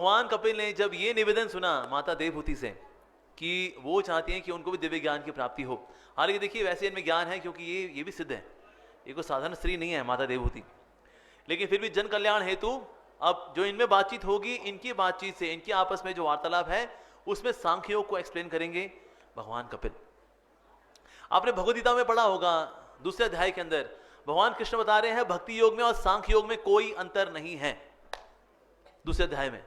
भगवान कपिल ने जब ये निवेदन सुना माता देवहूति से कि वो चाहती हैं कि उनको भी दिव्य ज्ञान की प्राप्ति हो, हालांकि देखिए वैसे इनमें ज्ञान है क्योंकि ये भी सिद्ध है, ये कोई साधारण स्त्री नहीं है माता देवहूति, लेकिन फिर भी जन कल्याण हेतु अब जो इनमें बातचीत होगी, इनकी बातचीत से, इनकी आपस में जो वार्तालाप है उसमें सांख्य योग को एक्सप्लेन करेंगे भगवान कपिल। आपने भगवद गीता में पढ़ा होगा दूसरे अध्याय के अंदर भगवान कृष्ण बता रहे हैं भक्ति योग में और सांख्य योग में कोई अंतर नहीं है, दूसरे अध्याय में।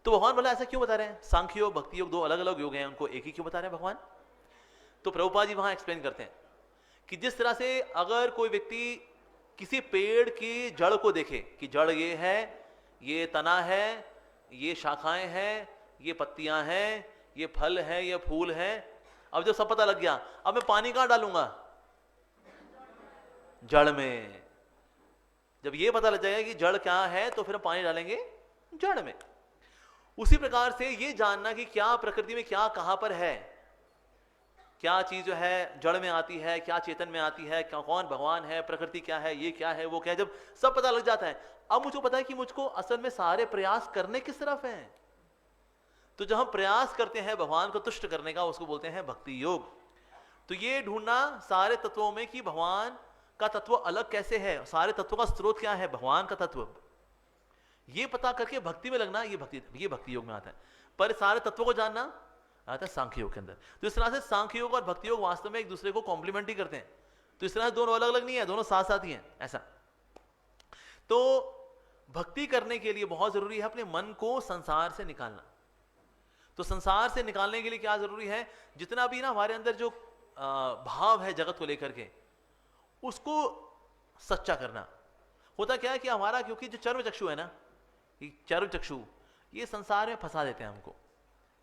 तो भगवान बोला ऐसा क्यों बता रहे हैं, सांख्य योग भक्ति योग दो अलग अलग योग हैं, उनको एक ही क्यों बता रहे हैं भगवान? तो प्रभुपाद जी वहां एक्सप्लेन करते हैं कि जिस तरह से अगर कोई व्यक्ति किसी पेड़ की जड़ को देखे कि जड़ ये है, ये तना है, ये शाखाएं हैं, ये पत्तियां हैं, ये फल है, ये फूल है, अब जब सब पता लग गया, अब मैं पानी कहां डालूंगा? जड़ में। जब ये पता लग जाएगा कि जड़ क्या है तो फिर हम पानी डालेंगे जड़ में। उसी प्रकार से ये जानना कि क्या प्रकृति में क्या कहां पर है, क्या चीज जो है जड़ में आती है, क्या चेतन में आती है, क्या कौन भगवान है, प्रकृति क्या है, ये क्या है, वो क्या है, जब सब पता लग जाता है, अब मुझको पता है कि मुझको असल में सारे प्रयास करने किस तरफ हैं। तो जब हम प्रयास करते हैं भगवान को तुष्ट करने का, उसको बोलते हैं भक्ति योग। तो ये ढूंढना सारे तत्वों में कि भगवान का तत्व अलग कैसे है, सारे तत्वों का स्रोत क्या है, भगवान का तत्व, ये पता करके भक्ति में लगना, ये भक्ति योग में आता है। पर सारे तत्वों को जानना आता है सांख्य योग के अंदर। तो इस तरह से सांख्य योग और भक्ति योग वास्तव में एक दूसरे को कॉम्प्लीमेंट ही करते हैं। तो इस तरह से दोनों अलग अलग नहीं है, दोनों साथ साथ ही हैं ऐसा। तो भक्ति करने के लिए बहुत जरूरी है अपने मन को संसार से निकालना। तो संसार से निकालने के लिए क्या जरूरी है, जितना भी ना हमारे अंदर जो भाव है जगत को लेकर के, उसको सच्चा करना। होता क्या है कि हमारा, क्योंकि जो चर्म चक्षु है ना, चर्म चक्षु ये संसार में फंसा देते हैं हमको,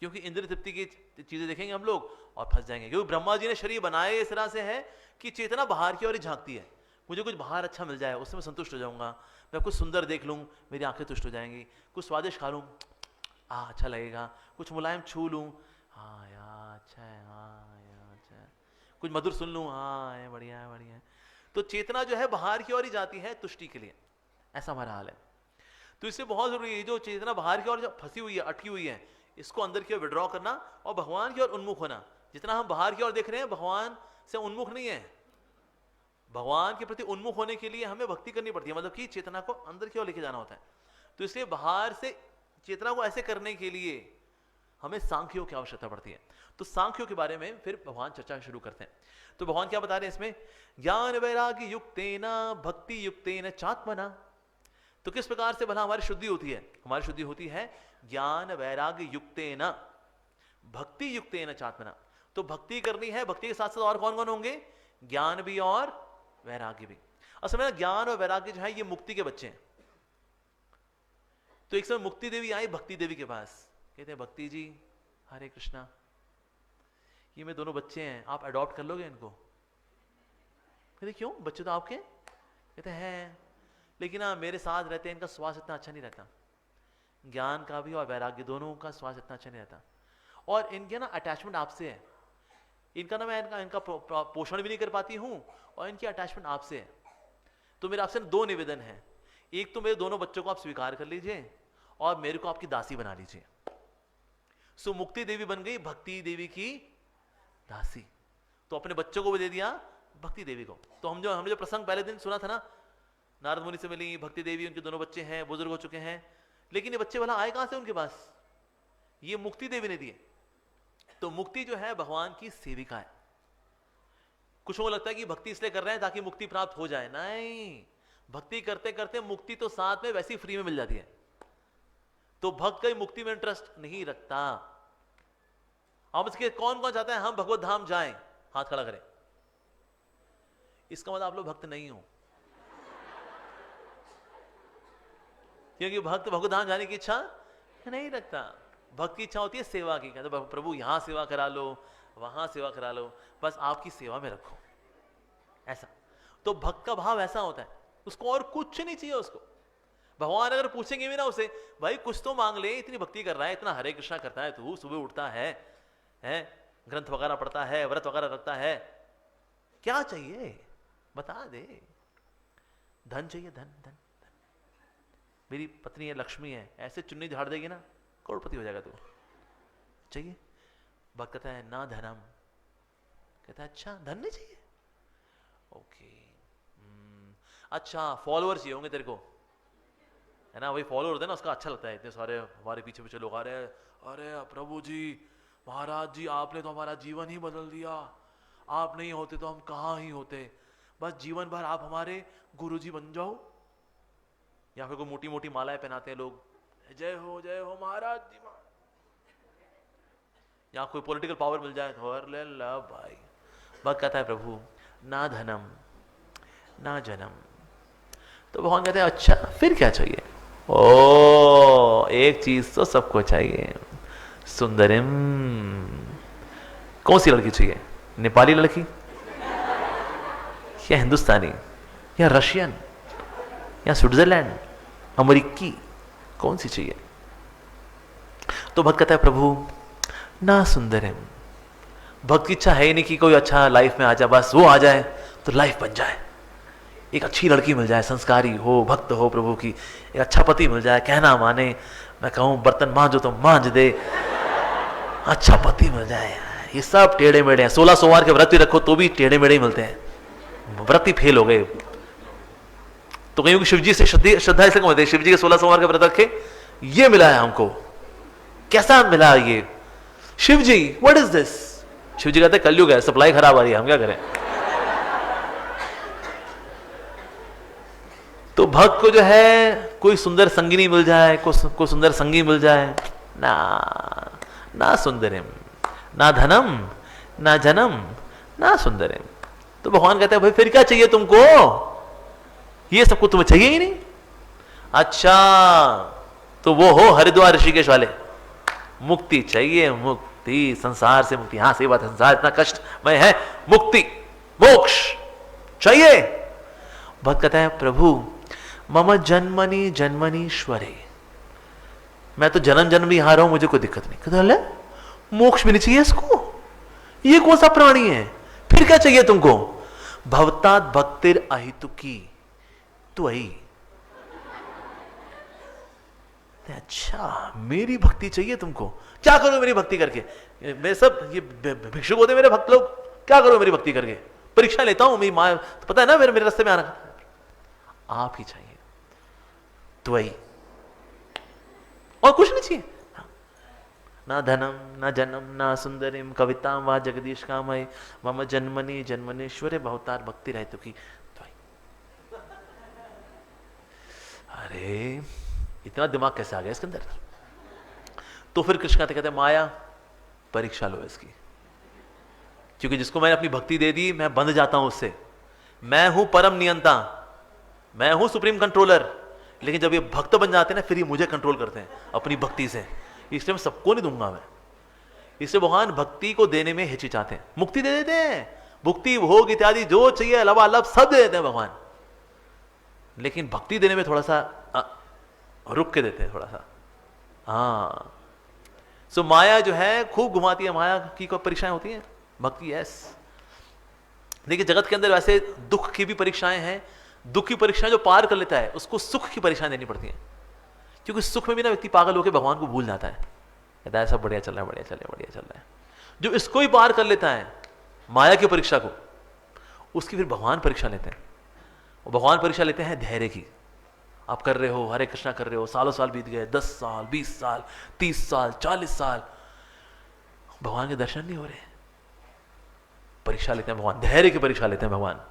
क्योंकि इंद्रिय तृप्ति की चीजें देखेंगे हम लोग और फंस जाएंगे। क्योंकि ब्रह्मा जी ने शरीर बनाए इस तरह से है कि चेतना बाहर की ओर ही झांकती है, मुझे कुछ बाहर अच्छा मिल जाए उससे मैं संतुष्ट हो जाऊंगा, मैं कुछ सुंदर देख लूं मेरी आंखें तुष्ट हो जाएंगी, कुछ स्वादिष्ट खा लूं अच्छा लगेगा, कुछ मुलायम छू लूं हाँ यार अच्छा है, हाँ यार अच्छा है, कुछ मधुर सुन लूं हाँ है बढ़िया है बढ़िया है। तो चेतना जो है बाहर की ओर ही जाती है तुष्टि के लिए, ऐसा हमारा हाल है। तो इससे बहुत जरूरी है जो चेतना बाहर की ओर फंसी हुई है, अटकी हुई है, इसको अंदर की ओर विड्रॉ करना और भगवान की ओर उन्मुख होना। जितना हम बाहर की ओर देख रहे हैं भगवान से उन्मुख नहीं है, भगवान के प्रति उन्मुख होने के लिए हमें भक्ति करनी पड़ती है, मतलब कि चेतना को अंदर की ओर लेके जाना होता है। तो इसलिए बाहर से चेतना को ऐसे करने के लिए हमें सांख्यों की आवश्यकता पड़ती है। तो सांख्यों के बारे में फिर भगवान चर्चा शुरू करते हैं। तो भगवान क्या बता रहे हैं इसमें, ज्ञान वैराग्य युक्तेना भक्ति युक्तेन चात्मना। तो किस प्रकार से भला हमारी शुद्धि होती है, हमारी शुद्धि होती है ज्ञान वैराग्य युक्तेन भक्ति युक्तेन चात्मना। तो भक्ति करनी है, भक्ति के साथ साथ और कौन कौन होंगे, ज्ञान भी और वैराग्य भी। असल में ज्ञान और वैराग्य जो है ये मुक्ति के बच्चे हैं। तो एक समय मुक्ति देवी आई भक्ति देवी के पास, कहते हैं भक्ति जी हरे कृष्णा, ये मेरे दोनों बच्चे हैं, आप अडॉप्ट कर लोगे इनको? कहते क्यों, बच्चे तो आपके? कहते हैं लेकिन मेरे साथ रहते हैं, इनका स्वास्थ्य इतना अच्छा नहीं रहता, ज्ञान का भी और वैराग्य दोनों का स्वास्थ्य इतना अच्छा नहीं रहता, और इनके ना अटैचमेंट आपसे है, इनका ना मैं इनका पोषण भी नहीं कर पाती हूं और इनकी अटैचमेंट आपसे है। तो मेरा आपसे दो निवेदन है, एक तो मेरे दोनों बच्चों को आप स्वीकार कर लीजिए और मेरे को आपकी दासी बना लीजिए। सो मुक्ति देवी बन गई भक्ति देवी की दासी। तो अपने बच्चों को भी दे दिया भक्ति देवी को। तो हमने जो प्रसंग पहले दिन सुना था ना, नारद मुनि से मिली भक्ति देवी, उनके दोनों बच्चे हैं, बुजुर्ग हो चुके हैं, लेकिन ये बच्चे भला आए कहां से उनके पास, ये मुक्ति देवी ने दिए। तो मुक्ति जो है भगवान की सेविका है। कुछ को लगता है कि भक्ति इसलिए कर रहे हैं ताकि मुक्ति प्राप्त हो जाए, नहीं, भक्ति करते करते मुक्ति तो साथ में वैसी फ्री में मिल जाती है। तो भक्त कहीं मुक्ति में इंटरेस्ट नहीं रखता। अब इसके कौन कौन चाहता है हम भगवत धाम जाएं, हाथ खड़ा करें। इसका मतलब आप लोग भक्त नहीं हो, क्योंकि भक्त भगवत धाम जाने की इच्छा नहीं रखता। भक्त की इच्छा होती है सेवा की, कहते तो प्रभु यहां सेवा करा लो, वहां सेवा करा लो, बस आपकी सेवा में रखो, ऐसा। तो भक्त का भाव ऐसा होता है, उसको और कुछ नहीं चाहिए उसको। भगवान अगर पूछेंगे भी ना उसे, भाई कुछ तो मांग ले, इतनी भक्ति कर रहा है, इतना हरे कृष्णा करता है तू, सुबह उठता है, ग्रंथ वगैरह पढ़ता है, व्रत वगैरह रखता है, क्या चाहिए बता दे। धन चाहिए, धन धन धन, मेरी पत्नी है, लक्ष्मी है, ऐसे चुन्नी झाड़ देगी ना, करोड़पति हो जाएगा तू। चाहिए? भक्त कहता है ना धनम। कहता है अच्छा धन नहीं चाहिए, ओके। अच्छा फॉलोअर चाहिए होंगे तेरे को, है ना, वही फॉलोअर होता है ना, उसका अच्छा लगता है, इतने सारे हमारे पीछे पीछे लोग आ रहे हैं, अरे प्रभु जी महाराज जी आपने तो हमारा जीवन ही बदल दिया, आप नहीं होते तो हम कहाँ ही होते, बस जीवन भर आप हमारे गुरु जी बन जाओ। या फिर कोई मोटी मोटी मालाएं पहनाते हैं लोग, जय हो महाराज जी। या कोई पॉलिटिकल पावर मिल जाए तो ले ला भाई। भक्त कहता है प्रभु ना धनम ना जनम। तो भगवान कहते हैं अच्छा फिर क्या चाहिए? ओ एक चीज तो सबको चाहिए, सुंदरिम। कौन सी लड़की चाहिए? नेपाली लड़की या हिंदुस्तानी या रशियन या स्विट्जरलैंड अमेरिकी, कौन सी चाहिए? तो भक्त कहता है प्रभु ना सुंदरिम। भक्त की इच्छा है ही नहीं कि कोई अच्छा लाइफ में आ जाए, बस वो आ जाए तो लाइफ बन जाए, एक अच्छी लड़की मिल जाए, संस्कारी हो, भक्त हो प्रभु की, एक अच्छा पति मिल जाए, कहना माने, मैं कहूँ बर्तन मांजो तो मांज दे, अच्छा पति मिल जाए। ये सब टेढ़े मेढ़े हैं। 16 सोमवार के व्रत भी रखो तो भी टेढ़े मेढ़े ही मिलते हैं, व्रत ही फेल हो गए। तो कहीं शिव जी से श्रद्धा ऐसे कम होती है, शिव जी के 16 सोमवार के व्रत रखे, ये मिला है हमको, कैसा मिला ये? शिव जी व्हाट इज दिस? शिव जी कहते हैं कलयुग है, सप्लाई खराब आ रही है, हम क्या करें? तो भक्त को जो है कोई सुंदर संगिनी मिल जाए, कोई सुंदर संगी मिल जाए, ना ना सुंदरिम ना धनम ना जनम ना सुंदरिम। तो भगवान कहते हैं भाई फिर क्या चाहिए तुमको? ये सब कुछ तुम्हें चाहिए ही नहीं। अच्छा तो वो हो हरिद्वार ऋषिकेश वाले, मुक्ति चाहिए, मुक्ति, संसार से मुक्ति। हाँ सही बात है, संसार इतना कष्टमय है, मुक्ति मोक्ष चाहिए। भक्त कहता है प्रभु मम जन्मनि जन्मनीश्वरे, मैं तो जन्म जन्म भी यहाँ रहा हूं, मुझे कोई दिक्कत नहीं। कहता ले मोक्ष भी नहीं चाहिए इसको, ये कौन सा प्राणी है? फिर क्या चाहिए तुमको? भवतात भक्तिर अहितुकी त्वयि। अच्छा मेरी भक्ति चाहिए तुमको, क्या करो मेरी भक्ति करके? मैं सब ये भिक्षुक होते मेरे भक्त लोग, क्या करो मेरी भक्ति करके? परीक्षा लेता हूं, मेरी माँ तो पता है ना मेरे रास्ते में आना, आप ही चाहिए त्वयि, और कुछ नहीं चाहिए। ना धनम ना जनम ना सुंदरिम कविताम वा जगदीश कामय मम जन्मनि जन्मनेश्वरे भवतार भक्ति रहे तो की। अरे इतना दिमाग कैसे आ गया इसके अंदर? तो फिर कृष्ण कहते माया परीक्षा लो इसकी, क्योंकि जिसको मैंने अपनी भक्ति दे दी मैं बंध जाता हूं उससे। मैं हूं परम नियंता, मैं हूं सुप्रीम कंट्रोलर, लेकिन जब ये भक्त बन जाते हैं ना फिर ये मुझे कंट्रोल करते हैं अपनी भक्ति से, इसलिए मैं सबको नहीं दूंगा मैं। इसलिए भगवान भक्ति को देने में हिचकिचाते हैं, मुक्ति दे देते हैं, भुक्ति भोग इत्यादि जो चाहिए लबालब सब दे देते हैं भगवान, लेकिन भक्ति देने में थोड़ा सा रुक के देते हैं थोड़ा सा। हाँ सो माया जो है खूब घुमाती है, माया की कोई परीक्षाएं होती हैं, भक्ति यस। देखिए जगत के अंदर वैसे दुख की भी परीक्षाएं हैं, दुख की परीक्षाएं जो पार कर लेता है उसको सुख की परीक्षाएं देनी पड़ती हैं, क्योंकि सुख में भी ना व्यक्ति पागल होकर भगवान को भूल जाता है, कहता है सब बढ़िया चल रहा है, बढ़िया चल रहा है, बढ़िया चल रहा है। जो इसको ही पार कर लेता है माया की परीक्षा को, उसकी फिर भगवान परीक्षा लेते हैं। और भगवान परीक्षा लेते हैं धैर्य की। आप कर रहे हो हरे कृष्णा कर रहे हो, सालों साल बीत गए, 10 साल 20 साल 30 साल 40 साल, भगवान के दर्शन नहीं हो रहे, परीक्षा लेते हैं भगवान, धैर्य की परीक्षा लेते हैं भगवान।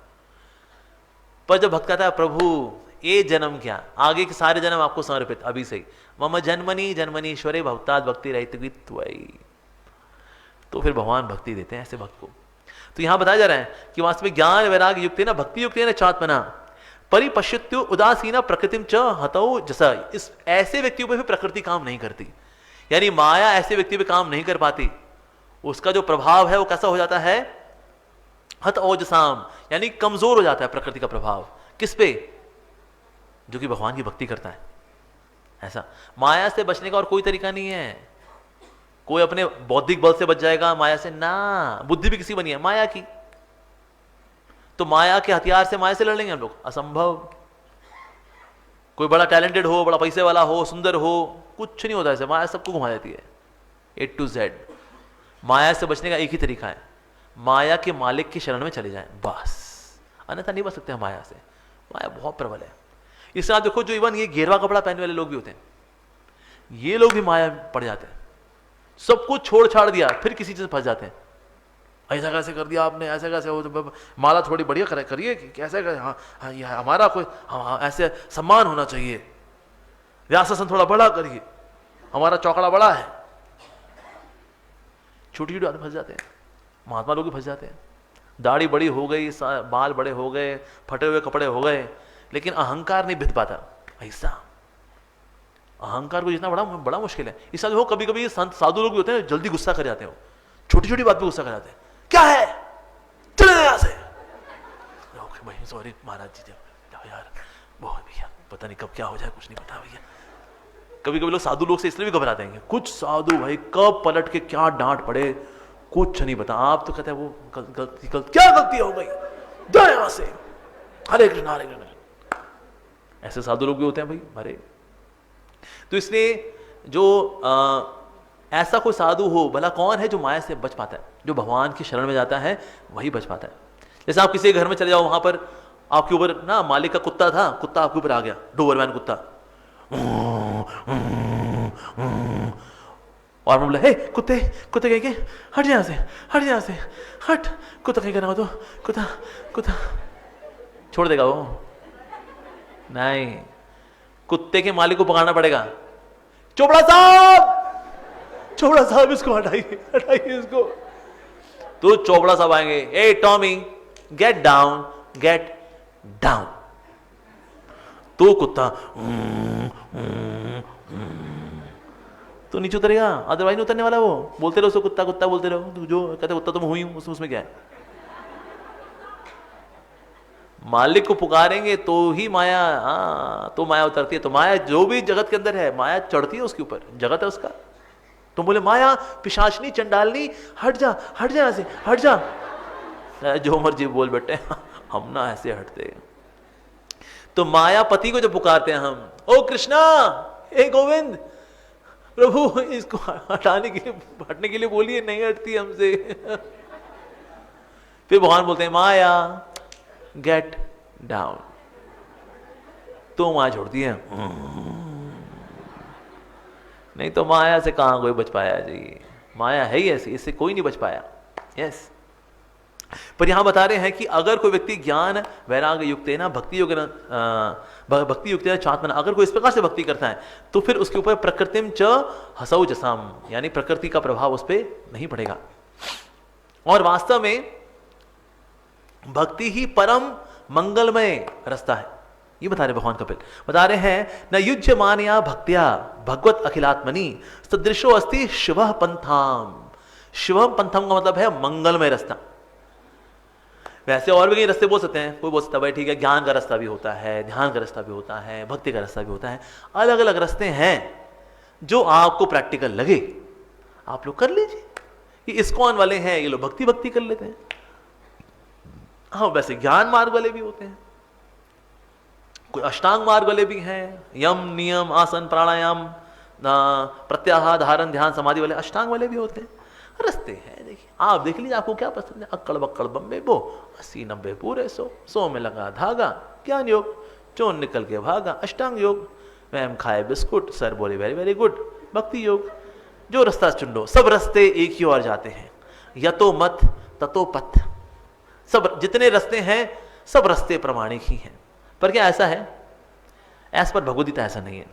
पर जब भक्त कहता है प्रभु ये जन्म क्या, आगे के सारे जन्म आपको समर्पित अभी से ही, मम जन्मनि जन्मनीश्वरे भवताद भक्ति रहित त्वयि, तो फिर भगवान भक्ति देते हैं ऐसे भक्त को। तो यहां बताया जा रहा है कि वास्तविक ज्ञान वैराग्य युक्त ना भक्ति युक्त न चात्मना परिपश्यत्यु उदासीना प्रकृतिम च हतौ जसा, इस ऐसे व्यक्तियों पे भी प्रकृति काम नहीं करती, यानी माया ऐसे व्यक्ति पे काम नहीं कर पाती, उसका जो प्रभाव है वो कैसा हो जाता है, हत ओजसाम, यानी कमजोर हो जाता है प्रकृति का प्रभाव। किस पे? जो कि भगवान की भक्ति करता है। ऐसा माया से बचने का और कोई तरीका नहीं है। कोई अपने बौद्धिक बल से बच जाएगा माया से ना, बुद्धि भी किसी बनी है माया की, तो माया के हथियार से माया से लड़ लेंगे हम लोग, असंभव। कोई बड़ा टैलेंटेड हो, बड़ा पैसे वाला हो, सुंदर हो, कुछ नहीं होता ऐसे, माया सबको घुमा देती है A to Z। माया से बचने का एक ही तरीका है, माया के मालिक की शरण में चले जाएं बस, अन्यथा नहीं बच सकते हैं माया से। माया बहुत प्रबल है। इससे आप देखो, जो इवन ये घेरवा कपड़ा पहनने वाले लोग भी होते हैं, ये लोग भी माया पड़ जाते हैं। सब कुछ छोड़ छाड़ दिया, फिर किसी चीज फंस जाते हैं। ऐसा कैसे कर दिया आपने, ऐसा कैसे हो, तो माला थोड़ी बढ़िया करिए, कैसे कर, हाँ ये हमारा कोई, हाँ ऐसे सम्मान होना चाहिए, व्यासासन थोड़ा बड़ा करिए, हमारा चौकड़ा बड़ा है। छोटी छोटी बातें फंस जाते हैं, महात्मा लोग भी फंस जाते हैं। दाढ़ी बड़ी हो गई, बाल बड़े हो गए, फटे हुए कपड़े हो गए, लेकिन अहंकार नहीं भिद पाता। ऐसा अहंकार को जितना बड़ा मुश्किल है। इस हो कभी कभी संत साधु लोग भी होते हैं, जल्दी गुस्सा कर जाते हो, छोटी छोटी बात पे गुस्सा कर जाते हैं। क्या है, चले यहां से, ओके भाई सॉरी महाराज जी, जाओ यार, बहुत भैया पता नहीं कब क्या हो जाए, कुछ नहीं पता भैया। कभी कभी लोग साधु लोग से इसलिए भी घबराते हैं, कुछ साधु भाई कब पलट के क्या डांट पड़े कुछ नहीं पता। आप तो कहते हैं वो गलती क्या गलती हो गई, जाओ यहां से, हरे कृष्ण हरे कृष्ण। ऐसे साधु लोग भी होते हैं भाई हरे। तो इसलिए जो ऐसा कोई साधु हो, भला कौन है जो माया से बच पाता है, जो भगवान की शरण में जाता है वही बच पाता है। जैसे आप किसी घर में चले जाओ, वहां पर आपके ऊपर ना मालिक का कुत्ता था, कुत्ता आपके ऊपर आ गया, डोबरमैन कुत्ता, और मैं बोला हे कुत्ते कुत्ते कह के हट जा यहां से, हट जा यहां से, हट, कुत्ता कहीं करना हो तो कुत्ता कुत्ता छोड़ देगा वो? नहीं, कुत्ते के मालिक को पकड़ना पड़ेगा। चोपड़ा साहब इसको हटाइए, हटाइए इसको। तो चोपड़ा साहब आएंगे, ए Tommy get down, get down. तो कुत्ता तो नीचे उतरेगा, अदरवाइज नहीं उतरने वाला। वो बोलते रहो उसको कुत्ता कुत्ता बोलते रहो, तो जो कहते कुत्ता तो मैं हुई हूं, उसमें क्या है। मालिक को पुकारेंगे तो ही माया, तो माया उतरती है। तो माया जो भी जगत के अंदर है, माया चढ़ती है उसके ऊपर, जगत है उसका। तुम बोले माया पिशाचनी चंडालनी हट जा यहां से, हट जा, जो मर्जी बोल बैठे, हम ना ऐसे हटते। तो मायापति को जब पुकारते हैं हम, ओ कृष्णा, हे गोविंद, प्रभु इसको हटाने के लिए, हटने के लिए बोलिए, नहीं हटती हमसे। फिर भगवान बोलते हैं माया गेट डाउन। तो माया छोड़ती है। नहीं तो माया से कहां कोई बच पाया जी, माया है ही ऐसी, इससे कोई नहीं बच पाया। यस, पर यहां बता रहे हैं कि अगर कोई व्यक्ति ज्ञान वैराग्य युक्त है ना, भक्ति युक्त है चात्मना, अगर कोई इस प्रकार से भक्ति करता है तो फिर उसके ऊपर प्रकृतिम च हसौ जसाम, यानी प्रकृति का प्रभाव उस पर नहीं पड़ेगा। और वास्तव में भक्ति ही परम मंगलमय रास्ता है, ये बता रहे भगवान कपिल। बता रहे हैं न युज्य मानया भक्त्या भगवत अखिलात्मनि सदृशो अस्ति शिवः पंथाम। शिवः पंथम का मतलब है मंगलमय रास्ता। वैसे और भी कई रास्ते बोल सकते हैं, कोई बोल सकता है भाई ठीक है, ज्ञान का रास्ता भी होता है, ध्यान का रास्ता भी होता है, भक्ति का रास्ता भी होता है। अलग अलग रास्ते हैं, जो आपको प्रैक्टिकल लगे आप लोग कर लीजिए। ये इस्कॉन वाले हैं, ये लोग भक्ति कर लेते हैं। हाँ, वैसे ज्ञान मार्ग वाले भी होते हैं, कोई अष्टांग मार्ग वाले भी हैं, यम नियम आसन प्राणायाम प्रत्याहार धारण ध्यान समाधि वाले अष्टांग वाले भी होते हैं। रास्ते हैं, देखिए आप देख लीजिए आपको क्या पसंद है। अक्कड़ बक्कड़ बम्बे बो 80-90 पूरे 100 में लगा धागा। ज्ञान योग, चोर निकल के भागा। अष्टांग योग, मैम खाए बिस्कुट, सर बोले वेरी वेरी गुड। भक्ति योग, जो रास्ता चुन लो, सब रास्ते एक ही ओर जाते हैं। यतो मत ततो पथ, सब जितने रास्ते हैं सब रास्ते प्रमाणिक ही हैं। पर क्या ऐसा है, ऐसा पर भगवदगीता ऐसा नहीं है।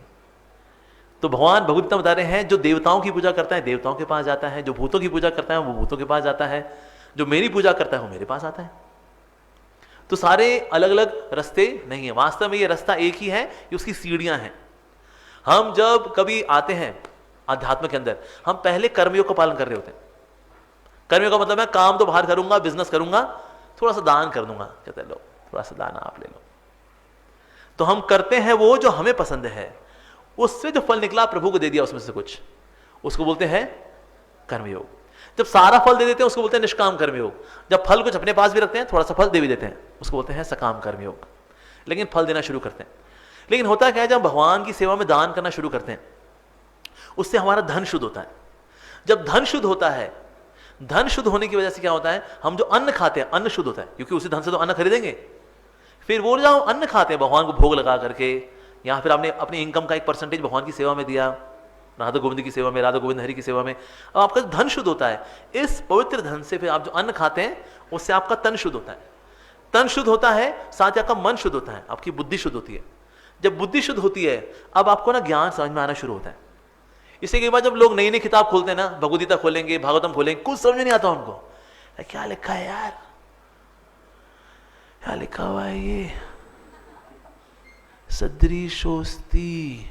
तो भगवान भगवदगीता बता रहे हैं, जो देवताओं की पूजा करता है देवताओं के पास जाता है, जो भूतों की पूजा करता है वो भूतों के पास जाता है, जो मेरी पूजा करता है वो मेरे पास आता है। तो सारे अलग अलग रास्ते नहीं है, वास्तव में ये रास्ता एक ही है, ये उसकी सीढ़ियां हैं। हम जब कभी आते हैं अध्यात्म के अंदर, हम पहले कर्मयोग का पालन कर रहे होते हैं। कर्मयोग का मतलब है काम तो बाहर करूंगा, बिजनेस करूंगा, थोड़ा सा दान कर दूंगा, कहते हैं लो थोड़ा सा दान आप ले लो। तो हम करते हैं वो जो हमें पसंद है, उससे जो फल निकला प्रभु को दे दिया उसमें से कुछ, उसको बोलते हैं कर्मयोग। जब सारा फल दे देते हैं उसको बोलते हैं निष्काम कर्मयोग। जब फल कुछ अपने पास भी रखते हैं, थोड़ा सा फल दे भी देते हैं, उसको बोलते हैं सकाम कर्मयोग। लेकिन फल देना शुरू करते हैं। लेकिन होता क्या है, जब भगवान की सेवा में दान करना शुरू करते हैं उससे हमारा धन शुद्ध होता है। जब धन शुद्ध होता है, धन शुद्ध होने की वजह से क्या होता है, हम जो अन्न खाते हैं अन्न शुद्ध होता है, क्योंकि उसी धन से तो अन्न खरीदेंगे। फिर वो जो अन्न खाते हैं भगवान को भोग लगा करके, या फिर आपने अपनी इनकम का एक परसेंटेज भगवान की सेवा में दिया, राधा गोविंद की सेवा में, राधा गोविंद हरि की सेवा में, अब आपका धन शुद्ध होता है। इस पवित्र धन से फिर आप जो अन्न खाते हैं उससे आपका तन शुद्ध होता है। तन शुद्ध होता है, साथ ही आपका मन शुद्ध होता है, आपकी बुद्धि शुद्ध होती है। जब बुद्धि शुद्ध होती है, अब आपको ना ज्ञान समझ में आना शुरू होता है। इससे के बाद जब लोग नई नई किताब खोलते हैं ना, भगवद गीता खोलेंगे, भागवतम खोलेंगे, कुछ समझ में नहीं आता उनको, क्या लिखा है यार, क्या लिखा हुआ है ये, सदृशोस्ति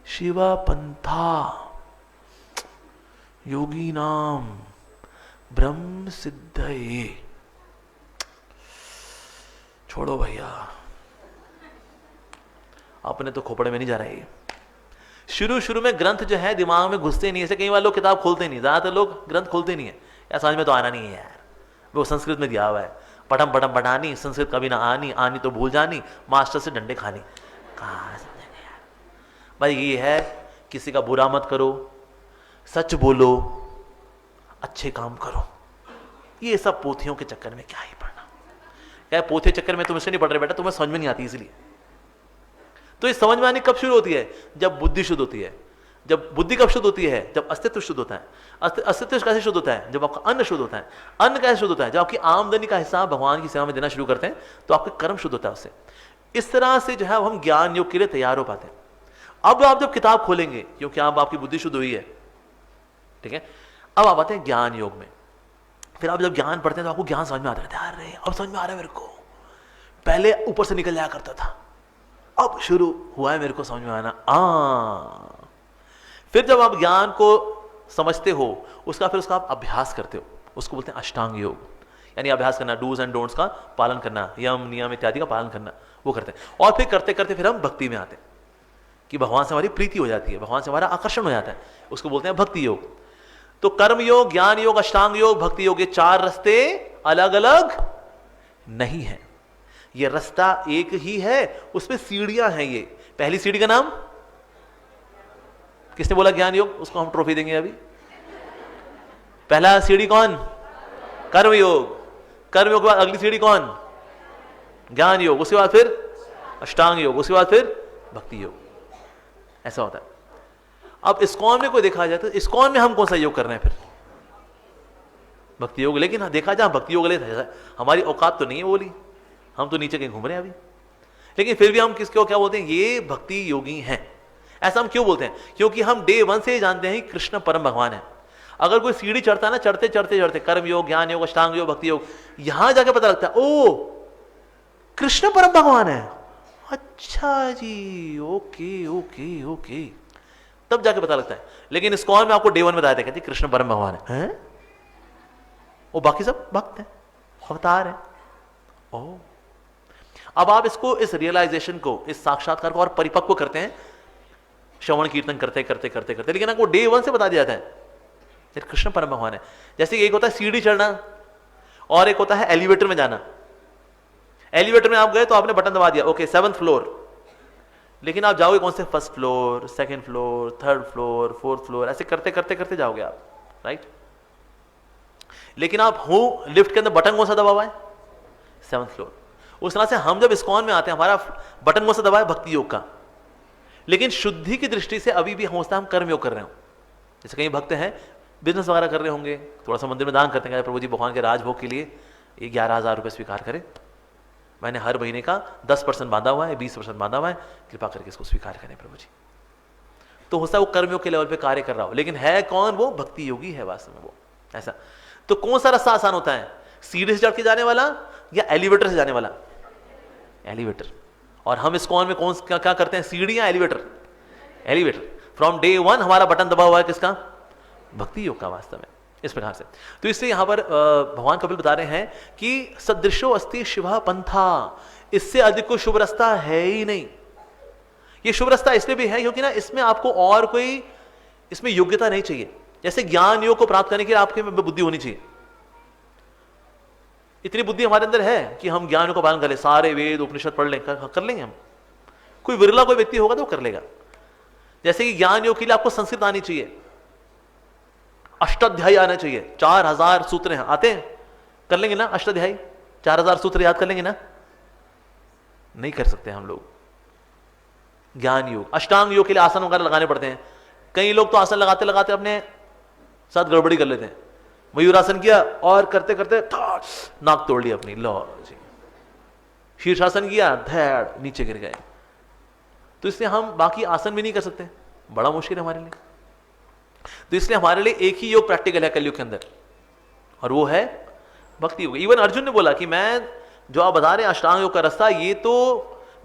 शिवा पंथा योगी नाम ब्रह्म सिद्धये। छोड़ो भैया, अपने तो खोपड़े में नहीं जा रहे। शुरू में ग्रंथ जो है दिमाग में घुसते नहीं, ऐसे कई बार लोग किताब खोलते नहीं, ज्यादातर लोग ग्रंथ खोलते नहीं है, यार समझ में तो आना नहीं है यार, वो संस्कृत में दिया हुआ है, पठम पठम पढ़ानी, संस्कृत कभी ना आनी, आनी तो भूल जानी, मास्टर से डंडे खानी। कहाँ समझेंगे यार भाई। ये है, किसी का बुरा मत करो, सच बोलो, अच्छे काम करो। ये सब पोथियों के चक्कर में क्या ही पढ़ना, क्या पोथियों चक्कर में तुम इससे नहीं पढ़ रहे बेटा, तुम्हें समझ में नहीं आती इसलिए। तो ये समझ में आनी कब शुरू होती है, जब बुद्धि शुद्ध होती है। जब बुद्धि कब शुद्ध होती है, जब अस्तित्व शुद्ध होता है। अस्तित्व कैसे शुद्ध होता है, जब आपका अन्न शुद्ध होता है। अन्न कैसे शुद्ध होता है, जब आपकी आमदनी का हिसाब भगवान की सेवा में देना शुरू करते हैं, तो आपका कर्म शुद्ध होता है उससे। इस तरह से जो है हम ज्ञान योग के लिए तैयार हो पाते हैं। अब आप जब किताब खोलेंगे, क्योंकि अब आपकी बुद्धि शुद्ध हुई है, ठीक है, अब आप आते हैं ज्ञान योग में। फिर आप जब ज्ञान पढ़ते हैं तो आपको ज्ञान समझ में आता है, अरे अब समझ में आ रहा है मेरे को, पहले ऊपर से निकल जाया करता था, अब शुरू हुआ है मेरे को समझ में आना। फिर जब आप ज्ञान को समझते हो, उसका आप अभ्यास करते हो, उसको बोलते हैं अष्टांग योग, यानी अभ्यास करना, डूज एंड डोंट्स का पालन करना, यम नियम इत्यादि का पालन करना, वो करते हैं। और फिर करते करते फिर हम भक्ति में आते हैं, कि भगवान से हमारी प्रीति हो जाती है, भगवान से हमारा आकर्षण हो जाता है, उसको बोलते हैं भक्ति योग। तो कर्म योग, ज्ञान योग, अष्टांग योग, भक्ति योग, ये 4 रास्ते अलग अलग नहीं है, ये रास्ता एक ही है, उसमें सीढ़ियां हैं। ये पहली सीढ़ी का नाम किसने बोला, ज्ञान योग, उसको हम ट्रॉफी देंगे अभी। पहला सीढ़ी कौन, कर्म योग, कर्म योग के बाद अगली सीढ़ी कौन, ज्ञान योग, उसके बाद फिर अष्टांग योग, उसके बाद फिर भक्ति योग। ऐसा होता है। अब इस्कॉन में कोई देखा जाए तो इस्कॉन में हम कौन सा योग कर रहे हैं, फिर भक्ति योग। लेकिन देखा जाए भक्ति योग ले, हमारी औकात तो नहीं है बोली, हम तो नीचे कहीं घूम रहे हैं अभी, लेकिन फिर भी हम किसको क्या बोलते हैं, ये भक्ति योगी हैं। ऐसा हम क्यों बोलते हैं, क्योंकि हम डे 1 से जानते हैं कृष्ण परम भगवान है। अगर कोई सीढ़ी चढ़ता है ना, चढ़ते चढ़ते चढ़ते कर्म योग, ज्ञान योग, अष्टांग योग, भक्ति योग, यहां जाके पता लगता है ओ कृष्ण परम भगवान है, अच्छा जी, ओके ओके ओके, तब जाके पता लगता है। लेकिन इस्कॉन में आपको डे 1 बताया था, कहते कृष्ण परम भगवान है, वो बाकी सब भक्त है, अवतार है। ओ अब आप इसको, इस रियलाइजेशन को, इस साक्षात्कार को और परिपक्व करते हैं श्रवण कीर्तन करते करते करते करते, लेकिन आपको डे 1 से बता दिया जाता है कृष्ण परम भगवान है। जैसे एक होता है सीढ़ी चढ़ना और एक होता है एलिवेटर में जाना। एलिवेटर में आप गए तो आपने बटन दबा दिया, ओके 7th फ्लोर, लेकिन आप जाओगे कौन से, 1st floor, 2nd floor, 3rd floor, 4th floor, ऐसे करते करते करते जाओगे आप, राइट। लेकिन आप हो लिफ्ट के अंदर बटन कौन सा दबा हुआ है, 7th फ्लोर। उस तरह से हम जब इस्कॉन में आते हैं, हमारा बटन कौन सा दबा है, भक्ति योग का। लेकिन शुद्धि की दृष्टि से अभी भी हम होता हम कर्म योग कर रहे हो। जैसे कई भक्त हैं बिजनेस वगैरह कर रहे होंगे, थोड़ा सा मंदिर में दान करते हैं, प्रभु जी भगवान के राजभोग के लिए ये 11,000 रुपये स्वीकार करें, मैंने हर महीने का 10% बांधा हुआ है, 20% बांधा हुआ है, कृपा करके इसको स्वीकार करें प्रभु जी। तो हो सकता है वो कर्मयोग के लेवल पे कार्य कर रहा हो, लेकिन है कौन, वो भक्ति योगी है वास्तव में वो। ऐसा तो कौन सा रास्ता आसान होता है, सीढ़ी से चढ़ के जाने वाला या एलिवेटर से जाने वाला, एलिवेटर। और हम इस्कॉन में कौन क्या क्या करते हैं, सीढ़ी या एलिवेटर, एलिवेटर। फ्रॉम डे 1 हमारा बटन दबा हुआ है किसका, भक्ति योग का वास्तव में, इस प्रकार से। तो इसलिए यहां पर भगवान कपिल बता रहे हैं कि सदृशो अस्ति शिवा पंथा, इससे अधिक कोई शुभ रास्ता है ही नहीं। ये शुभ रास्ता इसलिए भी है क्योंकि ना इसमें आपको और कोई इसमें योग्यता नहीं चाहिए। जैसे ज्ञान योग को प्राप्त करने के लिए आपके में बुद्धि होनी चाहिए, इतनी बुद्धि हमारे अंदर है कि हम ज्ञान को पालन कर ले, सारे वेद उपनिषद पढ़ लें, कर लेंगे हम, कोई विरला कोई व्यक्ति होगा तो वो कर लेगा। जैसे कि ज्ञान योग के लिए आपको संस्कृत आनी चाहिए, अष्टाध्यायी आना चाहिए, 4000 सूत्र हैं, आते हैं? कर लेंगे ना अष्टाध्यायी? 4000 सूत्र याद कर लेंगे ना? नहीं कर सकते हम लोग। ज्ञान योग, अष्टांग योग के लिए आसन वगैरह लगाने पड़ते हैं। कई लोग तो आसन लगाते लगाते अपने साथ गड़बड़ी कर लेते हैं। मयूरासन किया और करते करते नाक तोड़ लिया अपनी, लो जी। शीर्षासन किया, धैड़ नीचे गिर गए। तो इसलिए हम बाकी आसन भी नहीं कर सकते, बड़ा मुश्किल है हमारे लिए। तो इसलिए हमारे लिए एक ही योग प्रैक्टिकल है कलयुग के अंदर, और वो है भक्ति योग। इवन अर्जुन ने बोला कि मैं जो आप बता रहे हैं अष्टांग योग का रास्ता, ये तो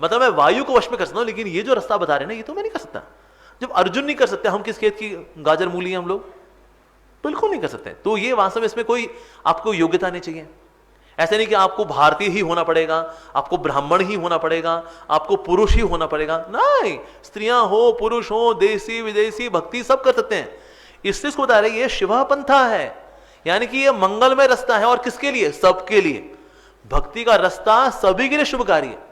मतलब मैं वायु को वश में कर सकता हूं, लेकिन ये जो रास्ता बता रहे हैं ना, ये तो मैं नहीं कर सकता। जब अर्जुन नहीं कर सकते, हम किस खेत की गाजर मूली हैं हम लोग? बिल्कुल नहीं कर सकते। तो ये वास्तव में इसमें कोई आपको योग्यता नहीं चाहिए। ऐसे नहीं कि आपको भारतीय ही होना पड़ेगा, आपको ब्राह्मण ही होना पड़ेगा, आपको पुरुष ही होना पड़ेगा, नहीं। स्त्रियां हो, पुरुष हो, देसी विदेशी, भक्ति सब कर सकते हैं। इसलिए इसको बता रहे ये शिव पंथा है, यानी कि ये मंगलमय रास्ता है। और किसके लिए? सबके लिए। भक्ति का रास्ता सभी के लिए शुभकारी है।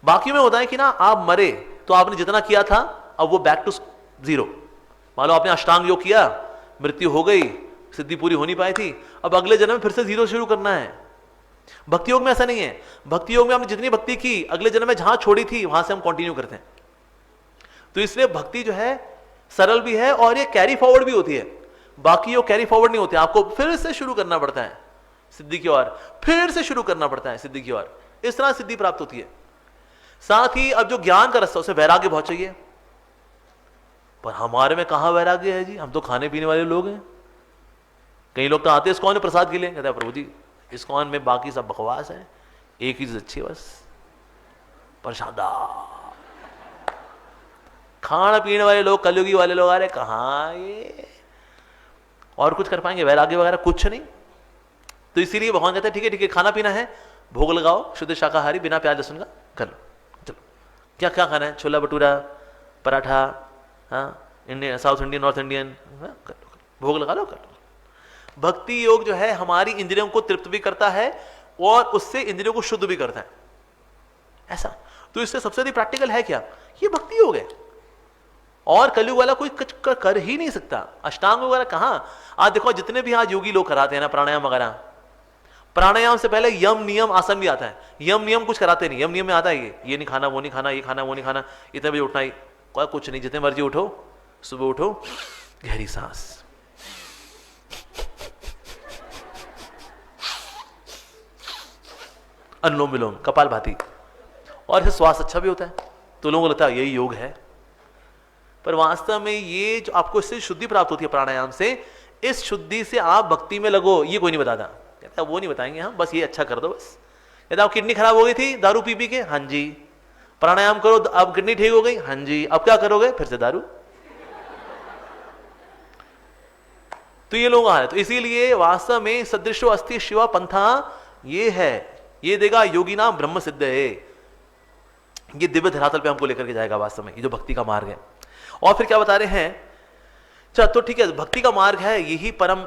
बाकी में होता है कि ना, आप मरे तो आपने जितना किया था अब वो बैक टू जीरो। मान लो आपने अष्टांग योग किया, मृत्यु हो गई, सिद्धि पूरी हो नहीं पाई थी, अब अगले जन्म में फिर से जीरो शुरू करना है। भक्ति योग में ऐसा नहीं है। भक्ति योग में हमने जितनी भक्ति की, अगले जन्म में जहां छोड़ी थी वहां से हम कंटिन्यू करते हैं। तो इसलिए भक्ति जो है सरल भी है और ये कैरी फॉरवर्ड भी होती है। बाकी योग कैरी फॉरवर्ड नहीं होते, आपको फिर से शुरू करना पड़ता है सिद्धि की ओर, फिर से शुरू करना पड़ता है सिद्धि की ओर। इस तरह सिद्धि प्राप्त होती है। साथ ही अब जो ज्ञान का रास्ता, उसे वैराग्य बहुत चाहिए। पर हमारे में कहां वैराग्य है जी? हम तो खाने पीने वाले लोग हैं। कई लोग तो आते हैं इस्कॉन में प्रसाद के लिए, कहते हैं प्रभु जी इस्कॉन में बाकी सब बकवास है, एक ही चीज अच्छी है बस, प्रसादा। खाना पीने वाले लोग, कलयुगी वाले लोग आ रहे, कहां ये और कुछ कर पाएंगे? वैराग्य वगैरह कुछ नहीं। तो इसीलिए भगवान कहते हैं ठीक है ठीक है, खाना पीना है, भोग लगाओ शुद्ध शाकाहारी, बिना प्याज लहसुन का, कर लो। चलो क्या क्या खाना है? छोला भटूरा, पराठा, हाँ Indian, south Indian, north Indian, हाँ कर लो, भोग लगा लो, कर लो। भक्ति योग जो है हमारी इंद्रियों को तृप्त भी करता है और उससे इंद्रियों को शुद्ध भी करता है, ऐसा। तो इससे सबसे अधिक प्रैक्टिकल है क्या? ये भक्ति योग है। और कलयुग वाला कोई कर ही नहीं सकता। अष्टांग वगैरह कहां? आज देखो जितने भी आज योगी लोग कराते हैं ना प्राणायाम वगैरह, प्राणायाम से पहले यम नियम आसन भी आता है। यम नियम कुछ कराते नहीं, यम नियम में आता है ये नहीं खाना, वो नहीं खाना, ये खाना, वो नहीं खाना, इतने बजे उठना ही, कुछ नहीं, जितने मर्जी उठो, सुबह उठो, गहरी सांस, अनुलोम विलोम, कपालभाति, और इससे स्वास्थ्य अच्छा भी होता है। तो लोगों को लगता है यही योग है, पर वास्तव में ये जो आपको इससे शुद्धि प्राप्त होती है प्राणायाम से, इस शुद्धि से आप भक्ति में लगो, ये कोई नहीं बताता। कहता वो नहीं बताएंगे हम, बस ये अच्छा कर दो बस। कहता आप किडनी खराब हो गई थी दारू पी पी के, हाँ जी, प्राणायाम करो अब किडनी ठीक हो गई, हाँ जी, अब क्या करोगे? फिर से दारू। तो ये लोग आ रहे। तो इसीलिए वास्तव में सदृशो अस्ति शिव पंथा ये है, ये देगा योगी नाम ब्रह्म सिद्ध है। ये दिव्य धरातल पे हमको लेकर के जाएगा वास्तव में, ये जो भक्ति का मार्ग है। और फिर क्या बता रहे हैं? चल तो ठीक है, भक्ति का मार्ग है, यही परम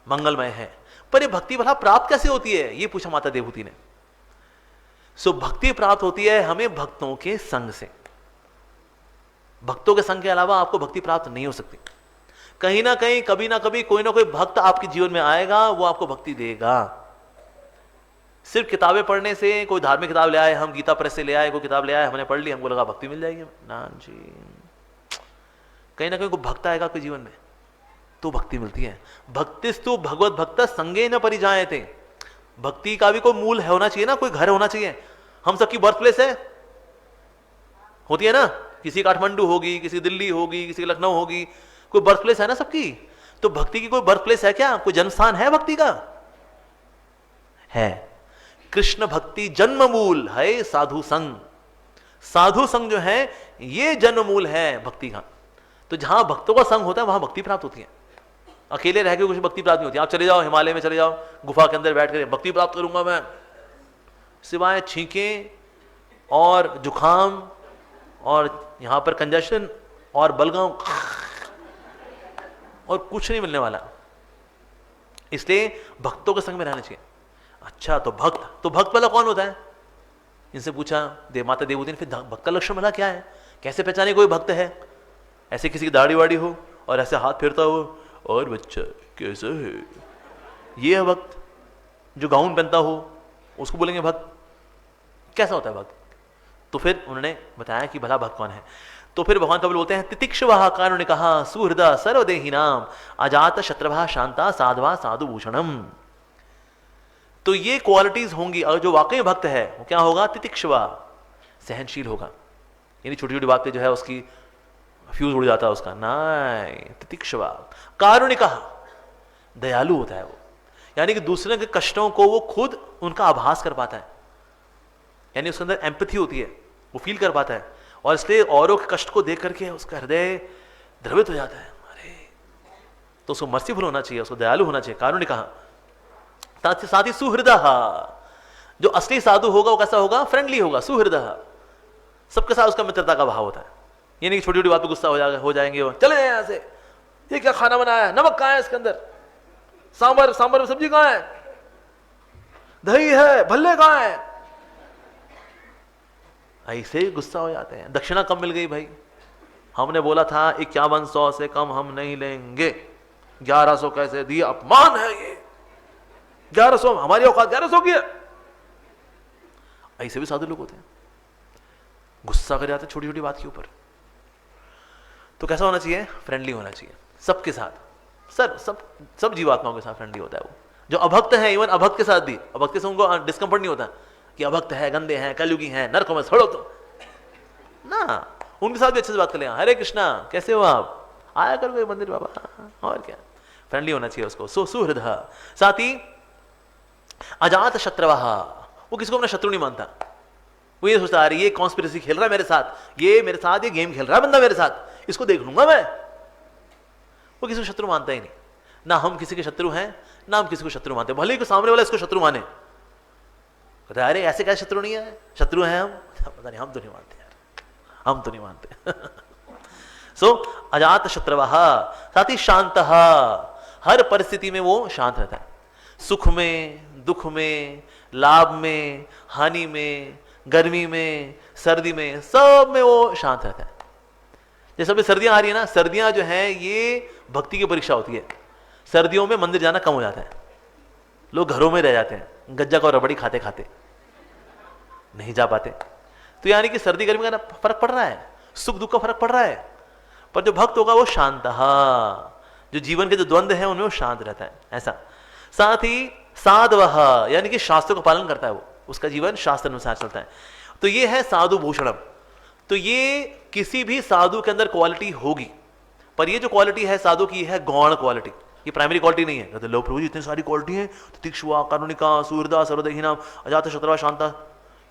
मंगलमय है, पर ये भक्ति भला प्राप्त कैसे होती है? ये पूछा माता देवहूति ने। सो भक्ति प्राप्त होती है हमें भक्तों के संग से। भक्तों के संग के अलावा आपको भक्ति प्राप्त नहीं हो सकती। कहीं ना कहीं, कभी ना कभी, कोई ना कोई भक्त आपके जीवन में आएगा, वो आपको भक्ति देगा। सिर्फ किताबें पढ़ने से, कोई धार्मिक किताब ले आए, हम गीता प्रेस से ले आए, कोई किताब ले आए, हमने पढ़ ली, हमको लगा भक्ति मिल जाएगी, ना जी। कहीं ना कहीं कोई भक्त आएगा आपके जीवन में तो भक्ति मिलती है। भक्तिस्तु भगवत भक्त संगे न परिजायते। भक्ति का भी कोई मूल है, होना चाहिए ना, कोई घर होना चाहिए। हम सबकी बर्थ प्लेस है, होती है ना, किसी काठमांडू होगी, किसी दिल्ली होगी, किसी लखनऊ होगी, कोई बर्थ प्लेस है ना सबकी। तो भक्ति की कोई बर्थ प्लेस है क्या? कोई जन्म स्थान है भक्ति का? है। कृष्ण भक्ति जन्म मूल है साधु संग। साधु संग जो है ये जन्म मूल है भक्ति का। तो जहां भक्तों का संग होता है वहां भक्ति प्राप्त होती है। अकेले रह के कुछ भक्ति प्राप्त नहीं होती। आप चले जाओ हिमालय में, चले जाओ गुफा के अंदर बैठ कर भक्ति प्राप्त करूंगा मैं, सिवाय छींके और जुखाम और यहां पर कंजेशन और बलगम और कुछ नहीं मिलने वाला। इसलिए भक्तों के संग में रहना चाहिए। अच्छा तो भक्त वाला कौन होता है? इनसे पूछा माता देवहूति ने, फिर भक्त का लक्षण भला क्या है, कैसे पहचाने कोई भक्त है? ऐसे किसी की दाढ़ी वाड़ी हो और ऐसे हाथ फेरता हो, और बच्चा कैसा है, ये है भक्त। जो गाउन पहनता हो उसको बोलेंगे भक्त। कैसा होता है भक्त? तो फिर उन्होंने बताया कि भला भक्त कौन है। तो फिर भगवान कबीर बोलते हैं, तितिक्षुवः कारुणिकः सुहृदा सर्वदेहिनां अजात शत्रवः शांता साधवा साधु भूषणम। तो ये क्वालिटीज होंगी, और जो वाकई भक्त है वो क्या होगा? तितिक्षुवा, सहनशील होगा। यानी छोटी छोटी बातें जो है उसकी फ्यूज उड़ जाता है उसका, नहीं, तितिक्षुवा। कारुणिकः, दयालु होता है वो, यानी कि दूसरे के कष्टों को वो खुद उनका आभास कर पाता है, यानी उसके अंदर एम्पैथी होती है, वो फील कर पाता है, और इसलिए औरों के कष्ट को देख करके उसका हृदय द्रवित हो जाता है। अरे, तो उसको मर्सीफुल होना चाहिए, उसको दयालु होना चाहिए, कारुणिकः। साथ ही सुहृदः, जो असली साधु होगा वो कैसा होगा? फ्रेंडली होगा, सुहृदः, सबके साथ उसका मित्रता का भाव होता है। ये नहीं कि छोटी छोटी बात पे गुस्सा हो जाएंगे वो, चले यहां से, ये क्या खाना बनाया है, नमक कहां है इसके अंदर, सांबर में सब्जी कहां है, दही है, भल्ले कहां है, ऐसे ही गुस्सा हो जाते हैं। दक्षिणा कम मिल गई भाई, हमने बोला था 5100 से कम हम नहीं लेंगे, 1100 कैसे दिए, अपमान है ये, 1100, हमारी औकात 1100 की है। ऐसे भी साधु लोग होते हैं, गुस्सा कर जाते छोटी छोटी बात के ऊपर। तो कैसा होना चाहिए? फ्रेंडली होना चाहिए सबके साथ। सब जीवात्माओं के साथ फ्रेंडली होता है वो। जो अभक्त है, इवन अभक्त के साथ भी, अभक्त के साथ उनको डिस्कम्फर्ट नहीं होता कि अभक्त है, गंदे हैं, कलयुगी हैं, नरकों में छोड़ो तो ना, उनके साथ भी अच्छे से बात कर लें। हरे कृष्णा, कैसे हो आप, आया करो मंदिर बाबा, और क्या, फ्रेंडली होना चाहिए उसको। सुहृदः, साथ ही अजात शत्रवः, वो किसी को अपना शत्रु नहीं मानता। वो ये सोचता है ये कॉन्स्पिरेसी खेल रहा है मेरे साथ, ये गेम खेल रहा है बंदा मेरे साथ, इसको देख लूंगा मैं। वो किसी को शत्रु मानता ही नहीं, ना हम किसी के शत्रु हैं, ना हम किसी को शत्रु मानते, भले ही सामने वाला इसको शत्रु माने, कहते अरे ऐसे कैसे शत्रु नहीं है, शत्रु हैं हम, पता नहीं, हम तो नहीं मानते यार, हम तो नहीं मानते। सो अजात शत्रवः, साथ ही शांतः, हर परिस्थिति में वो शांत रहता है, सुख में, दुख में, लाभ में, हानि में, गर्मी में, सर्दी में, सब में वो शांत रहता है। जैसे अभी सर्दियां आ रही है ना, सर्दियां जो है ये भक्ति की परीक्षा होती है। सर्दियों में मंदिर जाना कम हो जाता है, लोग घरों में रह जाते हैं, गज्जा का रबड़ी खाते खाते नहीं जा पाते। तो यानी कि सर्दी गर्मी का फर्क पड़ रहा है, सुख दुख का फर्क पड़ रहा है, पर जो भक्त होगा वो शांत, जो जीवन के जो द्वंद्व है उनमें वो शांत रहता है, ऐसा। साथ ही साधवः, यानी कि शास्त्रों का पालन करता है वो, उसका जीवन शास्त्र अनुसार चलता है। तो ये है साधु भूषणम। तो ये किसी भी साधु के अंदर क्वालिटी होगी, पर ये जो क्वालिटी है साधु की है गौण क्वालिटी, ये प्राइमरी क्वालिटी नहीं है। कहते लो प्रभु जी इतनी सारी क्वालिटी है, तितिक्षुवा, कारुणिका, सुहृदा, सर्वदेहिनां अजात शत्रवः शांता,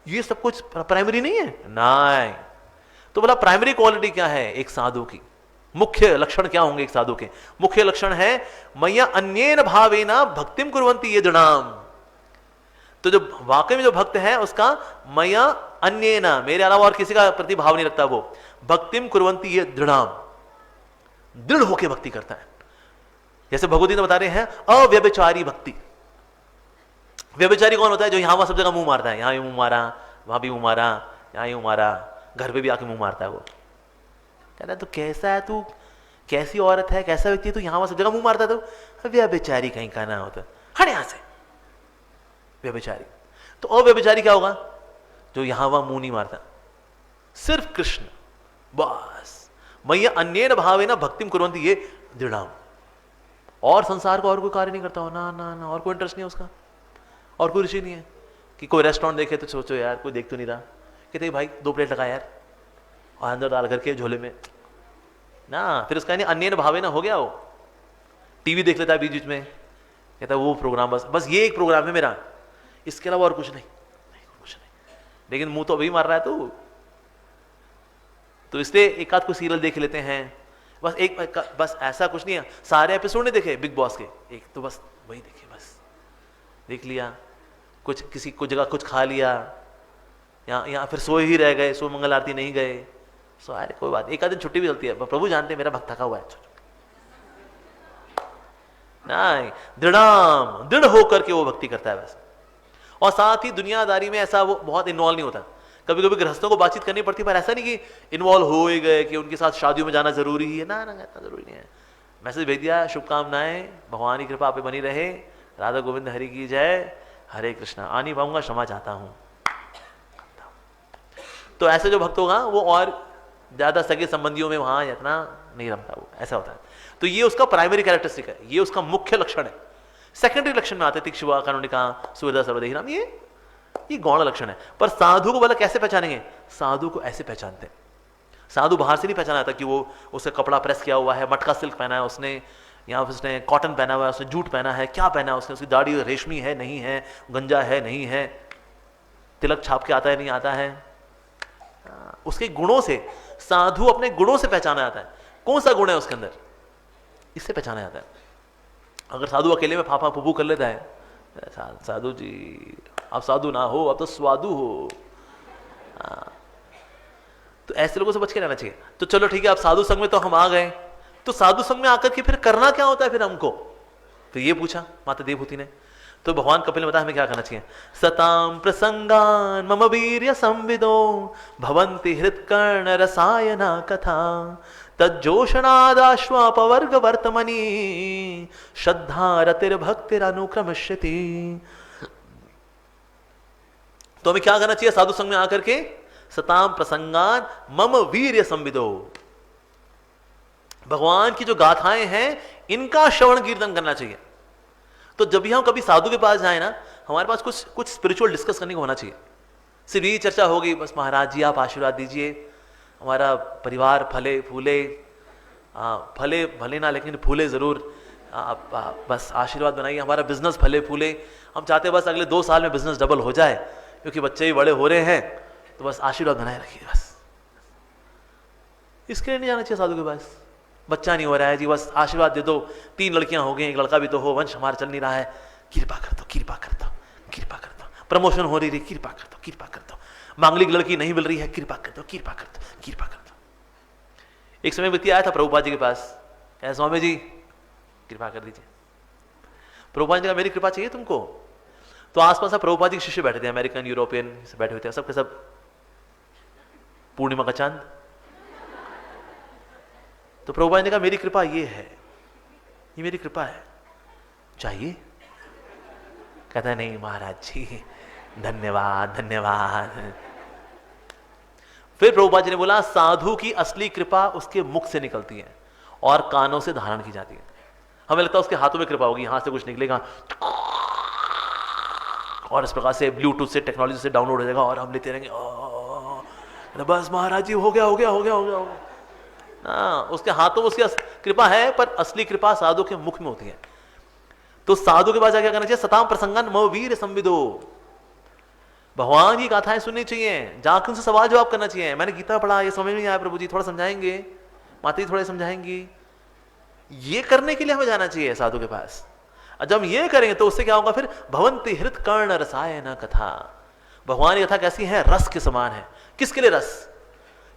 ये सब कुछ प्राइमरी नहीं है, नहीं। तो बोला प्राइमरी क्वालिटी क्या है एक साधु की, मुख्य लक्षण क्या होंगे एक साधु के? मुख्य लक्षण है मय्या अन्येन भावेन भक्तिम कुर्वन्ति ये दृढ़ाम। तो जो वाकई में जो भक्त है उसका मय्या अन्येन, मेरे अलावा और किसी का प्रति भाव नहीं रखता, वो भक्तिम कुर्वन्ति ये दृढ़ाम, दृढ़ होकर भक्ति करता है। जैसे भगवद्गीता बता रहे हैं अव्यभिचारी भक्ति। व्यभिचारी कौन होता है? जो यहां वहां सब जगह मुंह मारता है, यहां भी मुंह मारा, वहां भी मुंह मारा, यहां मुंह मारा, घर पे भी आके मुंह मारता है। वो कहता है तो कैसा है तू, कैसी औरत है, कैसा व्यक्ति है तू, यहां वहां सब जगह मुंह मारता है, तो व्यभिचारी कहीं का ना होता, हट यहां से, व्यभिचारी। तो अव्यभिचारी क्या होगा? जो यहां वहां मुंह नहीं मारता, सिर्फ कृष्ण बस। मय्या अन्येन भावेन भक्तिम कुर्वन्ति ये दृढ़ाम, और संसार को और कोई कार्य नहीं करता हो, ना ना ना, और कोई इंटरेस्ट नहीं है उसका, और कोई रुचि नहीं है कि कोई रेस्टोरेंट देखे तो सोचो यार कोई देख तो नहीं रहा, कहते भाई 2 प्लेट लगा यार और अंदर डाल करके झोले में ना, फिर उसका नहीं अन्य भावे ना हो गया। वो टीवी देख लेता है बीच बीच में, कहता वो प्रोग्राम बस ये एक प्रोग्राम है मेरा, इसके अलावा और कुछ नहीं, कुछ नहीं, लेकिन मुंह तो अभी मार रहा है। तो इसलिए एक आध को सीरियल देख लेते हैं, बस एक, बस ऐसा कुछ नहीं है, सारे एपिसोड नहीं देखे बिग बॉस के, एक तो बस वही देखे, बस देख लिया, कुछ किसी कुछ जगह कुछ खा लिया, यहाँ फिर सोए ही रह गए, सो मंगल आरती नहीं गए, सो अरे कोई बात, एक आध दिन छुट्टी भी चलती है, प्रभु जानते हैं मेरा भक्त थका हुआ है। नहीं, दृढ़ होकर के वो भक्ति करता है बस। और साथ ही दुनियादारी में ऐसा वो बहुत इन्वॉल्व नहीं होता, कभी कभी गृहस्थों को बातचीत करनी पड़ती है, पर ऐसा नहीं कि इन्वॉल्व हो ही गए कि उनके साथ शादियों में जाना जरूरी है, ना ना इतना जरूरी नहीं है। मैसेज भेज दिया, शुभकामनाएं, भगवान की कृपा आप पे बनी रहे, राधा गोविंद हरि की जय, हरे कृष्णा, आ नहीं पाऊंगा क्षमा चाहता हूं। तो ऐसे जो भक्त होगा वो और ज्यादा सगे संबंधियों में वहां इतना नहीं रमता, वो ऐसा होता है। तो ये उसका प्राइमरी कैरेक्टरिस्टिक है, ये उसका मुख्य लक्षण है। सेकेंडरी लक्षण में आते तीक्ष्ण कारुणिका सुहृदा सर्वदेही नाम, ये गौण लक्षण है। पर साधु को बोला कैसे पहचानेंगे? साधु को ऐसे पहचानते हैं, साधु बाहर से नहीं पहचाना जाता कि वो उसका कपड़ा प्रेस किया हुआ है, मटका सिल्क पहना है उसने, या उसने कॉटन पहना हुआ है, उसने जूट पहना है, क्या पहना है उसने, उसकी दाढ़ी रेशमी है नहीं है, गंजा है नहीं है, तिलक छाप के आता है नहीं आता है, उसके गुणों से, साधु अपने गुणों से पहचाना जाता है, कौन सा गुण है उसके अंदर, इससे पहचाना जाता है। अगर साधु अकेले में फाफा फूफू कर लेता है, साधु जी आप साधु ना हो, अब तो स्वादु हो, तो ऐसे लोगों से बच के रहना चाहिए। तो चलो ठीक है, अब साधु संघ में तो हम आ गए, तो साधु संघ में आकर के फिर करना क्या होता है फिर हमको? तो ये पूछा माता देवहूति ने। तो भगवान कपिल ने बताया हमें क्या करना चाहिए। सताम प्रसंगान मम वीर्य संविदो भवन्ति हृत्कर्ण रसायना कथा तज्जोषणादाश्वापवर्ग वर्तमनी श्रद्धा रतिर्भक्तिरनुक्रमश्यति। तो हमें क्या करना चाहिए साधु संघ में आकर के? सताम प्रसंगान मम वीर्य संविदो, भगवान की जो गाथाएं हैं इनका श्रवण कीर्तन करना चाहिए। तो जब भी हम कभी साधु के पास जाए ना, हमारे पास कुछ स्पिरिचुअल डिस्कस करने को होना चाहिए। सिर्फ यही चर्चा होगी बस महाराज जी आप आशीर्वाद दीजिए, हमारा परिवार फले फूले, फले भले ना लेकिन फूले जरूर, आप बस आशीर्वाद बनाइए, हमारा बिजनेस फले फूले, हम चाहते हैं बस अगले 2 साल में बिजनेस डबल हो जाए, क्योंकि बच्चे भी बड़े हो रहे हैं, तो बस आशीर्वाद बनाए रखिए बस। इसके लिए नहीं जाना चाहिए साधु के पास। बच्चा नहीं हो रहा है जी, बस आशीर्वाद दे दो, 3 लड़कियां हो गई, 1 लड़का भी तो हो, वंश हमारा चल नहीं रहा है, कृपा कर दो कृपा कर दो कृपा कर दो, प्रमोशन हो रही कृपा कर दो कृपा कर दो, मांगलिक लड़की नहीं मिल रही है, कृपा कर दो कृपा कर दो कृपा कर दो। एक समय व्यक्ति आया था प्रभुपाद जी के पास, कहा स्वामी जी कृपा कर दीजिए। प्रभुपाद जी का मेरी कृपा चाहिए तुमको? तो आसपास प्रभुपाद जी के शिष्य बैठे थे, अमेरिकन यूरोपियन बैठे हुए थे, सबके सब पूर्णिमा का चांद। तो प्रभुपाद ने कहा मेरी कृपा ये है, ये मेरी कृपा है, चाहिए? कहता है नहीं महाराज जी धन्यवाद धन्यवाद। फिर प्रभुपाद जी ने बोला साधु की असली कृपा उसके मुख से निकलती है और कानों से धारण की जाती है। हमें लगता है उसके हाथों में कृपा होगी, यहां से कुछ निकलेगा और इस प्रकार से ब्लूटूथ से टेक्नोलॉजी से डाउनलोड हो जाएगा और हम लेते रहेंगे, बस महाराज जी हो गया हो गया हो गया हो गया हो गया। उसके हाथों में उसकी कृपा है, पर असली कृपा साधु के मुख में होती है। तो साधु के पास क्या करना चाहिए? सताम प्रसंगन मम वीर्य संविदो, भगवान की गाथाएं सुननी चाहिए, जाकर उनसे सवाल जवाब करना चाहिए। मैंने गीता पढ़ा, ये समझ में नहीं आया, प्रभु जी थोड़ा समझाएंगे, माता जी थोड़ा समझाएंगी। ये करने के लिए हमें जाना चाहिए साधु के पास। जब हम ये करेंगे तो उससे क्या होगा? फिर भवंति हृत कर्ण रसायन कथा, भगवान की कथा कैसी है? रस के समान है। किसके लिए रस?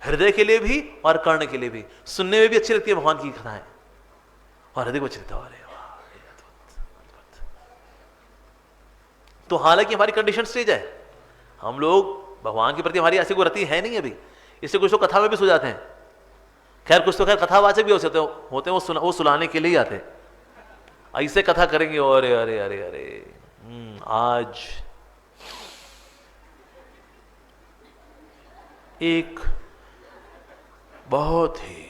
हृदय के लिए भी और कर्ण के लिए भी। सुनने में भी अच्छी लगती है भगवान की कथाएं और हृदय को अच्छी लगता है। तो हालांकि हमारी कंडीशन स्टेज है, हम लोग भगवान के प्रति हमारी ऐसी कोई रति है नहीं अभी, इससे कुछ तो कथा में भी सो जाते हैं। खैर कुछ तो खैर कथावाचक भी होते हैं, वो सुलाने के लिए ही आते हैं। ऐसे कथा करेंगे और अरे अरे अरे आज एक बहुत ही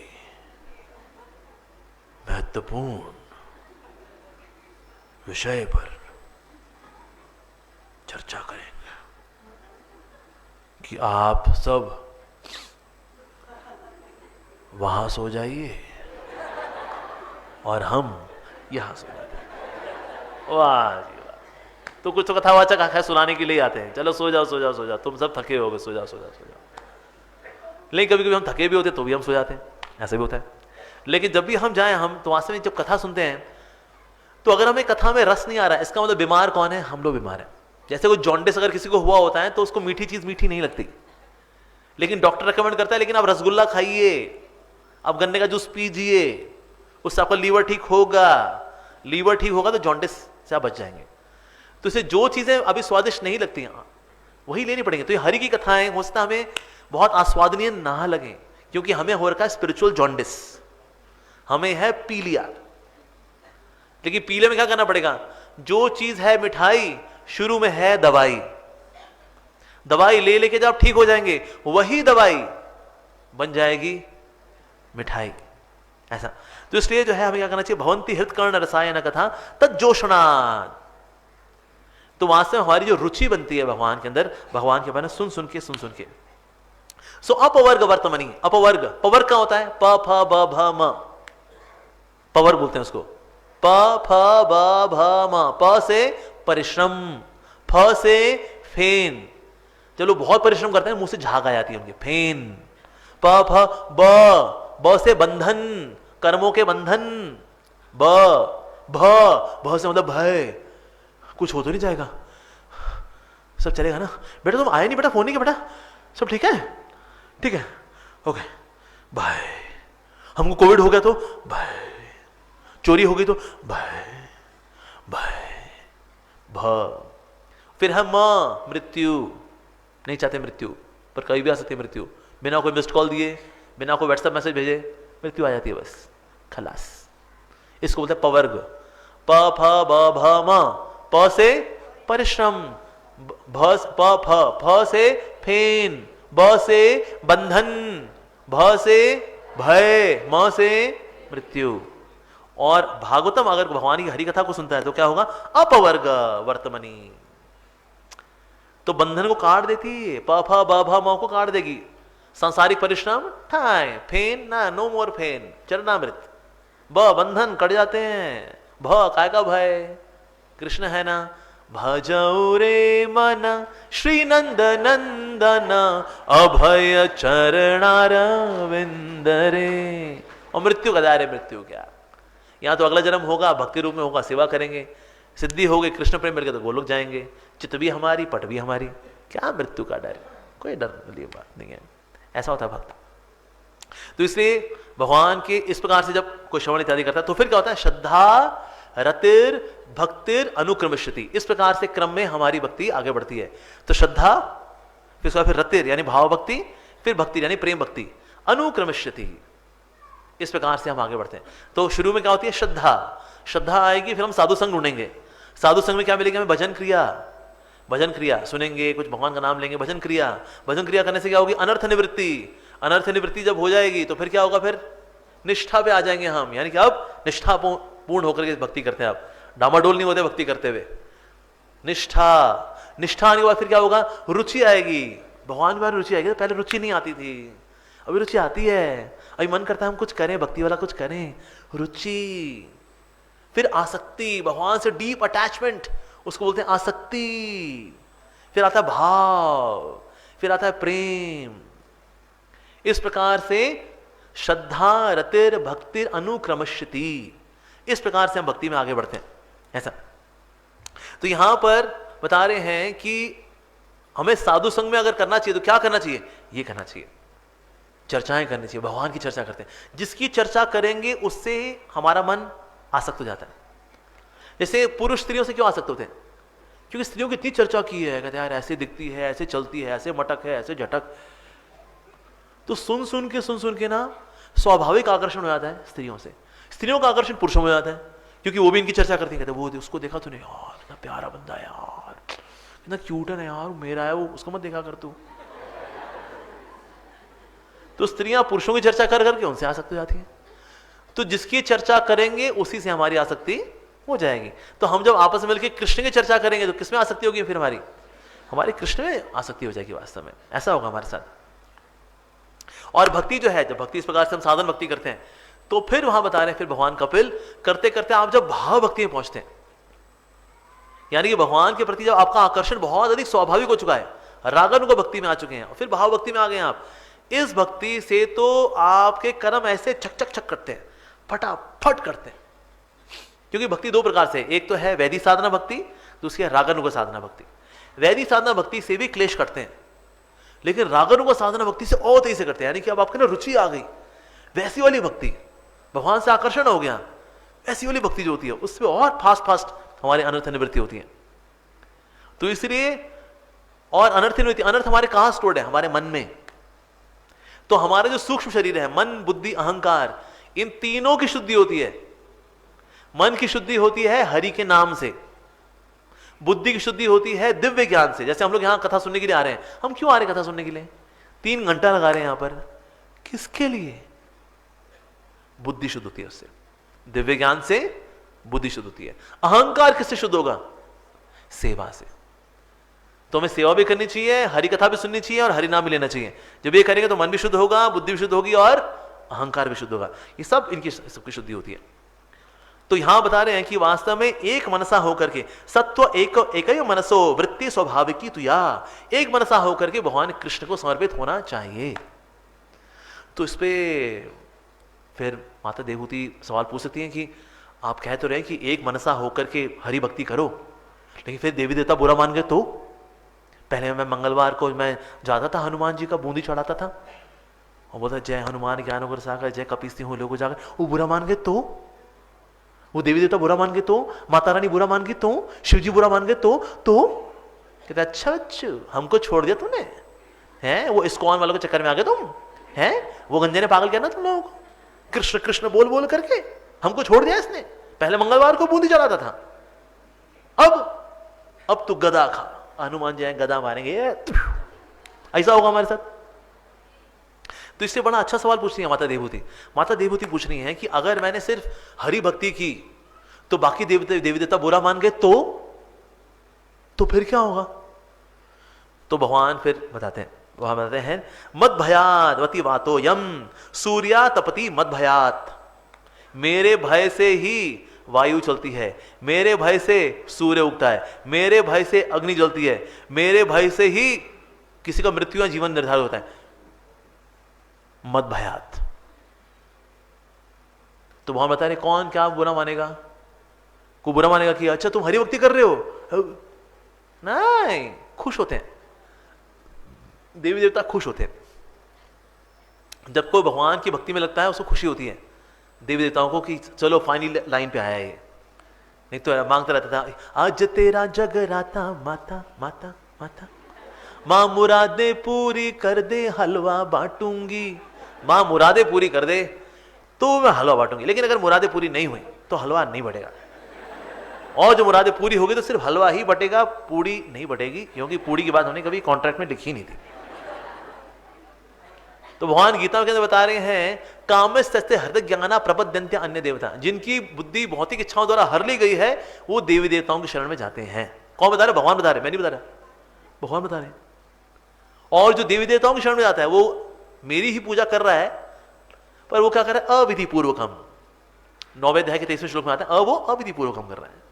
महत्वपूर्ण विषय पर चर्चा करेंगे कि आप सब वहां सो जाइए और हम यहां सो जाते। वाह जी वाह। तो कुछ तो कथावाचक आखिर सुनाने के लिए आते हैं, चलो सो जाओ सो जाओ सो जाओ, तुम सब थके होगे, सो जाओ सो जाओ सो जाओ। लेकिन कभी कभी हम थके भी होते तो भी हम सो जाते हैं, ऐसे भी होता है। लेकिन जब भी हम जाएं, हम तो वास्तव में जब कथा सुनते हैं तो अगर हमें कथा में रस नहीं आ रहा है, इसका मतलब बीमार कौन है? हम लोग बीमार हैं। जैसे कोई जॉन्डिस अगर किसी को हुआ होता है तो उसको मीठी चीज मीठी नहीं लगती, लेकिन डॉक्टर रेकमेंड करता है लेकिन आप रसगुल्ला खाइए, आप गन्ने का जूस पीजिए, उससे आपका लीवर ठीक होगा। लीवर ठीक होगा तो जॉन्डिस से आप बच जाएंगे। तो इसे जो चीजें अभी स्वादिष्ट नहीं लगती हैं वही लेनी पड़ेंगे। तो ये हरि की कथाएं हो सकता हमें बहुत आस्वादनीय ना लगे, क्योंकि हमें हो रखा है स्पिरिचुअल जॉन्डिस, हमें है पीलिया। लेकिन पीले में क्या करना पड़ेगा? जो चीज है मिठाई, शुरू में है दवाई। दवाई ले लेके जब ठीक हो जाएंगे, वही दवाई बन जाएगी मिठाई। ऐसा तो इसलिए जो है हमें क्या करना चाहिए? भवंती हृतकर्ण रसायन कथा तज्जोषणात्। तो वहां से हमारी जो रुचि बनती है भगवान के अंदर, भगवान के बारे में सुन सुन के। सो अपवर्ग वर्तमनी, अपवर्ग, पवर्ग क्या होता है? प फ ब भ म, पवर्ग बोलते हैं उसको। प फ ब भ म, प से परिश्रम, फ से फेन। चलो बहुत परिश्रम करते हैं, मुंह से झाग आ जाती है उनके, फेन। प फ ब से बंधन, कर्मों के बंधन। भ से मतलब भय, कुछ हो तो नहीं जाएगा, सब चलेगा ना बेटा? तुम आए नहीं बेटा, फोन नहीं किया बेटा, सब ठीक है? ठीक है, ओके। भय, हमको कोविड हो गया तो भय, चोरी हो गई तो भय, फिर हम मृत्यु, नहीं चाहते मृत्यु, पर कभी भी आ सकती है मृत्यु। बिना कोई मिस्ड कॉल दिए, बिना कोई व्हाट्सएप मैसेज भेजे मृत्यु आ जाती है, बस खलास। इसको बोलते हैं पवर्ग। प फ ब भ म, प से परिश्रम, फ से फेन, ब से बंधन, भ से भय, म से मृत्यु। और भागवतम अगर भगवान की हरि कथा को सुनता है तो क्या होगा? अपवर्ग वर्तमनी, तो बंधन को काट देती है। प फ ब भ म को काट देगी। सांसारिक परिश्रम ठाए, फेन ना, नो मोर फेन, चरणामृत। ब बंधन कट जाते हैं। भ काय का भय, कृष्ण है ना। भजौ रे मन श्री नंद नंदन, अभय चरणारविंद रे। और मृत्यु का दायरे, मृत्यु क्या, यहां तो अगला जन्म होगा, भक्ति रूप में होगा, सेवा करेंगे, सिद्धि हो गई, कृष्ण प्रेम मिल गया तो वो लोग जाएंगे, चित्त भी हमारी, पट भी हमारी, क्या मृत्यु का डर? कोई डर वाली बात नहीं है। ऐसा होता है भक्त। तो इसलिए भगवान के इस प्रकार से जब कोई श्रवण इत्यादि करता है तो फिर क्या होता है? श्रद्धा रतिर भक्तिर अनुक्रमश्यति, इस प्रकार से क्रम में हमारी भक्ति आगे बढ़ती है। तो श्रद्धा, फिर रतिर यानी भाव भक्ति, फिर भक्ति यानी प्रेम भक्ति, अनुक्रमश्यति, इस प्रकार से हम आगे बढ़ते हैं। तो शुरू में क्या होती है? श्रद्धा। श्रद्धा आएगी, फिर हम साधु संग ढूंढेंगे। साधु संग में क्या मिलेगा हमें? भजन क्रिया। भजन क्रिया सुनेंगे, कुछ भगवान का नाम लेंगे, भजन क्रिया। भजन क्रिया करने से क्या होगी? अनर्थ निवृत्ति। अनर्थ निवृत्ति जब हो जाएगी तो फिर क्या होगा? फिर निष्ठा पे आ जाएंगे हम, यानी कि अब निष्ठा पूर्ण होकर के भक्ति करते हैं। आप डामाडोल नहीं होते भक्ति करते हुए। निष्ठा, निष्ठा आने के बाद फिर क्या होगा? रुचि आएगी। भगवान के बारे में रुचि आएगी। तो पहले रुचि नहीं आती थी, अभी रुचि आती है। अभी मन करता है हम कुछ करें, भक्ति वाला कुछ करें, रुचि। फिर आसक्ति, भगवान से डीप अटैचमेंट, उसको बोलते हैं आसक्ति। फिर आता है भाव, फिर आता है प्रेम। इस प्रकार से श्रद्धा रतिर भक्तिर अनुक्रमश्यति, इस प्रकार से हम भक्ति में आगे बढ़ते हैं। ऐसा तो यहां पर बता रहे हैं कि हमें साधु संग में अगर करना चाहिए तो क्या करना चाहिए? ये करना चाहिए, चर्चाएं करनी चाहिए। भगवान की चर्चा करते हैं, जिसकी चर्चा करेंगे उससे हमारा मन आसक्त हो जाता है। जैसे पुरुष स्त्रियों से क्यों आसक्त होते हैं? क्योंकि स्त्रियों की इतनी चर्चा की है, कहते हैं यार ऐसे दिखती है, ऐसे चलती है, ऐसे मटक है, ऐसे झटक। तो सुन सुन के ना स्वाभाविक आकर्षण हो जाता है स्त्रियों से। स्त्रियों का आकर्षण पुरुषों में हो जाता है, क्योंकि वो भी इनकी चर्चा करती है। कहते वो उसको देखा तूने यार, कितना प्यारा बंदा है यार, कितना क्यूट है यार, मेरा है वो, उसको मत देखा कर तू। तो स्त्रियां पुरुषों की चर्चा कर करके उनसे आसक्त हो जाती है। तो जिसकी चर्चा करेंगे उसी से हमारी आसक्ति हो जाएगी। तो हम जब आपस में मिलकर कृष्ण की चर्चा करेंगे तो किसमें आसक्ति होगी? फिर हमारी कृष्ण में आसक्ति हो जाएगी। वास्तव में ऐसा होगा हमारे साथ। और भक्ति जो है, जब भक्ति इस प्रकार से हम साधन भक्ति करते हैं तो फिर वहां बता रहे हैं, फिर भगवान कपिल करते करते आप जब भाव भक्ति में पहुंचते हैं, यानी कि भगवान के प्रति जब आपका आकर्षण बहुत अधिक स्वाभाविक हो चुका है, रागन को भक्ति में आ चुके हैं, और फिर भाव भक्ति में आ गए आप, इस भक्ति से तो आपके कर्म ऐसे छक छक छक करते हैं, फटाफट करते हैं। क्योंकि भक्ति दो प्रकार से, एक तो है वैदिक साधना भक्ति, दूसरी है रागानुग साधना भक्ति। वैदिक साधना भक्ति से भी क्लेश करते हैं, लेकिन रागानुग साधना भक्ति से और तेजी से करते हैं। यानी कि अब आपके ना रुचि आ गई, वैसी वाली भक्ति, भगवान से आकर्षण हो गया, ऐसी वाली भक्ति जो होती है उसमें और फास्ट फास्ट हमारे अनर्थ निवृत्ति होती है। तो इसलिए और अनर्थ नहीं होती। अनर्थ हमारे कहां स्टोर्ड है? हमारे मन में। तो हमारा जो सूक्ष्म शरीर है, मन बुद्धि अहंकार, इन तीनों की शुद्धि होती है। मन की शुद्धि होती है हरि के नाम से, बुद्धि की शुद्धि होती है दिव्य ज्ञान से। जैसे हम लोग यहां कथा सुनने के लिए आ रहे हैं, हम क्यों आ रहे हैं कथा सुनने के लिए? 3 घंटा लगा रहे हैं यहां पर, किसके लिए? बुद्धि शुद्ध होती है उससे, दिव्य ज्ञान से बुद्धि शुद्ध होती है। अहंकार किससे शुद्ध होगा? सेवा से। तो हमें सेवा भी करनी चाहिए, हरि कथा भी सुननी चाहिए और हरि नाम भी लेना चाहिए। जब ये करेंगे तो मन भी शुद्ध होगा, बुद्धि भी शुद्ध होगी और अहंकार भी शुद्ध होगा। ये सब इनकी सबकी शुद्धि होती है। तो यहां बता रहे हैं कि वास्तव में एक मनसा होकर के, सत्व एक मनसो वृत्ति स्वाभाविकी तुया, एक मनसा होकर के भगवान कृष्ण को समर्पित होना चाहिए। तो इस पे फिर माता देवहूति सवाल पूछ सकती हैं कि आप कह तो रहे कि एक मनसा होकर के हरि भक्ति करो, लेकिन फिर देवी देवता बुरा मान गए तो? पहले मैं मंगलवार को मैं जाता था, हनुमान जी का बूंदी चढ़ाता था और बोलता जय हनुमान ज्ञान गुण सागर जय कपीस हो लोगो जाकर, वो बुरा मान गए तो? वो देवी देवता बुरा मान गए तो? माता रानी बुरा मान गई तो? शिव जी बुरा मान गए तो? कहते अच्छा बच्चू, हमको छोड़ दिया तूने, हैं? वो इस्कॉन वालों के चक्कर में आ गए तुम, हैं? वो गंजे ने पागल किया ना तुम लोगों को, कृष्ण कृष्ण बोल बोल करके हमको छोड़ दिया इसने। पहले मंगलवार को बूंदी चढ़ाता था, अब तू गदा खा, हनुमान जी गदा मारेंगे, ऐसा होगा हमारे साथ। तो इससे बड़ा अच्छा सवाल पूछ रही है माता देवहूति। माता देवहूति पूछ रही है कि अगर मैंने सिर्फ हरि भक्ति की तो बाकी देवी देवता बुरा मान गए तो फिर क्या होगा? तो भगवान फिर बताते हैं, वहां बताते हैं मद भयात वती वातो यम सूर्या तपति मद भयात, मेरे भय से ही वायु चलती है, मेरे भय से सूर्य उगता है, मेरे भय से अग्नि जलती है, मेरे भय से ही किसी का मृत्यु या जीवन निर्धारित होता है। मद भयात। तो वहां बता रहे कौन क्या बुरा मानेगा? को बुरा मानेगा कि अच्छा तुम हरि भक्ति कर रहे हो? नहीं, खुश होते हैं देवी देवता, खुश होते हैं जब कोई भगवान की भक्ति में लगता है, उसको खुशी होती है देवी देवताओं को कि चलो फाइनली लाइन पे आया है ये। नहीं तो मांगता रहता था आज तेरा जगराता माता माता माता, मां मुरादे पूरी कर दे हलवा बांटूंगी, मां मुरादे पूरी कर दे तो मैं हलवा बांटूंगी। लेकिन अगर मुरादे पूरी नहीं हुई तो हलवा नहीं बटेगा, और जो मुरादे पूरी होगी तो सिर्फ हलवा ही बटेगा, पूरी नहीं बटेगी, क्योंकि पूरी की बात हमने कभी कॉन्ट्रैक्ट में लिखी नहीं थी। तो भगवान गीता के अंदर बता रहे हैं कामस्तस्ते हृदय ज्ञाना प्रपद्यन्ते अन्य देवता, जिनकी बुद्धि भौतिक इच्छाओं द्वारा हर ली गई है वो देवी देवताओं की शरण में जाते हैं। कौन बता रहे? भगवान बता रहे, मैं नहीं बता रहा, भगवान बता रहे। और जो देवी देवताओं की शरण में जाता है वो मेरी ही पूजा कर रहा है, पर वो क्या कर रहा है? अविधि पूर्वकम। 9वें अध्याय के 23वें श्लोक में आता है वो अविधि पूर्वकम कर रहा है।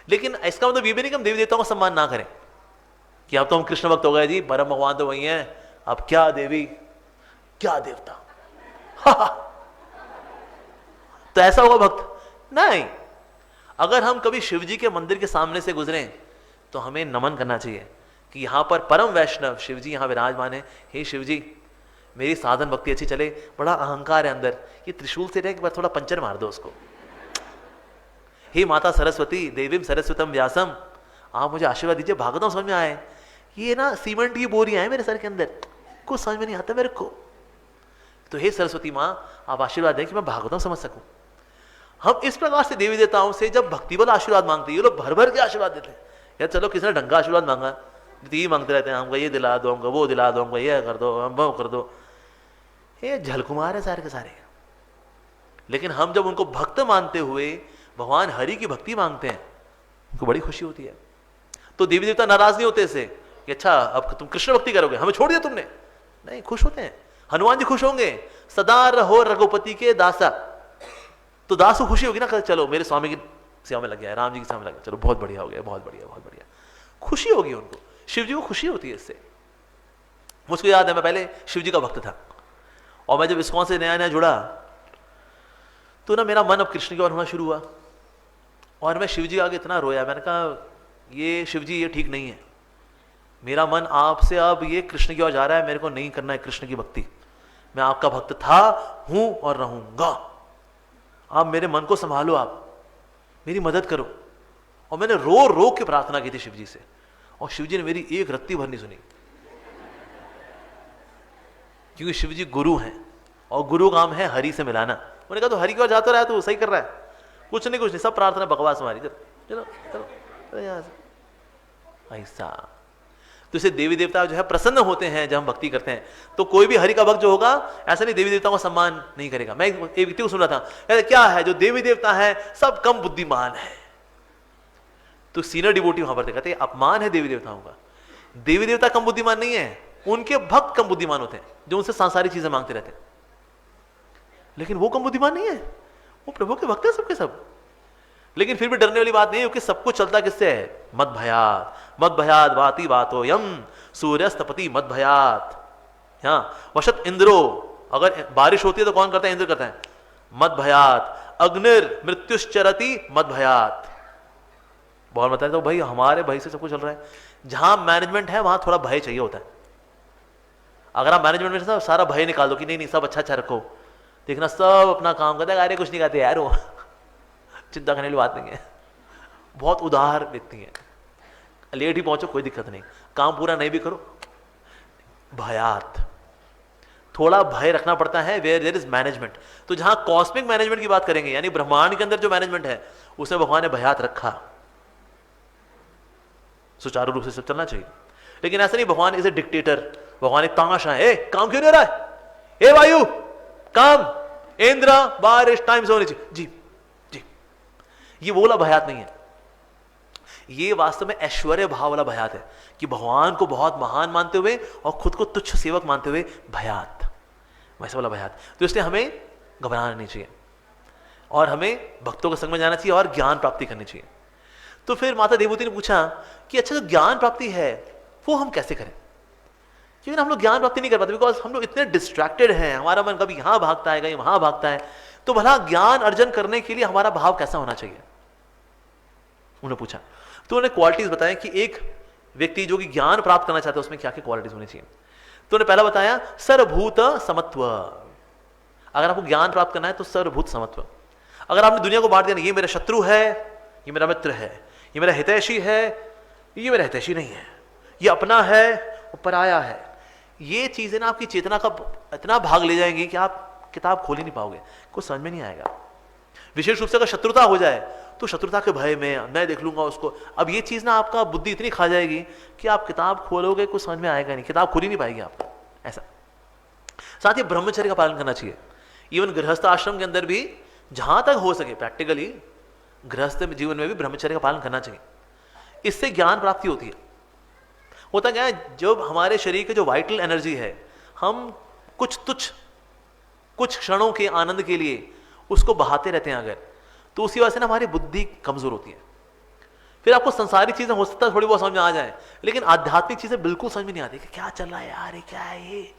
लेकिन इसका मतलब ये भी नहीं कि हम देवी देवताओं का सम्मान ना करें कि अब तो हम कृष्ण भक्त हो गए जी, परम भगवान तो वही है, अब क्या देवी क्या देवता तो ऐसा होगा भक्त? नहीं। अगर हम कभी शिव जी के मंदिर के सामने से गुजरे तो हमें नमन करना चाहिए कि यहां पर परम वैष्णव शिव जी यहां विराजमान है। हे शिव जी, मेरी साधन भक्ति अच्छी चले, बड़ा अहंकार है अंदर, ये त्रिशूल से एक बार थोड़ा पंचर मार दो उसको। हे माता सरस्वती देवीम सरस्वतम व्यासम, आप मुझे आशीर्वाद दीजिए, भागवतम समझ में आए, ये ना सीमेंट की बोरियां हैं मेरे सर के अंदर, कुछ समझ में नहीं आता मेरे को। तो हे सरस्वती माँ, आप आशीर्वाद दें कि मैं भागवतम समझ सकूं। हम इस प्रकार से देवी देवताओं से जब भक्ति वाला आशीर्वाद मांगते हैं, ये लोग भर भर के आशीर्वाद देते हैं। यार चलो किसी ने ढंग का आशीर्वाद मांगा, ये मांगते रहते हैं, हमको ये दिला दो, हमको वो दिला दो, हमको ये कर दो, हम वो कर दो, ये झलकुमार है सारे के सारे। लेकिन हम जब उनको भक्त मानते हुए भगवान हरि की भक्ति मांगते हैं, उनको बड़ी खुशी होती है। तो देवी देवता नाराज नहीं होते इससे कि अच्छा अब तुम कृष्ण भक्ति करोगे, हमें छोड़ दिया तुमने, नहीं, खुश होते हैं। हनुमान जी खुश होंगे, सदा रहो रघुपति के दासा, तो दास को खुशी होगी ना, चलो मेरे स्वामी की सेवा में लग गया है, राम जी की सेवा में लग गया, चलो बहुत बढ़िया हो गया, बहुत बढ़िया बहुत बढ़िया, खुशी होगी उनको। शिव जी को खुशी होती है इससे। मुझको याद है मैं पहले शिव जी का भक्त था, और मैं जब इस्कॉन से नया नया जुड़ा तो ना मेरा मन अब कृष्ण की ओर होना शुरू हुआ, और मैं शिव जी आगे इतना रोया, मैंने कहा ये शिव जी ये ठीक नहीं है, मेरा मन आपसे अब ये कृष्ण की ओर जा रहा है, मेरे को नहीं करना है कृष्ण की भक्ति, मैं आपका भक्त था, हूं और रहूंगा, आप मेरे मन को संभालो, आप मेरी मदद करो। और मैंने रो रो के प्रार्थना की थी शिव जी से, और शिव जी ने मेरी एक रत्ती भर नहीं सुनी, क्योंकि शिव जी गुरु हैं और गुरु काम है हरि से मिलाना। उन्होंने कहा तो हरि की ओर जाता रहा, तू सही कर रहा है, कुछ नहीं सब प्रार्थना बकवास हमारी, चलो चलो चलो यहाँ से। ऐसा तो इससे देवी देवता जो है प्रसन्न होते हैं जब हम भक्ति करते हैं। तो कोई भी हरि का भक्त जो होगा ऐसा नहीं देवी देवताओं का सम्मान नहीं करेगा। मैं एक व्यक्ति को सुन रहा था, कहते क्या है जो देवी देवता है सब कम बुद्धिमान है। तो सीनियर डिवोटी वहां पर थे, कहते अपमान है देवी देवताओं का। देवी देवता कम बुद्धिमान नहीं है, उनके भक्त कम बुद्धिमान होते हैं जो उनसे सांसारिक चीजें मांगते रहते हैं, लेकिन वो कम बुद्धिमान नहीं है, वो प्रभु के भक्त है सबके सब। लेकिन फिर भी डरने वाली बात नहीं है, क्योंकि सब कुछ चलता किससे है? मद भयात वाति वातो यम सूर्यस्तपति मद भयात। हाँ, वशत इंद्रो, अगर बारिश होती है तो कौन करता है? इंद्र करता है। मद भयात अग्निर मृत्युश्चरति मद भयात। बहुत बताया तो भाई हमारे भय से सब कुछ चल रहा है। जहां मैनेजमेंट है वहां थोड़ा भय चाहिए होता है। अगर आप मैनेजमेंट में सारा भय निकाल दो कि नहीं सब अच्छा रखो, देखना सब अपना काम करता है, अरे कुछ नहीं कहते यार वो चिंता करने वाली बात नहीं है। बहुत उदार व्यक्ति है, लेट ही पहुंचो कोई दिक्कत नहीं, काम पूरा नहीं भी करो। भयात, थोड़ा भय रखना पड़ता है वेयर देयर इज मैनेजमेंट। तो जहां कॉस्मिक मैनेजमेंट की बात करेंगे, यानी ब्रह्मांड के अंदर जो मैनेजमेंट है उसमें भगवान ने भयात रखा, सुचारू रूप से सब चलना चाहिए। लेकिन ऐसा नहीं भगवान इज ए डिक्टेटर, भगवान एक तानाशाह है, काम क्यों नहीं हो रहा है? ए वायु काम, इंद्र बारिश टाइम से होनी चाहिए, जी जी। ये वो वाला भयात नहीं है, ये वास्तव में ऐश्वर्य भाव वाला भयात है कि भगवान को बहुत महान मानते हुए और खुद को तुच्छ सेवक मानते हुए भयात, वैसा वाला भयात। तो इसलिए हमें घबराना नहीं चाहिए और हमें भक्तों के संग में जाना चाहिए और ज्ञान प्राप्ति करनी चाहिए। तो फिर माता देवहूति ने पूछा कि अच्छा जो ज्ञान प्राप्ति है वो हम कैसे करें? क्योंकि हम लोग ज्ञान प्राप्ति नहीं कर पाते, बिकॉज हम लोग इतने डिस्ट्रैक्टेड हैं, हमारा मन कभी यहां भागता है कहीं वहां भागता है। तो भला ज्ञान अर्जन करने के लिए हमारा भाव कैसा होना चाहिए? उन्होंने पूछा। तो उन्होंने क्वालिटीज बताया कि एक व्यक्ति जो कि ज्ञान प्राप्त करना चाहता है उसमें क्या क्या क्वालिटीज होनी चाहिए। तो उन्होंने पहला बताया सर्वभूत समत्व। अगर आपको ज्ञान प्राप्त करना है तो सर्वभूत समत्व। अगर आपने दुनिया को बांट दिया, ये मेरा शत्रु है, ये मेरा मित्र है, ये मेरा हितैषी है, ये मेरा हितैषी नहीं है, ये अपना है, वो पराया है, ये चीजें ना आपकी चेतना का इतना भाग ले जाएंगी कि आप किताब खोल ही नहीं पाओगे, कुछ समझ में नहीं आएगा। विशेष रूप से अगर शत्रुता हो जाए तो शत्रुता के भय में मैं देख लूंगा उसको, अब ये चीज ना आपका बुद्धि इतनी खा जाएगी कि आप किताब खोलोगे कुछ समझ में आएगा नहीं, किताब खोल ही नहीं पाएगी आपको। ऐसा साथ ही ब्रह्मचर्य का पालन करना चाहिए। इवन गृहस्थ आश्रम के अंदर भी जहां तक हो सके प्रैक्टिकली गृहस्थ जीवन में भी ब्रह्मचर्य का पालन करना चाहिए। इससे ज्ञान प्राप्ति होती है। होता क्या है, जब हमारे शरीर की जो वाइटल एनर्जी है, हम कुछ क्षणों के आनंद के लिए उसको बहाते रहते हैं अगर, तो उसी वजह से ना हमारी बुद्धि कमजोर होती है। फिर आपको संसारिक चीजें हो सकता है थोड़ी बहुत समझ में आ जाए, लेकिन आध्यात्मिक चीजें बिल्कुल समझ में नहीं आती कि क्या चल रहा है यार, ये क्या है ये।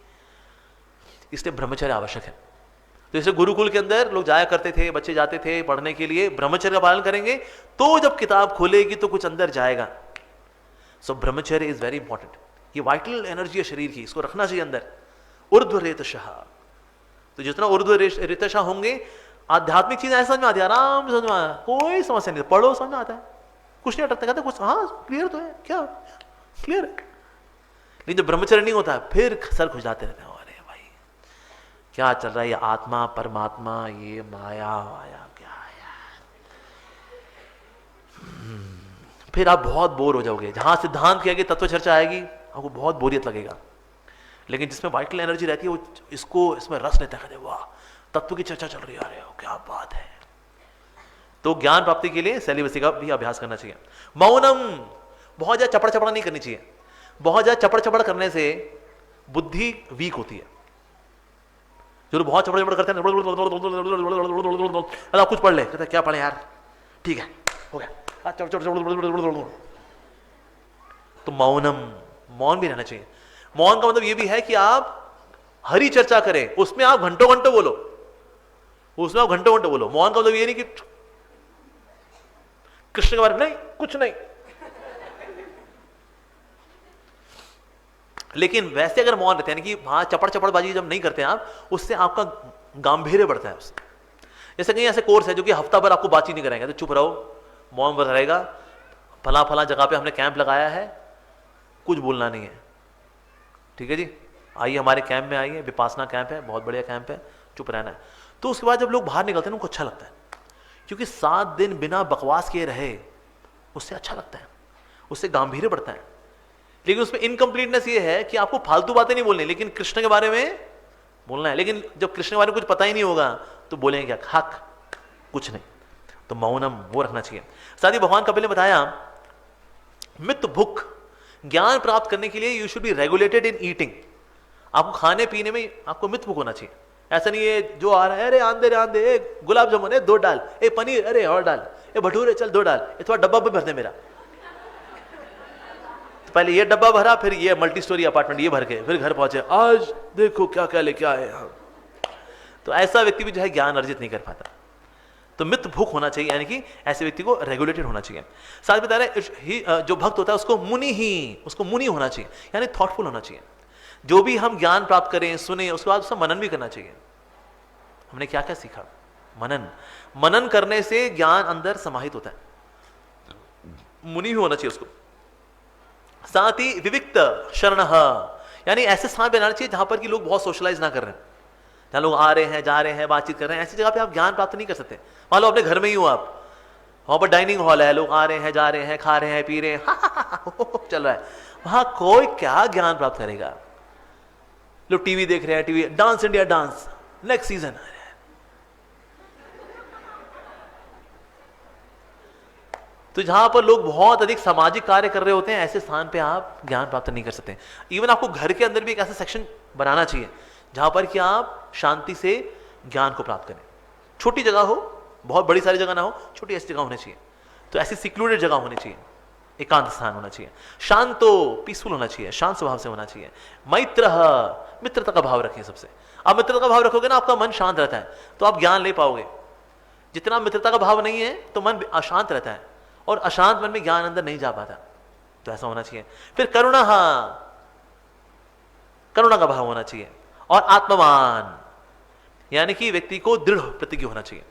इसलिए ब्रह्मचर्य आवश्यक है। तो जैसे गुरुकुल के अंदर लोग जाया करते थे, बच्चे जाते थे पढ़ने के लिए, ब्रह्मचर्य का पालन करेंगे तो जब किताब खोलेगी तो कुछ अंदर जाएगा। सो ब्रह्मचर्य इज वेरी इंपॉर्टेंट। ये वाइटल एनर्जी है शरीर की, इसको रखना चाहिए अंदर। ऊर्ध्व रेतशः, तो जितना ऊर्ध्व रेतशः होंगे आध्यात्मिक चीजें ऐसा समझ में आती है, आराम से समझ में आता है, कोई समस्या नहीं, पढ़ो समझ में आता है, कुछ नहीं अटकता, कहते कुछ हाँ क्लियर तो है, क्या क्लियर है। लेकिन जब ब्रह्मचर्य नहीं होता है फिर सर खुजाते रहते हैं, अरे भाई क्या चल रहा है, ये आत्मा परमात्मा, ये माया वाया क्या है। फिर आप बहुत बोर हो जाओगे। जहां सिद्धांत की आएगी, तत्व चर्चा आएगी, आपको बहुत बोरियत लगेगा। लेकिन जिसमें वाइटल एनर्जी रहती है वो इसमें रस लेता है, वाह तत्व की चर्चा चल रही है, अरे क्या बात है। तो ज्ञान प्राप्ति के लिए सेलिबसी का भी अभ्यास करना चाहिए। मौनम, बहुत ज्यादा चपड़ चपड़ा नहीं करनी चाहिए। बहुत ज्यादा चपड़ चपड़ करने से बुद्धि वीक होती है। जो लोग बहुत चपड़ चपड़ करते हैं, आप कुछ पढ़ ले, कहते क्या पढ़े यार, ठीक है हो गया, तो मौनम, मौन भी रहना चाहिए। मौन का मतलब यह भी है कि आप हरि चर्चा करें, उसमें आप घंटों घंटों बोलो, उसमें आप घंटों घंटों बोलो। मौन का मतलब ये नहीं कि कृष्ण के बारे में नहीं कुछ नहीं। लेकिन वैसे अगर मौन रहते हैं कि वहां चपड़ चपड़बाजी जब नहीं करते आप, उससे आपका गांभीर्य बढ़ता है। उससे जैसे कहीं ऐसे कोर्स है जो कि हफ्ता भर आपको बातचीत नहीं कराएंगे, तो चुप रहो, मौन रहेगा, फला फला जगह पे हमने कैंप लगाया है, कुछ बोलना नहीं है, ठीक है जी, आइए हमारे कैंप में आइए, विपासना कैंप है, बहुत बढ़िया कैंप है, चुप रहना है। तो उसके बाद जब लोग बाहर निकलते हैं उनको अच्छा लगता है, क्योंकि 7 दिन बिना बकवास किए रहे, उससे अच्छा लगता है, उससे गांभीर्य बढ़ता है। लेकिन उसमें इनकम्प्लीटनेस ये है कि आपको फालतू बातें नहीं बोलनी, लेकिन कृष्ण के बारे में बोलना है। लेकिन जब कृष्ण के बारे में कुछ पता ही नहीं होगा तो बोलेंगे क्या, हक कुछ नहीं, तो मौनम वो रखना चाहिए। साथ ही भगवान कपिल ने बताया मित भुक, ज्ञान प्राप्त करने के लिए you should be regulated in eating. आपको खाने पीने में आपको मित भुक होना चाहिए। ऐसा नहीं है जो आ रहा है, अरे आन दे, गुलाब जामुन है 2 डाल, ए पनीर अरे और डाल, ए भटूरे चल 2 डाल, ये थोड़ा डब्बा भी भर दे मेरा। तो पहले ये डब्बा भरा, फिर ये मल्टी स्टोरी अपार्टमेंट ये भर के, फिर घर पहुंचे, आज देखो क्या क्या लेके आए हम। तो ऐसा व्यक्ति भी जो है ज्ञान अर्जित नहीं कर पाता। तो मित भूख होना चाहिए, यानी कि ऐसे व्यक्ति को रेगुलेटेड होना चाहिए। साथ बता रहे जो भक्त होता है उसको मुनि होना चाहिए, यानी थॉटफुल होना चाहिए। जो भी हम ज्ञान प्राप्त करें, सुने, उसके बाद उसका मनन भी करना चाहिए। हमने क्या क्या सीखा, मनन करने से ज्ञान अंदर समाहित होता है, मुनि भी होना चाहिए उसको। साथ ही विविक्त शरण, यानी ऐसे स्थान पे रहना चाहिए जहां पर कि लोग बहुत सोशलाइज ना कर रहे हैं, जहां लोग आ रहे हैं जा रहे हैं बातचीत कर रहे हैं, ऐसी जगह पे आप ज्ञान प्राप्त नहीं कर सकते। मान लो अपने घर में ही हो आप, वहां पर डाइनिंग हॉल है, लोग आ रहे हैं जा रहे हैं, खा रहे हैं पी रहे हैं चल रहा है, वहां कोई क्या ज्ञान प्राप्त करेगा। लोग टीवी देख रहे हैं, TV dance India dance next season, तो जहां पर लोग बहुत अधिक सामाजिक कार्य कर रहे होते हैं, ऐसे स्थान पे आप ज्ञान प्राप्त नहीं कर सकते। इवन आपको घर के अंदर भी एक ऐसा सेक्शन बनाना चाहिए जहां पर कि आप शांति से ज्ञान को प्राप्त करें। छोटी जगह हो, बहुत बड़ी सारी जगह ना हो, छोटी ऐसी जगह होनी चाहिए। तो ऐसी सिक्लूडेड जगह होनी चाहिए, एकांत स्थान होना चाहिए, शांतो पीसफुल होना चाहिए, शांत स्वभाव से होना चाहिए। मैत्र, मित्रता का भाव रखें सबसे। आप मित्रता का भाव रखोगे ना, आपका मन शांत रहता है, तो आप ज्ञान ले पाओगे। जितना मित्रता का भाव नहीं है तो मन अशांत रहता है, और अशांत मन में ज्ञान अंदर नहीं जा पाता। तो ऐसा होना चाहिए। फिर करुणा, करुणा का भाव होना चाहिए। और आत्मवान, यानी कि व्यक्ति को दृढ़ प्रतिज्ञ होना चाहिए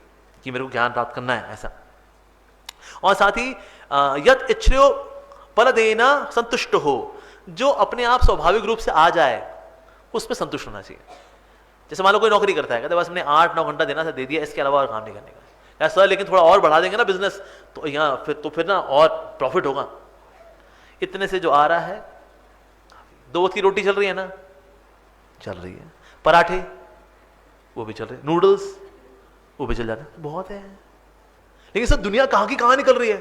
कि मेरे को ज्ञान प्राप्त करना है, ऐसा। और साथ ही यत इच्छ्यो फल देना संतुष्ट हो, जो अपने आप स्वाभाविक रूप से आ जाए उसमें संतुष्ट होना चाहिए। जैसे मान लो कोई नौकरी करता है, कहते बस हमने 8-9 घंटा देना था, दे दिया, इसके अलावा और काम नहीं करने का। या सर लेकिन थोड़ा और बढ़ा देंगे ना बिजनेस, तो यहाँ फिर ना और प्रॉफिट होगा। इतने से जो आ रहा है, 2 वक्त की रोटी चल रही है ना, चल रही है, पराठे वो भी चल रहे, नूडल्स वो भी चल जाते हैं, बहुत है। लेकिन सर दुनिया कहां की कहां निकल रही है,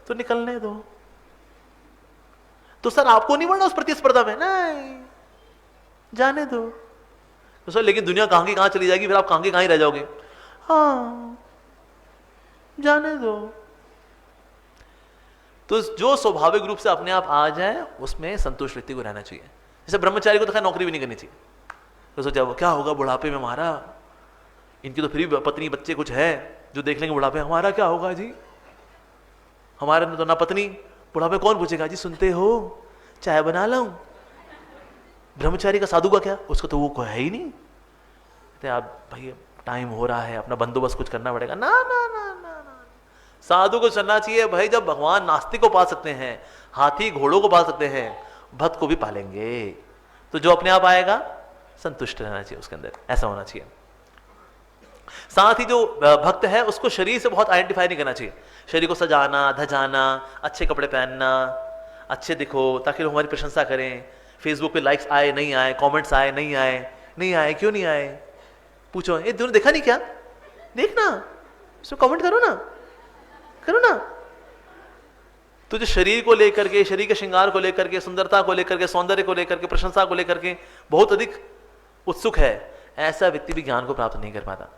तो निकलने दो। तो सर आपको नहीं बढ़ना उस प्रतिस्पर्धा में, नहीं जाने दो। तो सर लेकिन दुनिया कहां की कहां चली जाएगी, फिर आप कहां की कहां ही रह जाओगे। हाँ जाने दो। तो जो स्वाभाविक रूप से अपने आप आ जाए उसमें संतुष्ट व्यक्ति को रहना चाहिए। जैसे ब्रह्मचारी को तो खैर नौकरी भी नहीं करनी चाहिए। तो सोचा वो क्या होगा बुढ़ापे में हमारा, इनकी तो फिर भी पत्नी बच्चे कुछ है जो देख लेंगे बुढ़ापे, हमारा क्या होगा जी, हमारे तो ना पत्नी, बुढ़ापे कौन पूछेगा जी, सुनते हो चाय बना लाऊं। ब्रह्मचारी का साधु का क्या, उसको तो वो कोई है ही नहीं। कहते आप भाई टाइम हो रहा है, अपना बंदोबस्त कुछ करना पड़ेगा। ना ना ना ना ना, साधु को चलना चाहिए भाई। जब भगवान नास्तिक को पाल सकते हैं, हाथी घोड़ों को पाल सकते हैं, भक्त को भी पालेंगे। तो जो अपने आप आएगा संतुष्ट रहना चाहिए उसके अंदर, ऐसा होना चाहिए। साथ ही जो भक्त है उसको शरीर से बहुत आइडेंटिफाई नहीं करना चाहिए। शरीर को सजाना धजाना, अच्छे कपड़े पहनना, अच्छे दिखो ताकि लोग हमारी प्रशंसा करें, फेसबुक पे लाइक्स आए नहीं आए, कमेंट्स आए नहीं आए, नहीं आए क्यों नहीं आए, पूछो ये दोनों देखा नहीं क्या, देखना इसमें कमेंट करो ना, करो ना। तो जो शरीर को लेकर के, शरीर के श्रृंगार को लेकर के, सुंदरता को लेकर के, सौंदर्य को लेकर के, प्रशंसा को लेकर के बहुत अधिक उत्सुक है, ऐसा व्यक्ति भी ज्ञान को प्राप्त नहीं कर पाता।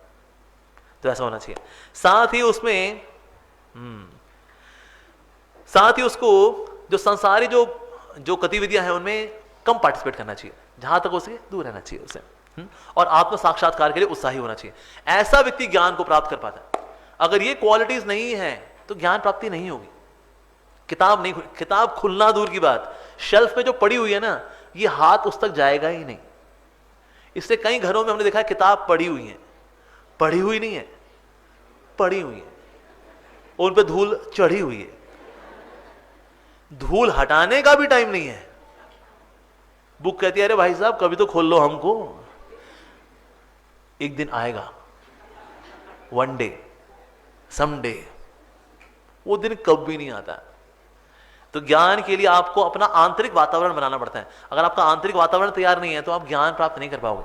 तो ऐसा होना चाहिए। साथ ही उसमें साथ ही उसको जो संसारी जो गतिविधियां हैं उनमें कम पार्टिसिपेट करना चाहिए, जहां तक उसे दूर रहना चाहिए उसे। और आत्म साक्षात्कार के लिए उत्साही होना चाहिए। ऐसा व्यक्ति ज्ञान को प्राप्त कर पाता है। अगर ये क्वालिटीज नहीं है तो ज्ञान प्राप्ति नहीं होगी। किताब खुलना दूर की बात, शेल्फ में जो पड़ी हुई है ना, ये हाथ उस तक जाएगा ही नहीं। इससे कई घरों में हमने देखा है किताब पड़ी हुई है, पढ़ी हुई नहीं है, पड़ी हुई है, उन पे धूल चढ़ी हुई है, धूल हटाने का भी टाइम नहीं है, बुक कहती है अरे भाई साहब कभी तो खोल लो हमको। एक दिन आएगा, वन डे, समडे, वो दिन कभी नहीं आता। तो ज्ञान के लिए आपको अपना आंतरिक वातावरण बनाना पड़ता है। अगर आपका आंतरिक वातावरण तैयार नहीं है तो आप ज्ञान प्राप्त नहीं कर पाओगे।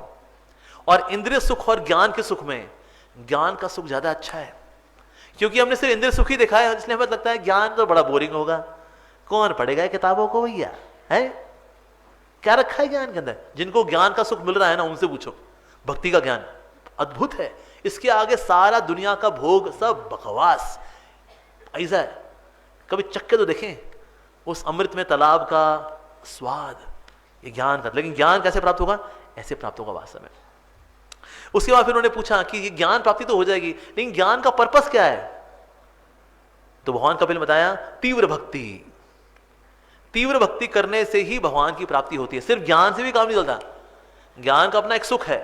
और इंद्रिय सुख और ज्ञान के सुख में ज्ञान का सुख ज्यादा अच्छा है, क्योंकि हमने सिर्फ इंद्रिय सुख ही देखा है, इसलिए हमें लगता है ज्ञान तो बड़ा बोरिंग होगा, कौन पढ़ेगा किताबों को भैया, है क्या रखा है ज्ञान के अंदर। जिनको ज्ञान का सुख मिल रहा है ना, उनसे पूछो। भक्ति का ज्ञान अद्भुत है, इसके आगे सारा दुनिया का भोग सब बकवास। ऐसा है, कभी चक्के तो देखें उस अमृत में तालाब का स्वाद, ये ज्ञान का। लेकिन ज्ञान कैसे प्राप्त होगा? ऐसे प्राप्त होगा वास्तव में। उसके बाद फिर उन्होंने पूछा कि ये ज्ञान प्राप्ति तो हो जाएगी, लेकिन ज्ञान का पर्पस क्या है? तो भगवान कपिल ने बताया तीव्र भक्ति। तीव्र भक्ति करने से ही भगवान की प्राप्ति होती है। सिर्फ ज्ञान से भी काम नहीं चलता। ज्ञान का अपना एक सुख है,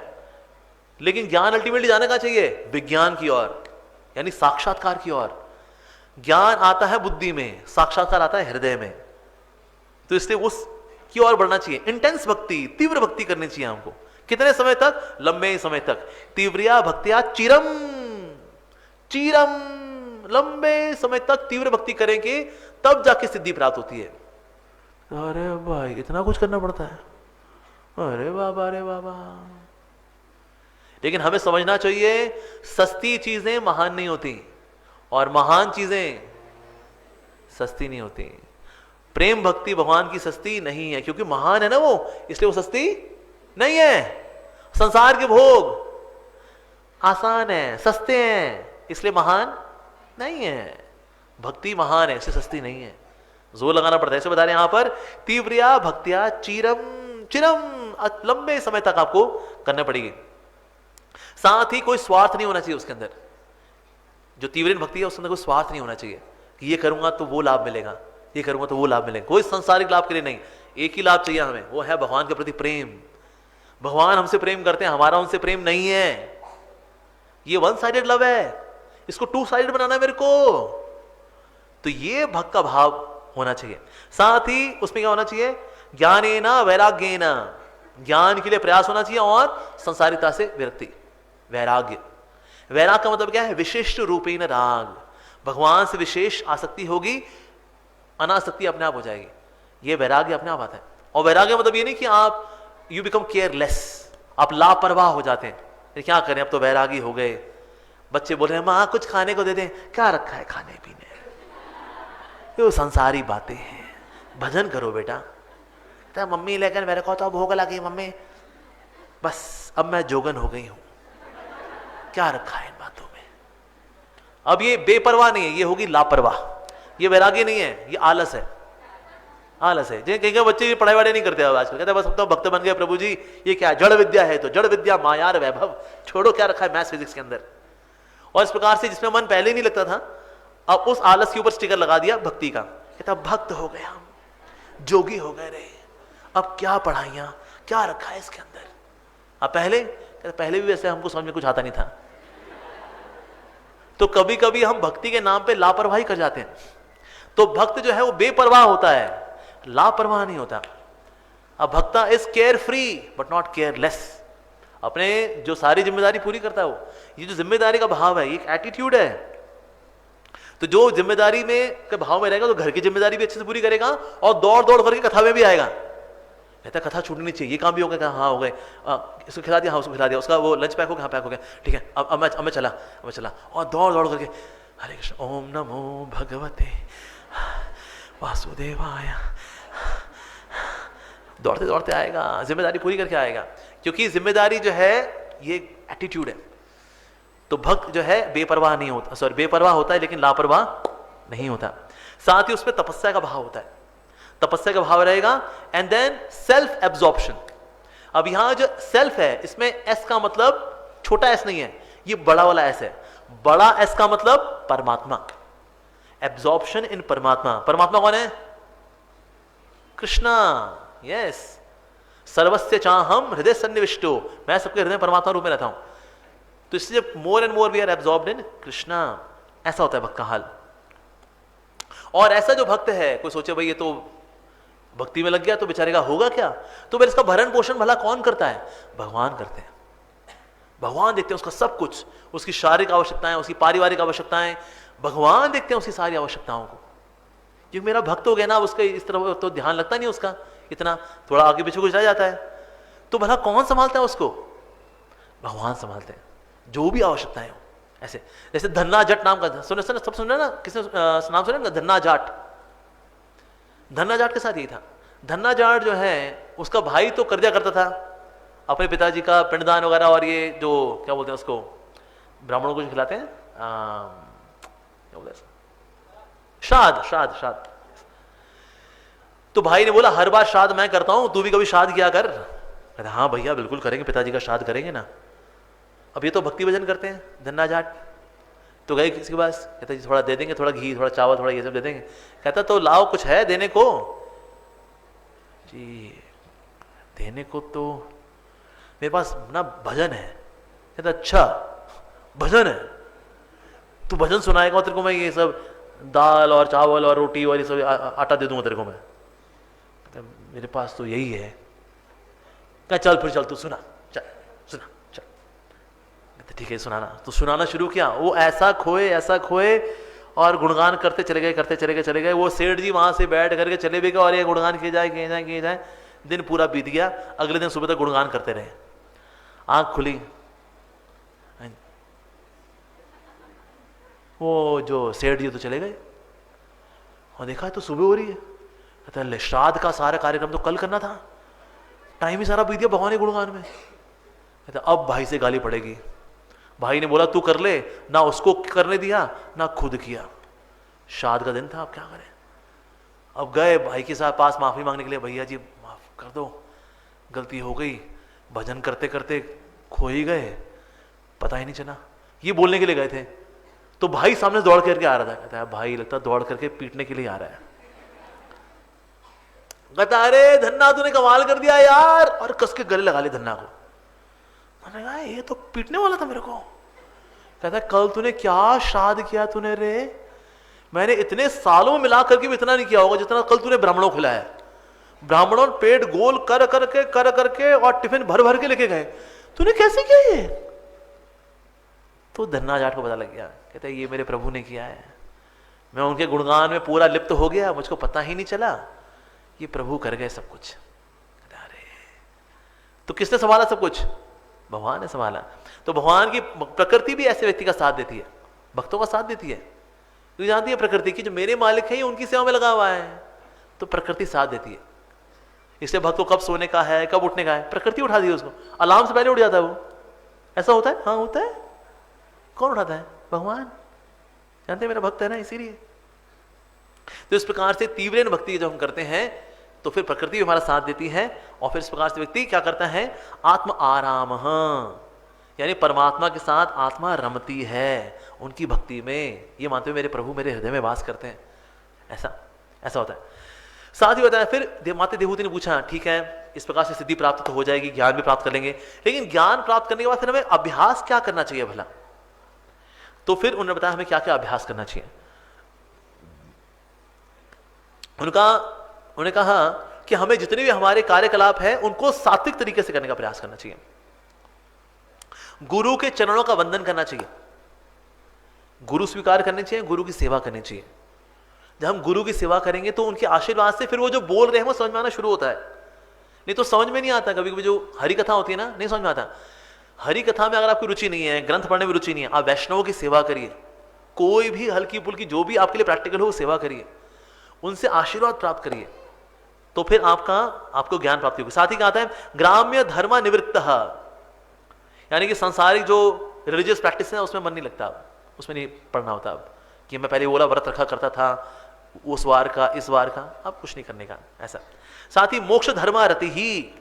लेकिन ज्ञान अल्टीमेटली जाने का चाहिए विज्ञान की ओर, यानी साक्षात्कार की ओर। ज्ञान आता है बुद्धि में, साक्षात्कार आता है हृदय में। तो इसलिए उस की ओर बढ़ना चाहिए। इंटेंस भक्ति, तीव्र भक्ति करनी चाहिए हमको। कितने समय तक? लंबे समय तक। तीव्रिया भक्तिया चिरम, चिरम, लंबे समय तक तीव्र भक्ति करेंगे तब जाके सिद्धि प्राप्त होती है। अरे भाई इतना कुछ करना पड़ता है, अरे बाबा, अरे बाबा। लेकिन हमें समझना चाहिए सस्ती चीजें महान नहीं होती और महान चीजें सस्ती नहीं होती। प्रेम भक्ति भगवान की सस्ती नहीं है, क्योंकि महान है ना वो, इसलिए वो सस्ती नहीं है। संसार के भोग आसान है, सस्ते हैं, इसलिए महान नहीं है। भक्ति महान है, इसलिए सस्ती नहीं है, जोर लगाना पड़ता है। इसे बता रहे हैं यहां पर तीव्रिया भक्तिया चिरम, चिरम, लंबे समय तक आपको करना पड़ेगी। साथ ही कोई स्वार्थ नहीं होना चाहिए उसके अंदर। जो तीव्र भक्ति है उसके अंदर कोई स्वार्थ नहीं होना चाहिए कि ये करूंगा तो वो लाभ मिलेगा, ये करूंगा तो वो लाभ मिलेगा। कोई सांसारिक लाभ के लिए नहीं, एक ही लाभ चाहिए हमें, वो है भगवान के प्रति प्रेम। भगवान हमसे प्रेम करते हैं, हमारा उनसे प्रेम नहीं है। ये वन साइडेड लव है, इसको टू साइडेड बनाना है मेरे को। तो ये भक्त का भाव होना चाहिए। साथ ही उसमें क्या होना चाहिए? ज्ञानेना वैराग्येना, ज्ञान के लिए प्रयास होना चाहिए और संसारिकता से विरक्ति, वैराग्य। वैराग का मतलब क्या है? विशिष्ट रूपेण राग। भगवान से विशेष आसक्ति होगी, अनासक्ति अपने आप हो जाएगी। ये वैराग्य अपने आप आता है। और वैराग्य मतलब ये नहीं कि आप यू बिकम केयरलेस, आप लापरवाह हो जाते हैं। क्या करें, अब तो वैरागी हो गए। बच्चे बोल रहे हैं माँ कुछ खाने को दे दें, क्या रखा है खाने पीने, ये संसारी बातें हैं, भजन करो बेटा। तो मम्मी लेकर मेरे को तो भोग लगी मम्मी, बस अब मैं जोगन हो गई हूं, क्या रखा है इन बातों में। अब ये बेपरवाह नहीं है, ये होगी लापरवाह। ये वैराग्य नहीं है, ये आलस है, आलस है। कहीं बच्चे पढ़ाई वढ़ाई नहीं करते आजकल, कहते बस अब तो भक्त बन गए प्रभु जी, ये क्या जड़ विद्या है, तो जड़ विद्या मायार वैभव, छोड़ो क्या रखा है मैथ्स फिजिक्स के अंदर। और इस प्रकार से जिसमें मन पहले नहीं लगता था, अब उस आलस के ऊपर स्टिकर लगा दिया भक्ति का। कहता भक्त हो गए हम, जोगी हो गए रे, अब क्या पढ़ाइयां, क्या रखा है इसके अंदर। अब पहले भी वैसे हमको समझ में कुछ आता नहीं था। तो कभी कभी हम भक्ति के नाम पे लापरवाही कर जाते हैं। तो भक्त जो है वो बेपरवाह होता है, लापरवाह नहीं होता। अब भक्ता is care free but not careless, अपने जो सारी जिम्मेदारी पूरी करता है वो। ये जो जिम्मेदारी का भाव है, ये एक एटीट्यूड है। तो जो जिम्मेदारी में के भाव में रहेगा तो घर की जिम्मेदारी भी अच्छे से पूरी करेगा और दौड़ दौड़ करके कथा में भी आएगा। कहता कथा छूटनी नहीं चाहिए, ये काम भी हो गया, हाँ हो गए, इसको खिला दिया, हाँ उसको खिला दिया, उसका वो लंच पैक हो गया, हाँ पैक हो गया, ठीक है अब मैं चला और दौड़ दौड़ करके हरे कृष्ण ओम नमो भगवते वासुदेवाय, दौड़ते दौड़ते आएगा, जिम्मेदारी पूरी करके आएगा। क्योंकि जिम्मेदारी जो है ये एटीट्यूड है। तो भक्त जो है बेपरवाह नहीं होता, सॉरी बेपरवाह होता है लेकिन लापरवाह नहीं होता। साथ ही उसमें तपस्या का भाव होता है, तपस्या का भाव रहेगा। And then self absorption. अब यहां जो सेल्फ है इसमें एस का मतलब छोटा एस नहीं है, ये बड़ा वाला एस है। बड़ा एस का मतलब परमात्मा, एब्जॉर्प्शन इन परमात्मा। परमात्मा कौन है? कृष्णा, यस। सर्वस्य चाहम हृदय सन्निविष्टो, मैं सबके हृदय परमात्मा रूप में रहता हूं। तो इसलिए more and more we are absorbed in Krishna. ऐसा होता है भक्त का हाल। और ऐसा जो भक्त है, कोई सोचे भाई ये तो भक्ति में लग गया तो बेचारे का होगा क्या? तो फिर इसका भरण पोषण भला कौन करता है? भगवान करते हैं। भगवान देखते हैं उसका सब कुछ, उसकी शारीरिक आवश्यकताएं, उसकी पारिवारिक आवश्यकताएं, भगवान देखते हैं उसकी सारी आवश्यकताओं को। क्योंकि मेरा भक्त हो गया ना, उसके इस तरह तो ध्यान लगता नहीं उसका, इतना थोड़ा आगे पीछे कुछ रह जाता है, तो भला कौन संभालता है उसको? भगवान संभालते हैं, जो भी आवश्यकताएं हो। ऐसे जैसे धन्ना जट नाम का सुने सब सुना ना, किसने नाम सुना ना? धन्ना जाट। धन्ना जाट के साथ यही था। धन्ना जाट जो है उसका भाई तो कर दिया करता था अपने पिताजी का पिंडदान वगैरह, और ये जो क्या बोलते हैं उसको, ब्राह्मणों को जो खिलाते हैं, क्या बोलते हैं, श्राद्ध श्राद्ध श्राद्ध। तो भाई ने बोला हर बार श्राद्ध मैं करता हूं, तू भी कभी श्राद्ध किया कर। कहते हाँ भैया बिल्कुल करेंगे, पिताजी का श्राद्ध करेंगे ना। अब ये तो भक्ति भजन करते हैं धन्ना जाट। तो गए किसके पास, कहता जी थोड़ा दे देंगे, थोड़ा घी, थोड़ा चावल, थोड़ा ये सब दे देंगे। कहता तो लाओ, कुछ है देने को? जी देने को तो मेरे पास ना भजन है। कहता अच्छा भजन है, तू भजन सुनाएगा, तेरे को मैं ये सब दाल और चावल और रोटी और ये सब आटा दे दूंगा तेरे को मैं। कहता मेरे पास तो यही है। कहा चल फिर चल तू सुना, चल सुना चल। कहते ठीक है सुनाना। तो सुनाना शुरू किया। वो ऐसा खोए और गुणगान करते चले गए। वो सेठ जी वहां से बैठ करके चले भी गए और ये गुणगान किए जाए। दिन पूरा बीत गया। अगले दिन सुबह तक गुणगान करते रहे। आंख खुली, वो जो सेठ जी तो चले गए और देखा तो सुबह हो रही है। कहता है श्राद्ध का सारा कार्यक्रम तो कल करना था, टाइम ही सारा बीत गया भगवान के गुणगान में। कहता अब भाई से गाली पड़ेगी। भाई ने बोला तू कर ले, ना उसको करने दिया ना खुद किया। श्राद्ध का दिन था, अब क्या करें। अब गए भाई के साथ पास माफी मांगने के लिए, भैया जी माफ कर दो, गलती हो गई, भजन करते करते खो ही गए, पता ही नहीं चला। ये बोलने के लिए गए थे तो भाई सामने दौड़ करके आ रहा था। कहता है भाई लगता दौड़ करके पीटने के लिए आ रहा है। कहता अरे धन्ना तूने कमाल कर दिया यार, और कस के गले लगा ले धन्ना को। मैंने कहा ये तो पीटने वाला था मेरे को। कहता कल तूने क्या श्राद्ध किया तूने रे? मैंने इतने सालों में मिला करके भी इतना नहीं किया होगा जितना कल तूने ब्राह्मणों को खिलाया। ब्राह्मणों ने पेट गोल कर करके और टिफिन भर भर के लेके गए, तूने कैसे किया ये? तो धन्ना जाट को पता लग गया। कहते ये मेरे प्रभु ने किया है, मैं उनके गुणगान में पूरा लिप्त हो गया, मुझको पता ही नहीं चला, ये प्रभु कर गए सब कुछ। अरे तो किसने संभाला सब कुछ? भगवान ने संभाला। तो भगवान की प्रकृति भी ऐसे व्यक्ति का साथ देती है, भक्तों का साथ देती है। तो जानती है प्रकृति की जो मेरे मालिक है उनकी सेवा में लगा हुआ है, तो प्रकृति साथ देती है। इसलिए भक्त को कब सोने का है, कब उठने का है, प्रकृति उठा दी उसको। अलार्म से पहले उठ जाता है वो। ऐसा होता है? हाँ होता है। कौन उठाता है? भगवान। जानते हैं मेरा भक्त है ना, इसीलिए। तो इस प्रकार से तीव्र भक्ति जब हम करते हैं तो फिर प्रकृति भी हमारा साथ देती है, और फिर इस प्रकार से व्यक्ति क्या करता है? आत्म आराम, यानी परमात्मा के साथ आत्मा रमती है उनकी भक्ति में। ये मानते हुए मेरे प्रभु मेरे हृदय में वास करते हैं, ऐसा होता है। साथ ही बताया फिर माता देवहूति ने पूछा ठीक है इस प्रकार से सिद्धि प्राप्त तो हो जाएगी, ज्ञान भी प्राप्त कर लेंगे, लेकिन ज्ञान प्राप्त करने के बाद फिर हमें अभ्यास क्या करना चाहिए भला? तो फिर उन्होंने बताया हमें क्या क्या अभ्यास करना चाहिए। उन्होंने कहा कि हमें जितने भी हमारे कार्यकलाप हैं उनको सात्विक तरीके से करने का प्रयास करना चाहिए। गुरु के चरणों का वंदन करना चाहिए, गुरु स्वीकार करने चाहिए, गुरु की सेवा करनी चाहिए। जब हम गुरु की सेवा करेंगे तो उनके आशीर्वाद से फिर वो जो बोल रहे हैं वो समझ में आना शुरू होता है। नहीं तो समझ में नहीं आता। कभी कभी जो हरि कथा होती है ना, नहीं समझ में आता। हरि कथा में अगर आपकी रुचि नहीं है, ग्रंथ पढ़ने में रुचि नहीं है, आप वैष्णवों की सेवा करिए, कोई भी हल्की फुल्की जो भी आपके लिए प्रैक्टिकल हो वो सेवा करिए, उनसे आशीर्वाद प्राप्त करिए, तो फिर आपको ज्ञान प्राप्ति होगी। साथ ही कहा है ग्राम्य धर्म निवृत्त, यानी कि सांसारिक जो रिलीजियस प्रैक्टिस है उसमें मन नहीं लगता, उसमें नहीं पढ़ना होता। अब कि मैं पहले बोला व्रत रखा करता था उस वार का इस वार का, अब कुछ नहीं करने का ऐसा। साथ ही मोक्ष धर्म रति ही,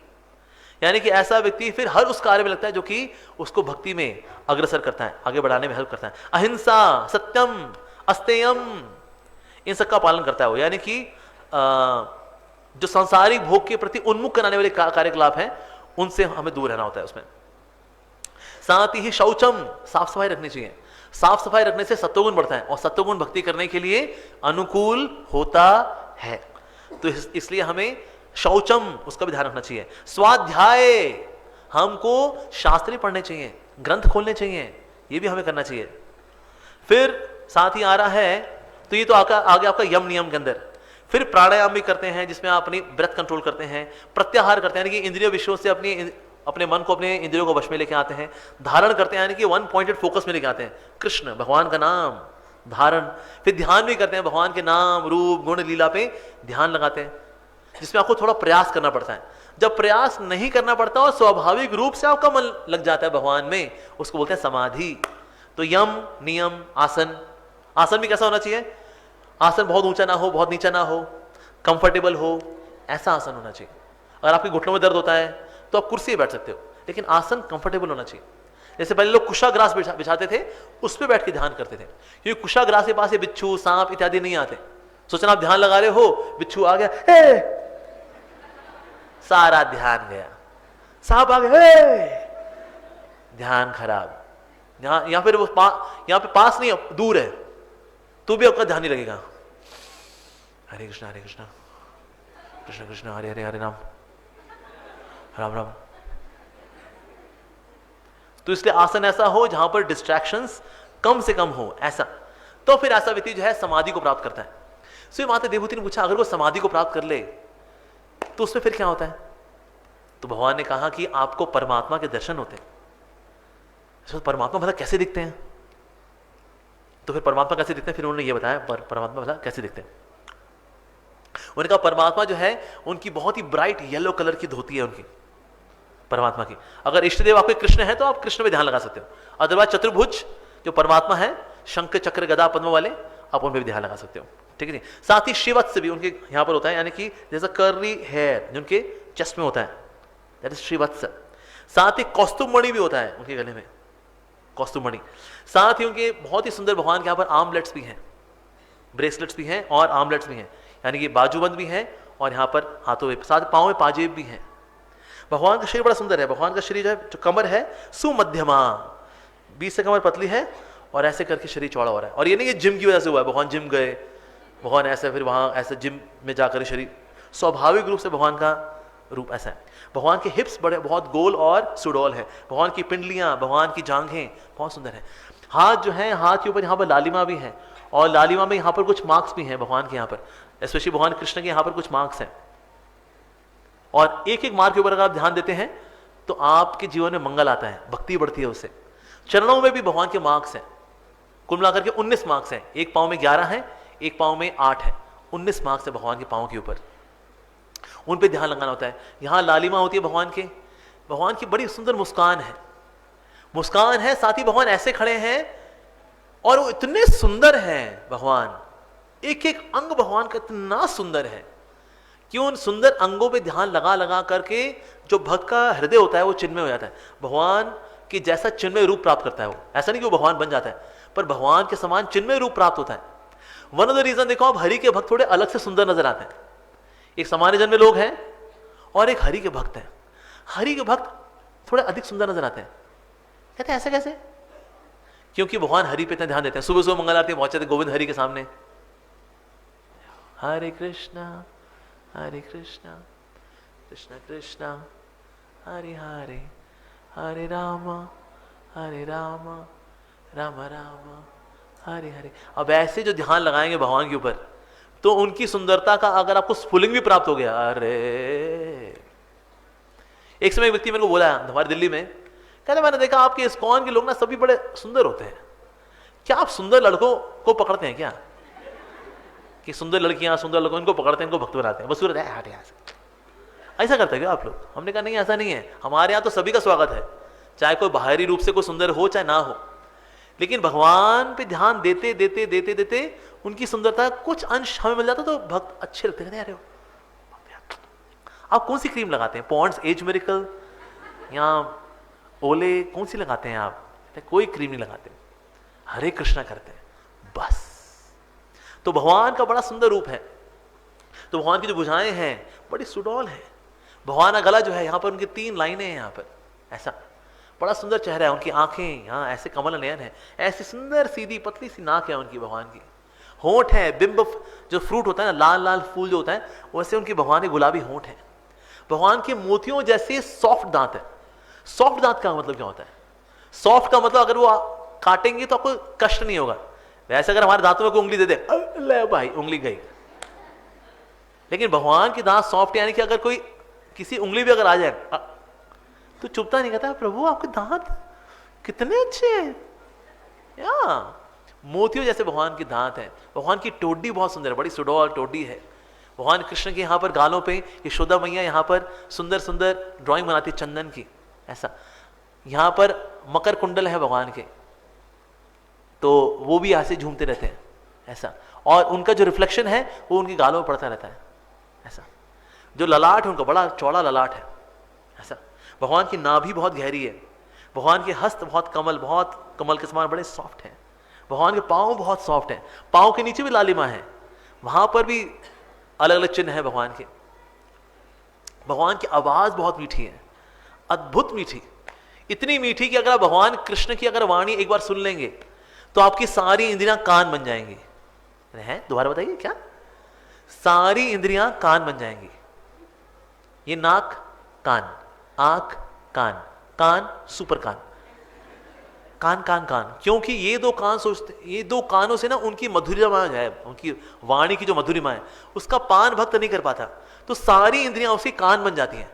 यानी कि ऐसा व्यक्ति फिर हर उस कार्य में लगता है जो कि उसको भक्ति में अग्रसर करता है, आगे बढ़ाने में हेल्प करता है। अहिंसा, सत्यम, अस्तेयम, इन सब का पालन करता है वो, यानी कि जो सांसारिक भोग के प्रति उन्मुख कराने वाले कार्यकलाप हैं उनसे हमें दूर रहना होता है उसमें। साथ ही शौचम, साफ सफाई रखनी चाहिए। साफ सफाई रखने से सत्वगुण बढ़ता है और सत्वगुण भक्ति करने के लिए अनुकूल होता है। तो इसलिए हमें शौचम उसका भी ध्यान रखना चाहिए। स्वाध्याय, हमको शास्त्र पढ़ने चाहिए, ग्रंथ खोलने चाहिए, ये भी हमें करना चाहिए। फिर साथ ही आ रहा है, तो ये तो आगे आपका यम नियम के अंदर। फिर प्राणायाम भी करते हैं जिसमें आप अपनी ब्रेथ कंट्रोल करते हैं, प्रत्याहार करते हैं यानी कि इंद्रिय विषयों से अपने मन को, अपने इंद्रियों को वश में लेके आते हैं, धारण करते हैं यानी कि वन पॉइंटेड फोकस में लेके आते हैं, कृष्ण भगवान का नाम धारण। फिर ध्यान भी करते हैं, भगवान के नाम रूप गुण लीला पे ध्यान लगाते हैं, जिसमें आपको थोड़ा प्रयास करना पड़ता है। जब प्रयास नहीं करना पड़ता और स्वाभाविक रूप से आपका मन लग जाता है भगवान में, उसको बोलते हैं समाधि। तो यम नियम आसन, आसन भी कैसा होना चाहिए? आसन बहुत ऊंचा ना हो, बहुत नीचा ना हो, कंफर्टेबल हो, ऐसा आसन होना चाहिए। अगर आपके घुटनों में दर्द होता है तो आप कुर्सी पे बैठ सकते हो, लेकिन आसन कंफर्टेबल होना चाहिए। जैसे पहले लोग कुशाग्रास बिछाते थे, उस पर बैठ के ध्यान करते थे, क्योंकि कुशाग्रास के पास ये बिच्छू सांप इत्यादि नहीं आते। सोचना आप ध्यान लगा रहे हो, बिच्छू आ गया, हे! सारा ध्यान गया, सांप आ गया, हे! ध्यान खराब। यहाँ फिर वो यहाँ पे पास नहीं, दूर है, तो भी आपका ध्यान नहीं लगेगा। हरे कृष्णा कृष्ण कृष्ण हरे हरे, हरे राम राम राम। तो इसलिए आसन ऐसा हो जहां पर डिस्ट्रैक्शंस कम से कम हो, ऐसा। तो फिर ऐसा व्यक्ति जो है समाधि को प्राप्त करता है। सो माता देवहूति ने पूछा, अगर वो समाधि को प्राप्त कर ले तो उसमें फिर क्या होता है? तो भगवान ने कहा कि आपको परमात्मा के दर्शन होते हैं। तो परमात्मा मतलब कैसे दिखते हैं? तो फिर परमात्मा कैसे दिखते हैं? फिर उन्होंने ये बताया परमात्मा मतलब कैसे दिखते हैं। उन्होंने कहा परमात्मा जो है उनकी बहुत ही ब्राइट येलो कलर की धोती है उनकी, परमात्मा की। अगर इष्ट देव आपके कृष्ण है तो आप कृष्ण में ध्यान लगा सकते हो, अदरवाइज चतुर्भुज जो परमात्मा है, शंख चक्र गदा पद्म वाले, आप उन पर भी ध्यान लगा सकते हो। ठीक है जी। साथ ही श्रीवत्स भी उनके यहाँ पर होता है, यानी कि जैसा कर्ली हेयर जो उनके चेस्ट में होता है, दैट इज श्रीवत्स। साथ ही कौस्तुभ मणि भी होता है उनके गले में, कौस्तुभ मणि। साथ ही उनके बहुत ही सुंदर भगवान के यहाँ पर आर्मलेट्स भी हैं, ब्रेसलेट्स भी हैं और आर्मलेट्स भी हैं, यानी कि बाजूबंद भी हैं और यहाँ पर हाथों में, साथ पाँव में पाजेब भी हैं। भगवान का शरीर बड़ा सुंदर है। भगवान का शरीर जो कमर है सुमध्यमा, बीच से कमर पतली है और ऐसे करके शरीर चौड़ा हो रहा है। और ये नहीं कि जिम की वजह से हुआ है, भगवान जिम गए, भगवान ऐसे फिर वहाँ ऐसे जिम में जाकर शरीर, स्वाभाविक रूप से भगवान का रूप ऐसा है। भगवान के हिप्स बड़े बहुत गोल और सुडौल है, भगवान की पिंडलियाँ, भगवान की जांघें बहुत सुंदर है। हाथ जो है, हाथ के ऊपर यहाँ पर लालिमा भी है और लालिमा में यहाँ पर कुछ मार्क्स भी हैं भगवान के यहाँ पर, स्पेशली भगवान कृष्ण के यहाँ पर कुछ मार्क्स हैं। और एक एक मार्क के ऊपर अगर आप ध्यान देते हैं तो आपके जीवन में मंगल आता है, भक्ति बढ़ती है उससे। चरणों में भी भगवान के मार्क्स हैं, कुल मिलाकर के 19 मार्क्स हैं। एक पाँव में 11 है, एक पाँव में 8 है, 19 मार्क्स है भगवान के पाँव के ऊपर, उन पे ध्यान लगाना होता है। यहाँ लालिमा होती है भगवान के, भगवान की बड़ी सुंदर मुस्कान है, मुस्कान है, साथ ही भगवान ऐसे खड़े हैं और वो इतने सुंदर हैं भगवान, एक एक अंग भगवान का इतना सुंदर है कि उन सुंदर अंगों पे ध्यान लगा लगा करके जो भक्त का हृदय होता है वो चिन्मय हो जाता है। भगवान की जैसा चिन्मय रूप प्राप्त करता है वो, ऐसा नहीं कि वो भगवान बन जाता है, पर भगवान के समान चिन्मय रूप प्राप्त होता है। वन ऑफ द रीजन देखो, आप हरि के भक्त थोड़े अलग से सुंदर नजर आते हैं। एक सामान्य जन में लोग हैं और एक हरि के भक्त हैं, हरि के भक्त थोड़े अधिक सुंदर नजर आते हैं। कहते हैं ऐसे कैसे? क्योंकि भगवान हरि पे इतना ध्यान देते हैं। सुबह सुबह मंगल आरती पहुंचे थे गोविंद हरि के सामने, हरे कृष्णा कृष्ण कृष्ण हरे हरे, हरे राम राम राम हरे हरे। अब ऐसे जो ध्यान लगाएंगे भगवान के ऊपर तो उनकी सुंदरता का अगर आपको स्फुलिंग भी प्राप्त हो गया, अरे। एक समय एक व्यक्ति मेरे को बोला हमारी दिल्ली में, कहते मैंने देखा आपके इस्कॉन के लोग ना सभी बड़े सुंदर होते हैं, क्या आप सुंदर लड़कों को पकड़ते हैं क्या? कि सुंदर लड़कियां सुंदर लड़कों इनको पकड़ते हैं, इनको भक्त बनाते हैं, बस सूरत है हट यहाँ से। ऐसा करते हैं क्या आप लोग? हमने कहा नहीं, ऐसा नहीं है, हमारे यहाँ तो सभी का स्वागत है, चाहे कोई बाहरी रूप से कोई सुंदर हो चाहे ना हो, लेकिन भगवान पे ध्यान देते देते देते देते उनकी सुंदरता कुछ अंश हमें मिल जाता तो भक्त अच्छे लगते हैं। अरे आप कौन सी क्रीम लगाते हैं? पॉन्ड्स एज मिरेकल या ओले, कौन सी लगाते हैं आप? कोई क्रीम नहीं लगाते, हरे कृष्णा करते हैं बस। तो भगवान का बड़ा सुंदर रूप है। तो भगवान की जो भुजाएं हैं बड़ी सुडौल है। भगवान का गला जो है यहाँ पर उनकी 3 लाइनें हैं, यहाँ पर ऐसा बड़ा सुंदर चेहरा है, उनकी आंखें यहाँ ऐसे कमल नयन है, ऐसी सुंदर सीधी पतली सी नाक है उनकी भगवान की। होंठ है, बिंब जो फ्रूट होता है ना, लाल लाल फूल जो होता है, वैसे उनके भगवान के गुलाबी होंठ है। भगवान के मोतियों जैसे सॉफ्ट दांत है। सॉफ्ट दांत का मतलब क्या होता है? सॉफ्ट का मतलब अगर वो काटेंगे तो आपको कष्ट नहीं होगा। वैसे अगर हमारे दांतों में कोई उंगली दे दे, ले भाई उंगली गई। लेकिन भगवान के दांत सॉफ्ट, यानी कि अगर कोई किसी उंगली भी अगर आ जाए तो चुपता नहीं, कहता प्रभु आपके दांत कितने अच्छे हैं। या मोतियों जैसे भगवान के दांत हैं। भगवान की टोडी बहुत सुंदर है, बड़ी सुडौल टोडी है। भगवान कृष्ण के यहाँ पर गालों पे यशोदा मैया यहाँ पर सुंदर सुंदर ड्राइंग बनाती है चंदन की। ऐसा यहाँ पर मकर कुंडल है भगवान के, तो वो भी यहाँ से झूमते रहते हैं ऐसा, और उनका जो रिफ्लेक्शन है वो उनके गालों में पड़ता रहता है ऐसा। जो ललाट है उनका बड़ा चौड़ा ललाट है ऐसा। भगवान की नाभि बहुत गहरी है। भगवान के हस्त बहुत कमल के समान बड़े सॉफ्ट हैं। भगवान के पाँव बहुत सॉफ्ट हैं। पाँव के नीचे भी लालिमा है, वहां पर भी अलग अलग चिन्ह है भगवान के। भगवान की आवाज बहुत मीठी है, अद्भुत मीठी, इतनी मीठी कि अगर आप भगवान कृष्ण की अगर वाणी एक बार सुन लेंगे तो आपकी सारी इंद्रियां कान बन जाएंगी। हैं दोबारा बताइए, क्या? सारी इंद्रियां कान बन जाएंगी। ये नाक कान, आंख कान, कान सुपर कान, कान कान कान, क्योंकि ये दो कान सोचते, ये दो कानों से ना उनकी मधुरिमा है, उनकी वाणी की जो मधुरिमा है उसका पान भक्त नहीं कर पाता, तो सारी इंद्रियां उसकी कान बन जाती हैं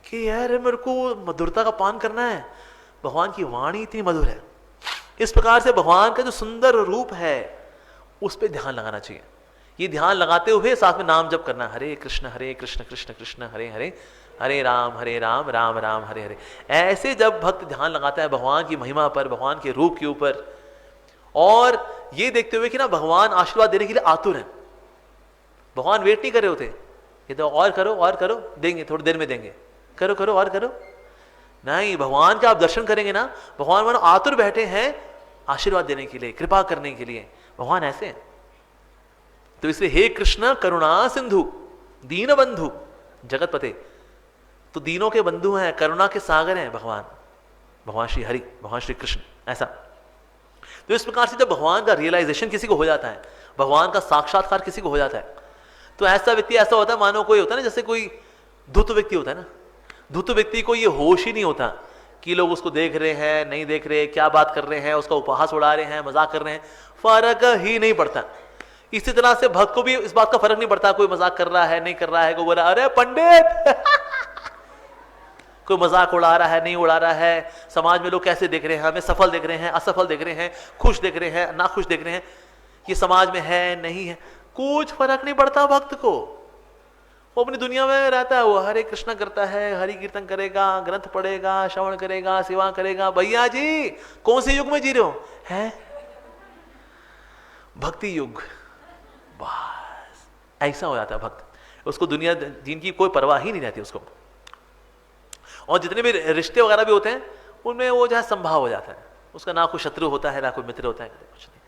कि यार मेरे को मधुरता का पान करना है। भगवान की वाणी इतनी मधुर है। इस प्रकार से भगवान का जो सुंदर रूप है उस पर ध्यान लगाना चाहिए। ये ध्यान लगाते हुए साथ में नाम जप करना, हरे कृष्ण कृष्ण कृष्ण हरे हरे, हरे राम राम राम हरे हरे। ऐसे जब भक्त ध्यान लगाता है भगवान की महिमा पर, भगवान के रूप के ऊपर, और ये देखते हुए कि ना भगवान आशीर्वाद देने के लिए आतुर है। भगवान वेट नहीं कर रहे होते, ये तो और करो देंगे, थोड़ी देर में देंगे, करो और करो। नहीं, भगवान का आप दर्शन करेंगे ना, भगवान मानो आतुर बैठे हैं आशीर्वाद देने के लिए, कृपा करने के लिए। भगवान ऐसे हैं। तो इसलिए हे कृष्ण करुणा सिंधु दीन बंधु जगतपते, तो दीनों के बंधु हैं, करुणा के सागर हैं भगवान श्री हरि, भगवान श्री कृष्ण ऐसा। तो इस प्रकार से जब भगवान का रियलाइजेशन किसी को हो जाता है, भगवान का साक्षात्कार किसी को हो जाता है, तो ऐसा व्यक्ति ऐसा होता है मानो कोई होता है ना, जैसे कोई धुत व्यक्ति होता है ना, धुत व्यक्ति को ये होश ही नहीं होता कि लोग उसको देख रहे हैं नहीं देख रहे, क्या बात कर रहे हैं, उसका उपहास उड़ा रहे हैं, मजाक कर रहे हैं, फर्क ही नहीं पड़ता। इसी तरह से भक्त को भी इस बात का फर्क नहीं पड़ता, कोई मजाक कर रहा है नहीं कर रहा है, कोई बोल रहा है अरे पंडित कोई मजाक उड़ा रहा है नहीं उड़ा रहा है, समाज में लोग कैसे देख रहे हैं, हमें सफल देख रहे हैं असफल देख रहे हैं, खुश देख रहे हैं ना खुश देख रहे हैं, ये समाज में है नहीं है, कुछ फर्क नहीं पड़ता भक्त को। वो अपनी दुनिया में रहता है, वो हरे कृष्ण करता है, हरि कीर्तन करेगा, ग्रंथ पढ़ेगा, श्रवण करेगा, सेवा करेगा। भैया जी कौन से युग में जी रहे हो? है भक्ति युग। बस ऐसा हो जाता है भक्त, उसको दुनिया जिनकी कोई परवाह ही नहीं रहती उसको, और जितने भी रिश्ते वगैरह भी होते हैं उनमें वो जो है संभाव हो जाता है, उसका ना कोई शत्रु होता है ना कोई मित्र होता है, कुछ नहीं,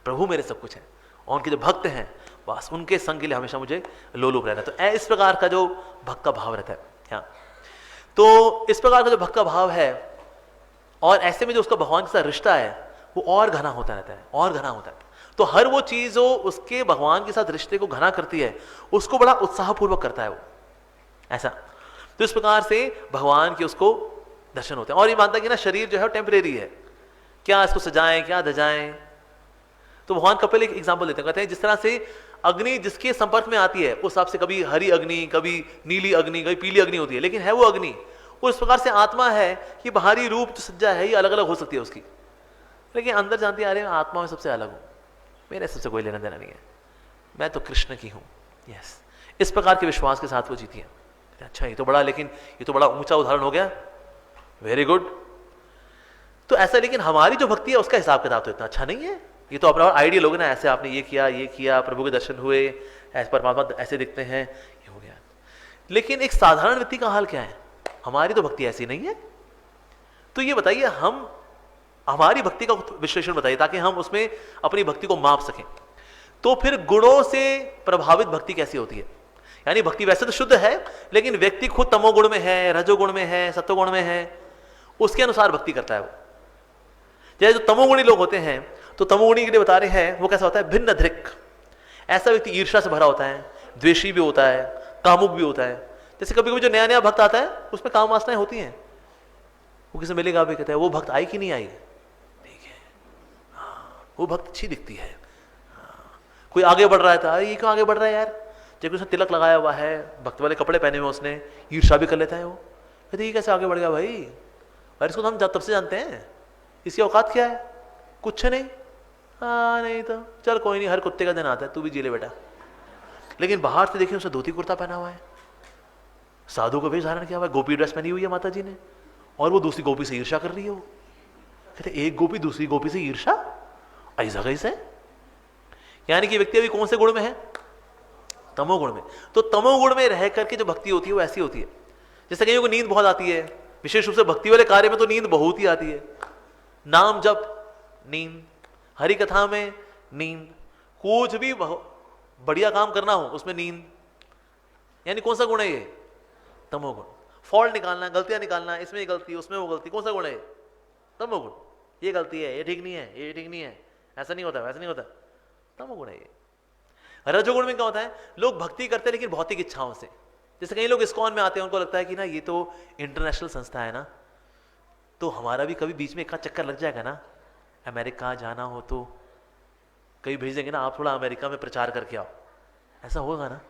प्रभु मेरे सब कुछ है। और उनके जो भक्त हैं बस उनके संग के लिए हमेशा मुझे लोलुप रहना। तो इस प्रकार का जो भक्त का भाव रहता है, हाँ, तो इस प्रकार का जो भक्त का भाव है, और ऐसे में जो उसका भगवान के साथ रिश्ता है वो और घना होता रहता है, और घना होता है। तो हर वो चीज जो उसके भगवान के साथ रिश्ते को घना करती है उसको बड़ा उत्साहपूर्वक करता है वो ऐसा। तो इस प्रकार से भगवान के उसको दर्शन होते हैं। और ये मानता है कि ना शरीर जो है टेम्परेरी है, क्या इसको सजाएं क्या धजाएं। तो भगवान कपिल एक एग्जांपल देते हैं, कहते हैं जिस तरह से अग्नि जिसके संपर्क में आती है उस हिसाब से कभी हरी अग्नि, कभी नीली अग्नि, कभी पीली अग्नि होती है, लेकिन है वो अग्नि। उस प्रकार से आत्मा है कि बाहरी रूप जो सज्जा है ये अलग अलग हो सकती है उसकी, लेकिन अंदर जानती है अरे आत्मा में सबसे अलग हूं, मेरे सबसे कोई लेना देना नहीं है, मैं तो कृष्ण की हूं। यस, इस प्रकार के विश्वास के साथ वो जीती है। अच्छा ये तो बड़ा, लेकिन ये तो बड़ा ऊंचा उदाहरण हो गया, वेरी गुड। तो ऐसा, लेकिन हमारी जो भक्ति है उसका हिसाब किताब तो इतना अच्छा नहीं है। ये तो अपना आइडियल लोग ना, ऐसे आपने ये किया, प्रभु के दर्शन हुए, ऐसे परमात्मा ऐसे दिखते हैं, ये हो गया। लेकिन एक साधारण व्यक्ति का हाल क्या है? हमारी तो भक्ति ऐसी नहीं है। तो ये बताइए, हम हमारी भक्ति का विश्लेषण बताइए ताकि हम उसमें अपनी भक्ति को माप सकें। तो फिर गुणों से प्रभावित भक्ति कैसी होती है? यानी भक्ति वैसे तो शुद्ध है, लेकिन व्यक्ति खुद तमोगुण में है, रजोगुण में है, सत्वगुण में है, उसके अनुसार भक्ति करता है वो। जैसे जो तमोगुणी लोग होते हैं तो तमोगुणी के लिए बता रहे हैं वो कैसा होता है, भिन्न धृक। ऐसा व्यक्ति ईर्ष्या से भरा होता है, द्वेषी भी होता है, कामुक भी होता है। जैसे कभी कभी जो नया नया भक्त आता है उसमें काम वासनाएं होती हैं, वो किसी मिलेगा भी कहता है वो भक्त आई कि नहीं आई, ठीक है, हाँ, वो भक्त अच्छी दिखती है। हाँ, कोई आगे बढ़ रहा था, ये क्यों आगे बढ़ रहा है यार, जब उसने तिलक लगाया हुआ है, भक्त वाले कपड़े पहने हुए उसने, ईर्ष्या भी कर लेता है वो, कहते ये कैसे आगे बढ़ गया भाई, और इसको तो हम तब से जानते हैं, इसकी औकात क्या है, कुछ नहीं, हाँ नहीं तो चल कोई नहीं, हर कुत्ते का दिन आता है, तू भी जी ले बेटा। लेकिन बाहर से देखिए उसने धोती कुर्ता पहना हुआ है, साधु का वेश धारण किया हुआ है, गोपी ड्रेस पहनी हुई है माता जी ने, और वो दूसरी गोपी से ईर्ष्या कर रही है। वो कहते एक गोपी दूसरी गोपी से ईर्ष्या, ऐसा कैसे? यानी कि व्यक्ति अभी कौन से गुण में है, तमोगुण में। तो तमोगुण में रह करके जो भक्ति होती है वो ऐसी होती है, जैसे कहीं को नींद बहुत आती है, विशेष रूप से भक्ति वाले कार्य में तो नींद बहुत ही आती है। नाम जप नींद, हरि कथा में नींद, कुछ भी बढ़िया काम करना हो उसमें नींद। यानी कौन सा गुण है ये, तमोगुण। फॉल्ट निकालना, गलतियां निकालना, इसमें ये गलती उसमें वो गलती, कौन सा गुण है, तमोगुण। ये गलती है, ये ठीक नहीं है, ये ठीक नहीं है, ऐसा नहीं होता, वैसा नहीं होता, तमोगुण है ये। रजोगुण में क्या होता है, लोग भक्ति करते हैं लेकिन भौतिक इच्छाओं से। जैसे कई लोग इस्कॉन में आते हैं, उनको लगता है कि ना ये तो इंटरनेशनल संस्था है ना, तो हमारा भी कभी बीच में एक चक्कर लग जाएगा ना, अमेरिका जाना हो तो कहीं भेज देंगे ना, आप थोड़ा अमेरिका में प्रचार करके आओ, ऐसा होगा ना।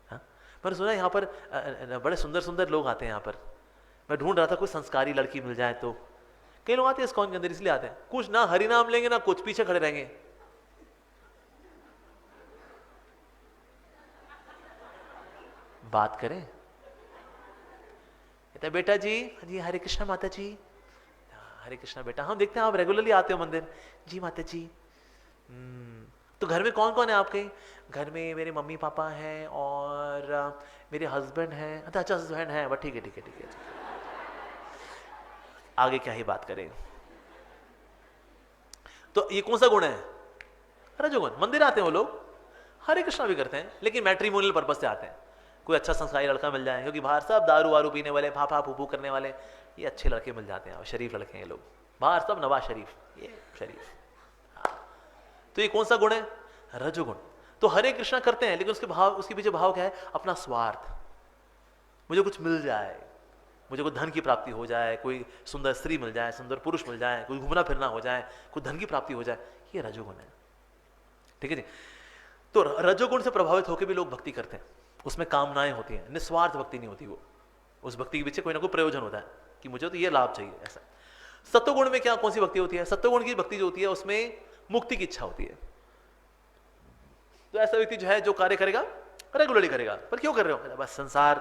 हाँ, मैंने सुना यहाँ पर बड़े सुंदर सुंदर लोग आते हैं यहाँ पर, मैं ढूंढ रहा था कोई संस्कारी लड़की मिल जाए तो। कई लोग आते हैं इस्कॉन के अंदर इसलिए आते हैं, कुछ ना हरि नाम लेंगे ना कुछ, पीछे खड़े रहेंगे, बात करें, कहते बेटा जी, जी हरे कृष्णा माता जी, हरे कृष्णा बेटा, हम देखते हैं आप रेगुलरली आते हो मंदिर, जी माता जी। तो घर में कौन कौन है आपके? घर में मेरे मम्मी पापा हैं और मेरे हस्बैंड हैं। अच्छा हस्बैंड है, बस ठीक है ठीक है ठीक है, आगे क्या ही बात करें। तो ये कौन सा गुण है, रजोगुण। मंदिर आते हैं वो लोग, हरे कृष्णा भी करते हैं, लेकिन मैट्रिमोनियल पर्पस से आते हैं। कोई अच्छा संस्कारी लड़का मिल जाए, क्योंकि बाहर सब दारू वारू पीने वाले, फाफा फूफू करने वाले, ये अच्छे लड़के मिल जाते हैं, और शरीफ लड़के हैं ये लोग, बाहर सब नवाज शरीफ, ये शरीफ। तो ये कौन सा गुण है, रजोगुण। तो हरे कृष्णा करते हैं, लेकिन उसके भाव, उसके पीछे भाव क्या है, अपना स्वार्थ, मुझे कुछ मिल जाए, मुझे कोई धन की प्राप्ति हो जाए, कोई सुंदर स्त्री मिल जाए, सुंदर पुरुष मिल जाए, कोई घूमना फिरना हो जाए, कोई धन की प्राप्ति हो जाए, ये रजोगुण है। ठीक है जी। तो रजोगुण से प्रभावित होकर भी लोग भक्ति करते हैं, उसमें कामनाएं होती हैं, निस्वार्थ भक्ति नहीं होती। वो उस भक्ति के पीछे कोई ना कोई प्रयोजन होता है कि मुझे तो ये लाभ चाहिए, ऐसा। सत्वगुण में क्या, कौन सी भक्ति होती है? सत्वगुण की भक्ति जो होती है उसमें मुक्ति की इच्छा होती है। तो ऐसा व्यक्ति जो है, जो कार्य करेगा रेगुलरली करेगा, पर क्यों कर रहे हो, बस संसार,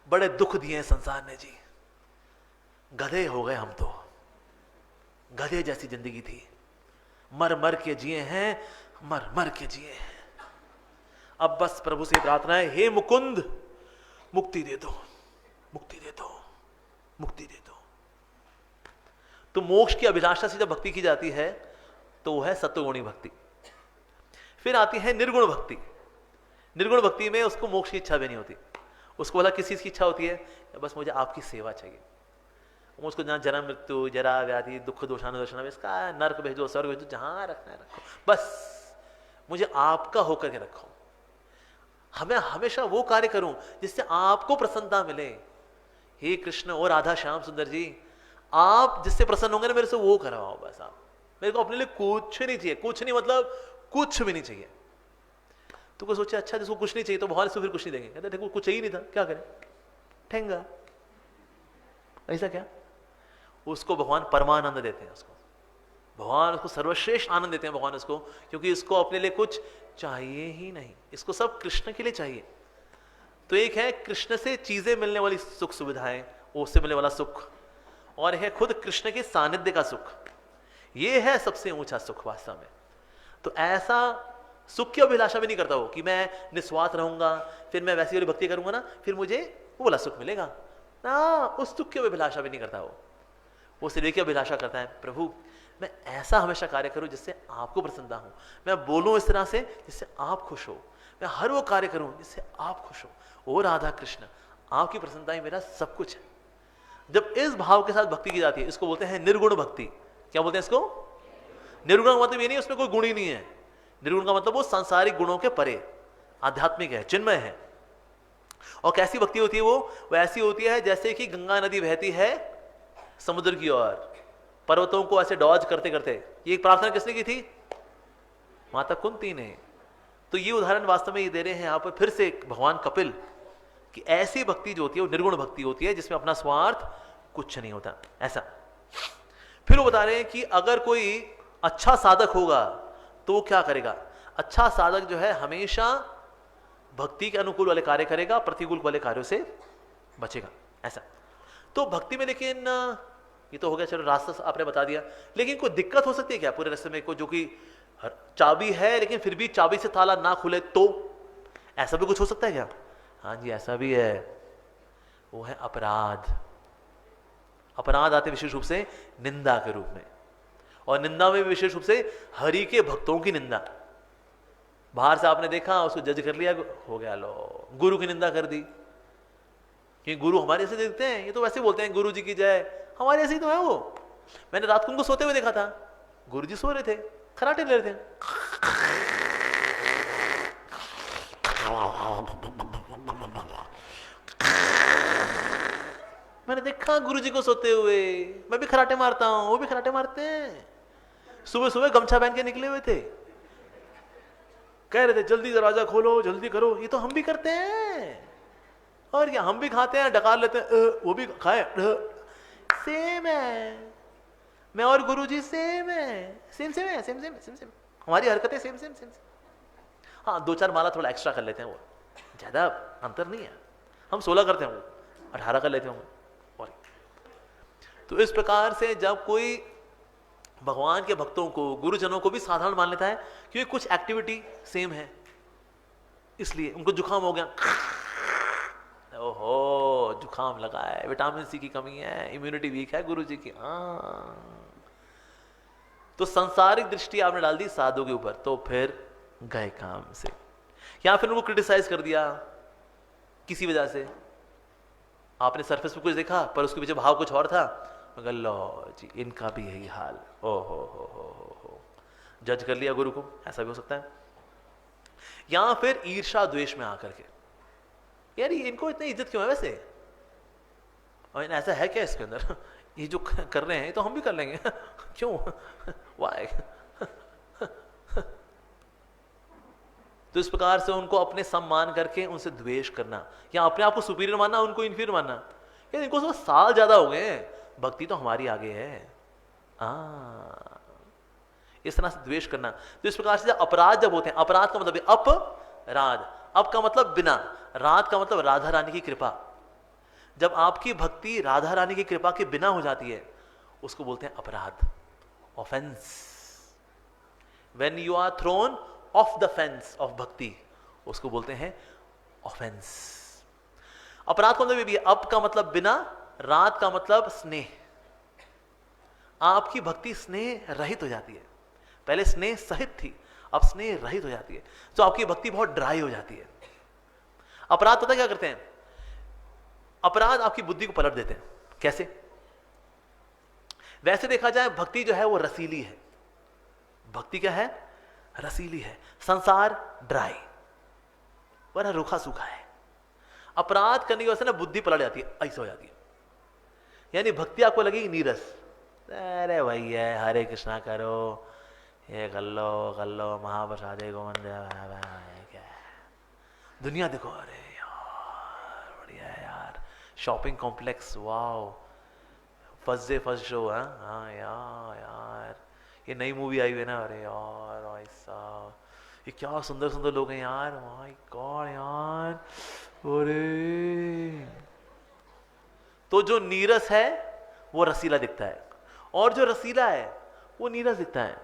बड़े दुख दिए हैं संसार ने जी, गधे हो गए हम तो, गधे जैसी जिंदगी थी, मर मर के जिए हैं, मर मर के जिए हैं। अब बस प्रभु से प्रार्थना है, हे मुकुंद मुक्ति दे दो, मुक्ति दे दो, मुक्ति दे दो। तो मोक्ष की अभिलाषा से जब भक्ति की जाती है तो वो है सत्वगुणी भक्ति। फिर आती है निर्गुण भक्ति। निर्गुण भक्ति में उसको मोक्ष की इच्छा भी नहीं होती, उसको बोला किस चीज की इच्छा होती है, बस मुझे आपकी सेवा चाहिए, उसको जहां जन्म मृत्यु जरा व्याधि दुख दोषानुदर्शन, इसका नर्क भेजो स्वर्ग भेजो, जहां रखना है रखो, बस मुझे आपका होकर के रखो। हमें हमेशा वो कार्य करूं जिससे आपको प्रसन्नता मिले। हे कृष्ण और राधा श्याम सुंदर जी, आप जिससे प्रसन्न होंगे ना मेरे से वो करवाओ बस। आप मेरे को अपने लिए कुछ नहीं चाहिए, कुछ नहीं मतलब कुछ भी नहीं चाहिए। तो कोई सोचे अच्छा जिसको कुछ नहीं चाहिए तो भगवान इसको फिर कुछ नहीं देंगे, कहते देखो कुछ चाहिए नहीं था, क्या करें, ठेंगा, ऐसा क्या? उसको भगवान परमानंद देते हैं, उसको भगवान उसको सर्वश्रेष्ठ आनंद देते हैं भगवान उसको, क्योंकि इसको अपने लिए कुछ चाहिए ही नहीं, इसको सब कृष्ण के लिए चाहिए। तो एक है कृष्ण से चीजें मिलने वाली सुख सुविधाएं, उससे मिलने वाला सुख, और है खुद कृष्ण के सानिध्य का सुख। ये है सबसे ऊंचा सुख वास्तव में। तो ऐसा सुख की अभिलाषा भी नहीं करता हो कि मैं निस्वार्थ रहूंगा, फिर मैं वैसी वाली भक्ति करूंगा ना फिर मुझे वो वाला सुख मिलेगा ना, उस सुख की अभिलाषा भी नहीं करता वो सिर्फ की अभिलाषा करता है, प्रभु मैं ऐसा हमेशा कार्य करूं जिससे आपको प्रसन्नता हो, मैं बोलूं इस तरह से जिससे आप खुश हो, मैं हर वो कार्य करूं जिससे आप खुश हो। ओ राधा कृष्ण, आपकी प्रसन्नता ही मेरा सब कुछ है। जब इस भाव के साथ भक्ति की जाती है, इसको बोलते हैं निर्गुण भक्ति। क्या बोलते हैं इसको? निर्गुण का मतलब ये नहीं उसमें कोई गुण ही नहीं है, निर्गुण का मतलब वो सांसारिक गुणों के परे आध्यात्मिक है, चिन्मय है। और कैसी भक्ति होती है वो ऐसी होती है जैसे कि गंगा नदी बहती है समुद्र की ओर, पर्वतों को ऐसे डॉज करते करते। ये प्रार्थना किसने की थी? माता कुंती ने। तो ये उदाहरण वास्तव में ये दे रहे हैं यहां पर फिर से भगवान कपिल कि ऐसी भक्ति जो होती है वो निर्गुण भक्ति होती है जिसमें अपना स्वार्थ कुछ नहीं होता, ऐसा। फिर वो बता रहे हैं कि अगर कोई अच्छा साधक होगा तो वो क्या करेगा? अच्छा साधक जो है हमेशा भक्ति के अनुकूल वाले कार्य करेगा, प्रतिकूल वाले कार्यों से बचेगा, ऐसा। तो भक्ति में लेकिन ये तो हो गया, चलो रास्ता आपने बता दिया, लेकिन कोई दिक्कत हो सकती है क्या पूरे रास्ते में? कोई जो कि चाबी है लेकिन फिर भी चाबी से ताला ना खुले तो ऐसा भी कुछ हो सकता है क्या? हाँ जी, ऐसा भी है। वो है अपराध। अपराध आते विशेष रूप से निंदा के रूप में, और निंदा में भी विशेष रूप से हरि के भक्तों की निंदा। बाहर से आपने देखा, उसको जज कर लिया, हो गया, लो गुरु की निंदा कर दी। क्योंकि गुरु हमारे ऐसे देखते हैं, ये तो वैसे बोलते हैं गुरु जी की जय, हमारे ऐसे ही तो है वो। मैंने रात को उनको सोते हुए देखा था, गुरु जी सो रहे थे, खराटे ले रहे थे। मैंने देखा गुरु जी को सोते हुए, मैं भी खराटे मारता हूं, वो भी खराटे मारते हैं। सुबह सुबह गमछा पहन के निकले हुए थे, कह रहे थे जल्दी दरवाजा खोलो, जल्दी करो। ये तो हम भी करते हैं, और क्या हम भी खाते हैं, डकार लेते हैं, वो भी खाए, सेम है। मैं और गुरुजी सेम है, सेम सेम है, सेम सेम सेम सेम, हमारी हरकतें सेम सेम सेम। हाँ, 2-4 माला थोड़ा एक्स्ट्रा कर लेते हैं, वो ज्यादा अंतर नहीं है। हम 16 करते हैं, वो 18 कर लेते हैं। और तो इस प्रकार से जब कोई भगवान के भक्तों को, गुरुजनों को भी साधारण मान लेता है क्योंकि कुछ एक्टिविटी सेम है, इसलिए उनको जुकाम हो गया, ओहो जुकाम लगा है, विटामिन सी की कमी है, इम्यूनिटी वीक है गुरुजी की। तो सांसारिक दृष्टि आपने डाल दी साधु के ऊपर, तो फिर गए काम से। या फिर उनको क्रिटिसाइज कर दिया किसी वजह से, आपने सरफेस पे कुछ देखा पर उसके पीछे भाव कुछ और था, मगर लो जी इनका भी यही हाल, ओ हो जज कर लिया गुरु को, ऐसा भी हो सकता है। या फिर ईर्षा द्वेष में आकर के, यार इनको इतनी इज्जत क्यों है वैसे, और ऐसा है क्या इसके अंदर, ये जो कर रहे हैं तो हम भी कर लेंगे क्यों, वाई। तो इस प्रकार से उनको अपने सम्मान करके उनसे द्वेष करना, या अपने आप को सुपीरियर मानना, उनको इन्फीरियर मानना। यार इनको तो साल ज्यादा हो गए हैं, भक्ति तो हमारी आगे है, इस तरह से द्वेष करना। तो इस प्रकार से अपराध जब होते हैं, अपराध का मतलब अपराध, अप का मतलब बिना, राध का मतलब राधा रानी की कृपा। जब आपकी भक्ति राधा रानी की कृपा के बिना हो जाती है उसको बोलते हैं अपराध, offence. When you are thrown of the fence of bhakti, उसको बोलते हैं ऑफेंस। अपराध का मतलब ये भी है, अप का मतलब बिना, रात का मतलब स्नेह। आपकी भक्ति स्नेह रहित हो जाती है, पहले स्नेह सहित थी, अब स्नेह रहित हो जाती है, तो आपकी भक्ति बहुत ड्राई हो जाती है। अपराध पता क्या करते हैं? अपराध आपकी बुद्धि को पलट देते हैं। कैसे? वैसे देखा जाए भक्ति जो है वो रसीली है, भक्ति क्या है? रसीली है। संसार ड्राई, वरना रूखा सूखा है। अपराध करने की वजह से ना बुद्धि पलट जाती है, ऐसा हो जाती है। यानी भक्ति आपको लगेगी नीरस, अरे भैया हरे कृष्णा करो, ये कर लो महाप्रसादे गोविंद, क्या दुनिया देखो, अरे यार बढ़िया है यार, shopping complex, wow, first show, हाँ यार ये नई मूवी आई हुई है ना, अरे यार ऐसा, ये क्या सुंदर सुंदर लोग हैं यार, माय गॉड यार, अरे। तो जो नीरस है वो रसीला दिखता है, और जो रसीला है वो नीरस दिखता है।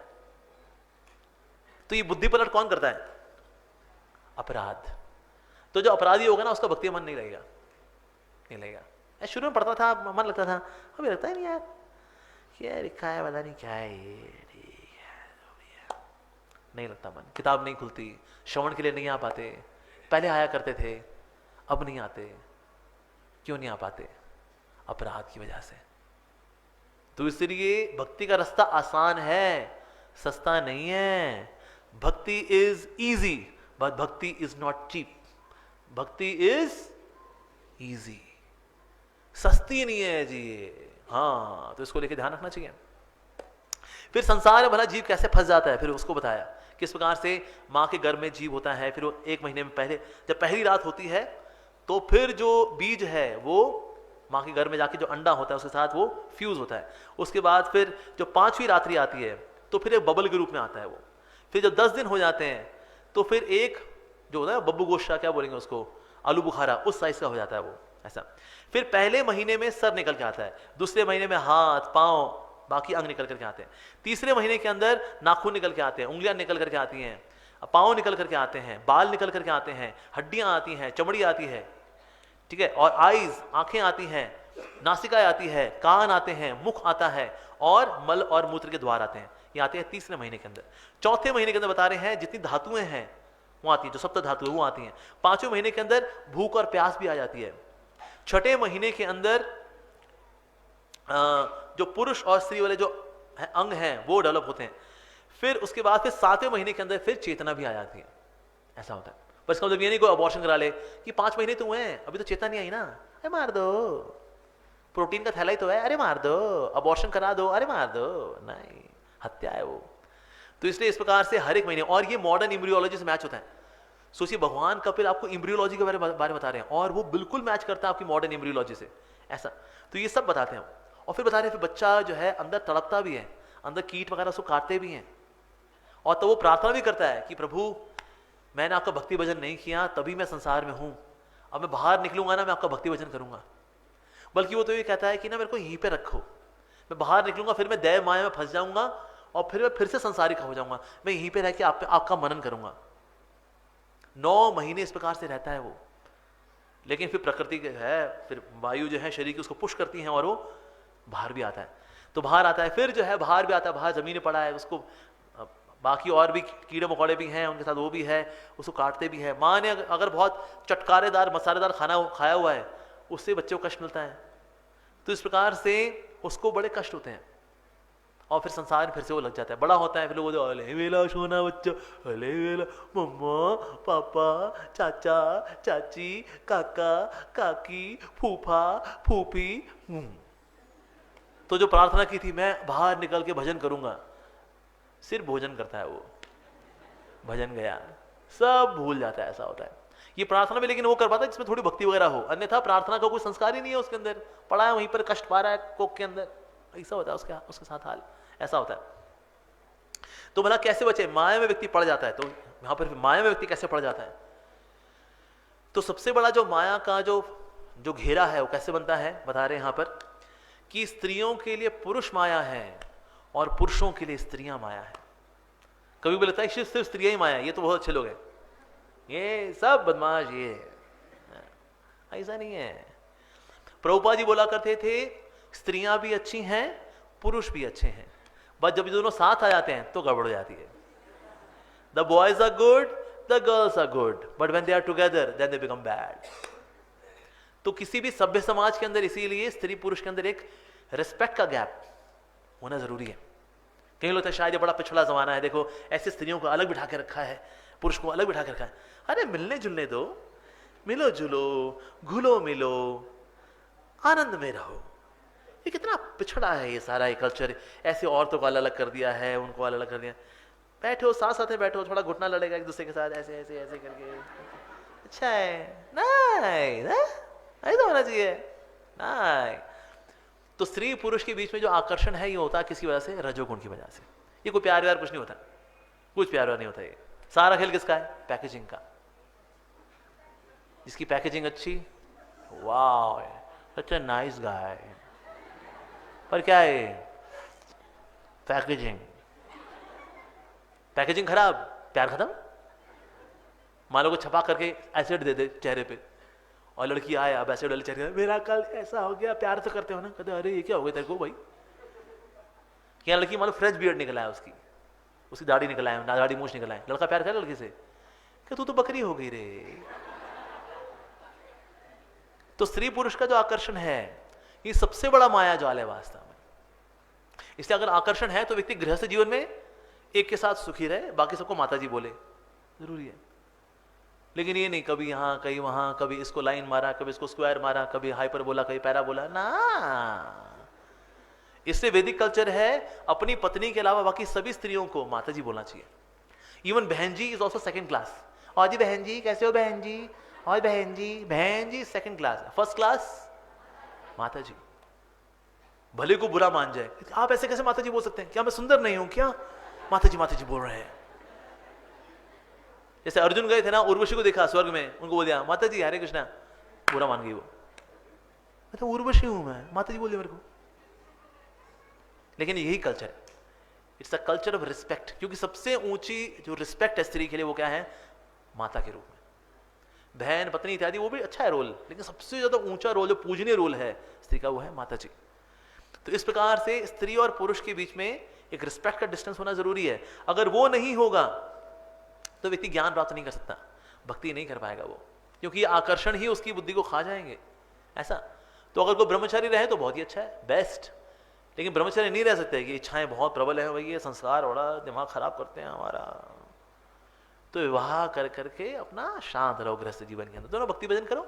तो ये बुद्धि पलट कौन करता है? अपराध। तो जो अपराधी होगा ना उसका भक्ति मन नहीं लगेगा, नहीं लगेगा। शुरू में पढ़ता था मन लगता था, अभी लगता ही नहीं यार, क्या लिखा है पता नहीं क्या है ये, नहीं लगता मन, किताब नहीं खुलती, श्रवण के लिए नहीं आ पाते। पहले आया करते थे, अब नहीं आते। क्यों नहीं आ पाते? अपराध की वजह से। तो इसलिए भक्ति का रास्ता आसान है, सस्ता नहीं है। भक्ति इज इजी बट भक्ति इज नॉट चीप। भक्ति इज इजी, सस्ती नहीं है जी ये। हाँ, तो इसको लेके ध्यान रखना चाहिए। फिर संसार में भला जीव कैसे फंस जाता है, फिर उसको बताया किस प्रकार से माँ के गर्भ में जीव होता है। फिर वो 1 महीने में पहले जब पहली रात होती है तो फिर जो बीज है वो माँ के गर्भ में जाके जो अंडा होता है उसके साथ वो फ्यूज होता है। उसके बाद फिर जो 5वीं रात्रि आती है तो फिर एक बबल के रूप में आता है वो। फिर जब 10 दिन हो जाते हैं तो फिर एक जो होता है बब्बू गोश्ता, क्या बोलेंगे उसको, आलू बुखारा, उस साइज का हो जाता है वो ऐसा। फिर पहले महीने में सर निकल के आता है, दूसरे महीने में हाथ पांव बाकी अंग निकल करके आते हैं, तीसरे महीने के अंदर नाखून निकल के आते हैं, उंगलियां निकल करके आती हैं, पांव निकल करके आते हैं, बाल निकल करके आते हैं, हड्डियां आती हैं, चमड़ी आती है, ठीक है, और आईज आंखें आती हैं, नासिका आती है, कान आते हैं, मुख आता है और मल और मूत्र के द्वार आते हैं। ये आते हैं तीसरे महीने के अंदर। चौथे महीने के अंदर बता रहे हैं जितनी धातुएं हैं वो आती हैं, जो सप्त धातु वो आती हैं। 5वें महीने के अंदर भूख और प्यास भी आ जाती है। 6ठे महीने के अंदर जो पुरुष और स्त्री वाले जो अंग हैं वो डेवलप होते हैं। फिर उसके बाद फिर 7वें महीने के अंदर फिर चेतना भी आ जाती है, ऐसा होता है। बस मतलब ये नहीं कोई अबॉर्शन करा ले कि 5 महीने तो हुए हैं अभी तो चेतना नहीं आई ना, अरे मार दो, प्रोटीन का थैला ही तो है, अरे मार दो, अबॉर्शन करा दो, अरे मार दो, नहीं, हत्या है वो। तो इसलिए इस प्रकार से हर एक महीने, और ये मॉडर्न एम्ब्रियोलॉजी से मैच होता है। सोचिए भगवान कपिल आपको एम्ब्रियोलॉजी के बारे में बता रहे हैं और वो बिल्कुल मैच करता है आपकी मॉडर्न एम्ब्रियोलॉजी से, ऐसा। तो ये सब बताते हैं और फिर बता रहे हैं फिर बच्चा जो है अंदर तड़पता भी है, अंदर कीट वगैरह उसको काटते भी हैं, और तो वो प्रार्थना भी करता है कि प्रभु मैंने आपका भक्ति भजन नहीं किया तभी मैं संसार में हूं, अब मैं बाहर निकलूंगा ना मैं आपका भक्ति भजन करूंगा। बल्कि वो तो ये कहता है कि ना मेरे को यहीं पे रखो, मैं बाहर निकलूंगा फिर मैं दैव माया में फंस जाऊंगा और फिर मैं फिर से संसारिक हो जाऊंगा, मैं यहीं पे रह के आपका मनन करूंगा। 9 महीने इस प्रकार से रहता है वो। लेकिन फिर प्रकृति के है, फिर वायु जो है शरीर की उसको पुश करती है और वो बाहर भी आता है। तो बाहर आता है, फिर जो है बाहर भी आता है, बाहर जमीन पड़ा है, उसको बाकी और भी कीड़े मकोड़े भी हैं उनके साथ, वो भी है, उसको काटते भी है। माँ ने अगर बहुत चटकारेदार मसालेदार खाना खाया हुआ है उससे बच्चे को कष्ट मिलता है। तो इस प्रकार से उसको बड़े कष्ट होते हैं और फिर संसार में फिर से वो लग जाता है, बड़ा होता है, फिर लोग अले वेला सोना बच्चा, अले वेला मम्मा पापा चाचा चाची काका काकी फूफा फूफी। तो जो प्रार्थना की थी मैं बाहर निकल के भजन करूंगा, सिर्फ भोजन करता है वो, भजन गया, सब भूल जाता है, ऐसा होता है। ये प्रार्थना में लेकिन वो कर पाता है जिसमें थोड़ी भक्ति वगैरह हो, अन्यथा प्रार्थना का कोई संस्कार ही नहीं है उसके अंदर, पड़ा है वहीं पर कष्ट पा रहा है कोक के अंदर, ऐसा होता है उसके साथ हाल, ऐसा होता है। तो भला कैसे बचे, माया में व्यक्ति पड़ जाता है, तो यहां पर माया में व्यक्ति कैसे पड़ जाता है। तो सबसे बड़ा जो माया का जो घेरा है वो कैसे बनता है, बता रहे हैं यहां पर कि स्त्रियों के लिए पुरुष माया है और पुरुषों के लिए स्त्रियां माया है। कभी भी लगता है सिर्फ स्त्रियां ही माया है, ये तो बहुत अच्छे लोग हैं, ये सब बदमाश, ये ऐसा नहीं है। प्रभुपाद जी बोला करते थे स्त्रियां भी अच्छी हैं पुरुष भी अच्छे हैं, बस जब दोनों साथ आ जाते हैं तो गड़बड़ हो जाती है। The boys are good, the girls are good, but when they are together then they become bad. तो किसी भी सभ्य समाज के अंदर इसीलिए स्त्री पुरुष के अंदर एक रिस्पेक्ट का गैप होना जरूरी है। कई लोग शायद ये बड़ा पिछड़ा जमाना है, देखो ऐसे स्त्रियों को अलग बिठा के रखा है, पुरुष को अलग बिठा के रखा है। अरे मिलने जुलने दो, मिलो जुलो, घुलो मिलो, आनंद में रहो। ये कितना पिछड़ा है ये सारा, ये कल्चर, ऐसे औरतों को अलग अलग कर दिया है, उनको अलग अलग कर दिया। बैठो साथ साथ में बैठो, थोड़ा घुटना लड़ेगा एक दूसरे के साथ, ऐसे ऐसे ऐसे करके, अच्छा है, नहीं ऐसा होना चाहिए, नहीं। तो स्त्री पुरुष के बीच में जो आकर्षण है ये होता है किसकी वजह से, रजोगुण की वजह से। ये कोई प्यार व्यार कुछ नहीं होता, कुछ प्यार व्यार नहीं होता। ये सारा खेल किसका है, पैकेजिंग का। जिसकी पैकेजिंग अच्छी, वाह सच अ नाइस गाय, पर क्या है पैकेजिंग, पैकेजिंग खराब, प्यार खत्म। मान लो को छपा करके एसिड दे दे चेहरे पे और लड़की आए अब एसिड वाले चेहरे, मेरा कल ऐसा हो गया, प्यार तो करते हो ना, कहते अरे ये क्या हो गया तेरे को भाई। क्या लड़की मान लो फ्रेश बियर्ड निकला है उसकी दाढ़ी निकला है, ना दाढ़ी मूछ निकला है, लड़का प्यार करे लड़की से, क्या तू तो बकरी हो गई रे। तो स्त्री पुरुष का जो आकर्षण है ये सबसे बड़ा माया जाल है वास्तव में। इसलिए अगर आकर्षण है तो व्यक्ति गृहस्थ जीवन में एक के साथ सुखी रहे, बाकी सबको माता जी बोले, जरूरी है। लेकिन ये नहीं कभी यहाँ कहीं वहां, कभी इसको लाइन मारा, कभी इसको स्क्वायर मारा, कभी हाइपर बोला, कभी पैरा बोला ना। इससे वैदिक कल्चर है अपनी पत्नी के अलावा बाकी सभी स्त्रियों को माता जी बोलना चाहिए। इवन बहन जी इज ऑल्सो सेकेंड क्लास। और जी बहन जी कैसे हो बहन जी, और बहन जी सेकेंड क्लास, फर्स्ट क्लास माता जी। भले को बुरा मान जाए, आप ऐसे कैसे माता जी बोल सकते हैं, क्या मैं सुंदर नहीं हूं क्या, माता जी बोल रहे हैं। जैसे अर्जुन गए थे ना, उर्वशी को देखा स्वर्ग में, उनको बोल दिया माता जी हरे कृष्णा, बुरा मान गई वो, मैं तो उर्वशी हूं, मैं माता जी बोलिए मेरे को। लेकिन यही कल्चर है, it's a culture of respect, क्योंकि सबसे ऊंची जो रिस्पेक्ट है स्त्री के लिए वो क्या है, माता के रूप में। बहन पत्नी इत्यादि वो भी अच्छा है रोल, लेकिन सबसे ज्यादा ऊंचा रोल जो पूजनीय रोल है स्त्री का वो है माता जी। तो इस प्रकार से स्त्री और पुरुष के बीच में एक रिस्पेक्ट का डिस्टेंस होना जरूरी है। अगर वो नहीं होगा तो व्यक्ति ज्ञान प्राप्त नहीं कर सकता, भक्ति नहीं कर पाएगा वो, क्योंकि आकर्षण ही उसकी बुद्धि को खा जाएंगे। ऐसा तो अगर कोई ब्रह्मचारी रहे तो बहुत ही अच्छा है, बेस्ट। लेकिन ब्रह्मचारी नहीं रह सकते कि इच्छाएं बहुत प्रबल है, वही ये संस्कार बड़ा दिमाग खराब करते हैं हमारा, तो विवाह कर करके अपना शांत रहो गृहस्थ जीवन के अंदर, दोनों भक्ति भजन करो,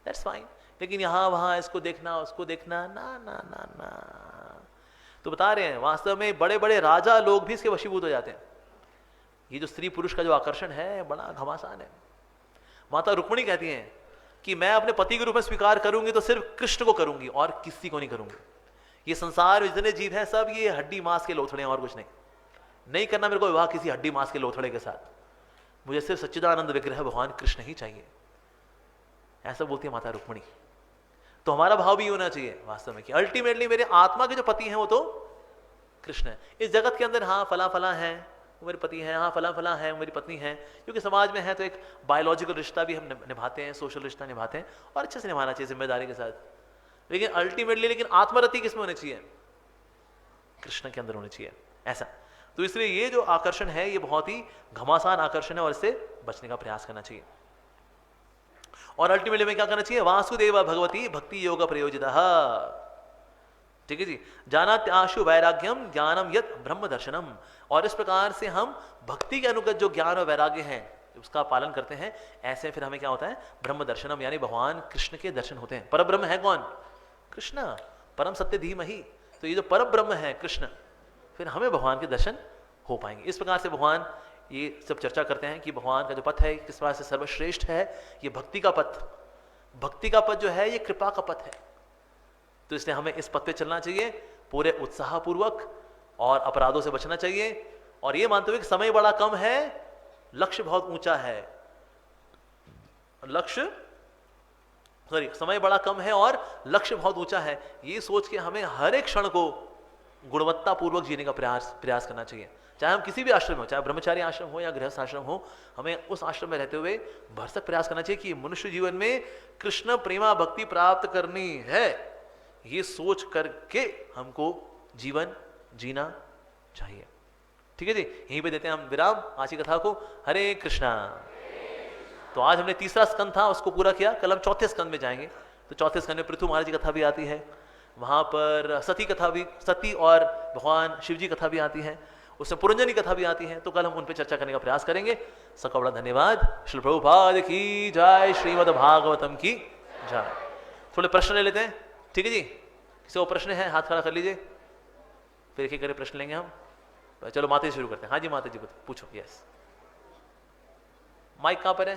दैट्स फाइन। लेकिन यहाँ वहाँ इसको देखना उसको देखना, ना ना ना ना। तो बता रहे हैं वास्तव में बड़े बड़े राजा लोग भी इसके वशीभूत हो जाते हैं। ये जो स्त्री पुरुष का जो आकर्षण है बड़ा घमासान है। माता रुक्मिणी कहती हैं कि मैं अपने पति के रूप में स्वीकार करूंगी तो सिर्फ कृष्ण को करूंगी और किसी को नहीं करूंगी। ये संसार में जितने जीव हैं सब ये हड्डी मांस के लोथड़े हैं और कुछ नहीं करना मेरे को विवाह किसी हड्डी मांस के लोथड़े के साथ, मुझे सिर्फ सच्चिदानंद विग्रह भगवान कृष्ण ही चाहिए, ऐसा बोलती है माता रुक्मिणी। तो हमारा भाव भी होना चाहिए वास्तव में कि अल्टीमेटली मेरे आत्मा के जो पति हैं वो तो कृष्ण है। इस जगत के अंदर हाँ फला फला है वो मेरे पति हैं, हाँ फला फला है वो मेरी पत्नी है, क्योंकि समाज में है तो एक बायोलॉजिकल रिश्ता भी हम निभाते हैं, सोशल रिश्ता निभाते हैं और अच्छे से निभाना चाहिए जिम्मेदारी के साथ। लेकिन अल्टीमेटली लेकिन आत्मरति किसमें होनी चाहिए, कृष्ण के अंदर होनी चाहिए ऐसा। तो इसलिए ये जो आकर्षण है ये बहुत ही घमासान आकर्षण है और इससे बचने का प्रयास करना चाहिए। और अल्टीमेटली में क्या करना चाहिए, वासुदेव भगवती भक्ति योग प्रयोजितः, ठीक है जी, जाना त्याशु वैराग्यम ज्ञानम यत ब्रह्म दर्शनम। और इस प्रकार से हम भक्ति के अनुगत जो ज्ञान और वैराग्य है उसका पालन करते हैं, ऐसे फिर हमें क्या होता है, ब्रह्म दर्शनम, यानी भगवान कृष्ण के दर्शन होते हैं। पर ब्रह्म है कौन, कृष्ण, परम सत्य धीमहि। तो ये जो पर ब्रह्म है कृष्ण, फिर हमें भगवान के दर्शन हो पाएंगे। इस प्रकार से भगवान ये सब चर्चा करते हैं कि भगवान का जो पथ है किस प्रकार से सर्वश्रेष्ठ है, ये भक्ति का पथ। भक्ति का पथ जो है ये कृपा का पथ है, तो इसलिए हमें इस पथ पे चलना चाहिए पूरे उत्साह पूर्वक और अपराधों से बचना चाहिए। और ये मानते हुए कि समय बड़ा कम है, लक्ष्य बहुत ऊंचा है, समय बड़ा कम है और लक्ष्य बहुत ऊंचा है, ये सोच के हमें हर एक क्षण को गुणवत्ता पूर्वक जीने का प्रयास करना चाहिए। चाहे हम किसी भी आश्रम हो, चाहे ब्रह्मचारी आश्रम हो या गृहस्थ आश्रम हो, हमें उस आश्रम में रहते हुए भरसक प्रयास करना चाहिए कि मनुष्य जीवन में कृष्ण प्रेमा भक्ति प्राप्त करनी है, ये सोच करके हमको जीवन जीना चाहिए। ठीक है जी, यहीं पे देते हैं हम विराम आज की कथा को। हरे कृष्णा। तो आज हमने तीसरा स्कंद था उसको पूरा किया, कल हम चौथे स्कंद में जाएंगे। तो चौथे स्कंद में पृथु महाराज की कथा भी आती है, वहां पर सती कथा भी, सती और भगवान शिव जी कथा भी आती है, उसमें पुरंजनी कथा भी आती है। तो कल हम उन पर चर्चा करने का प्रयास करेंगे। सबका बड़ा धन्यवाद। श्री प्रभुपाद की जय, श्रीमद् भागवतम की जय। थोड़े प्रश्न ले लेते हैं, ठीक है जी, किसी को प्रश्न है हाथ खड़ा कर लीजिए, फिर एक एक करके प्रश्न लेंगे हम। चलो माता जी शुरू करते हैं। हाँ जी माता जी पूछो। यस, माइक कहाँ पर है?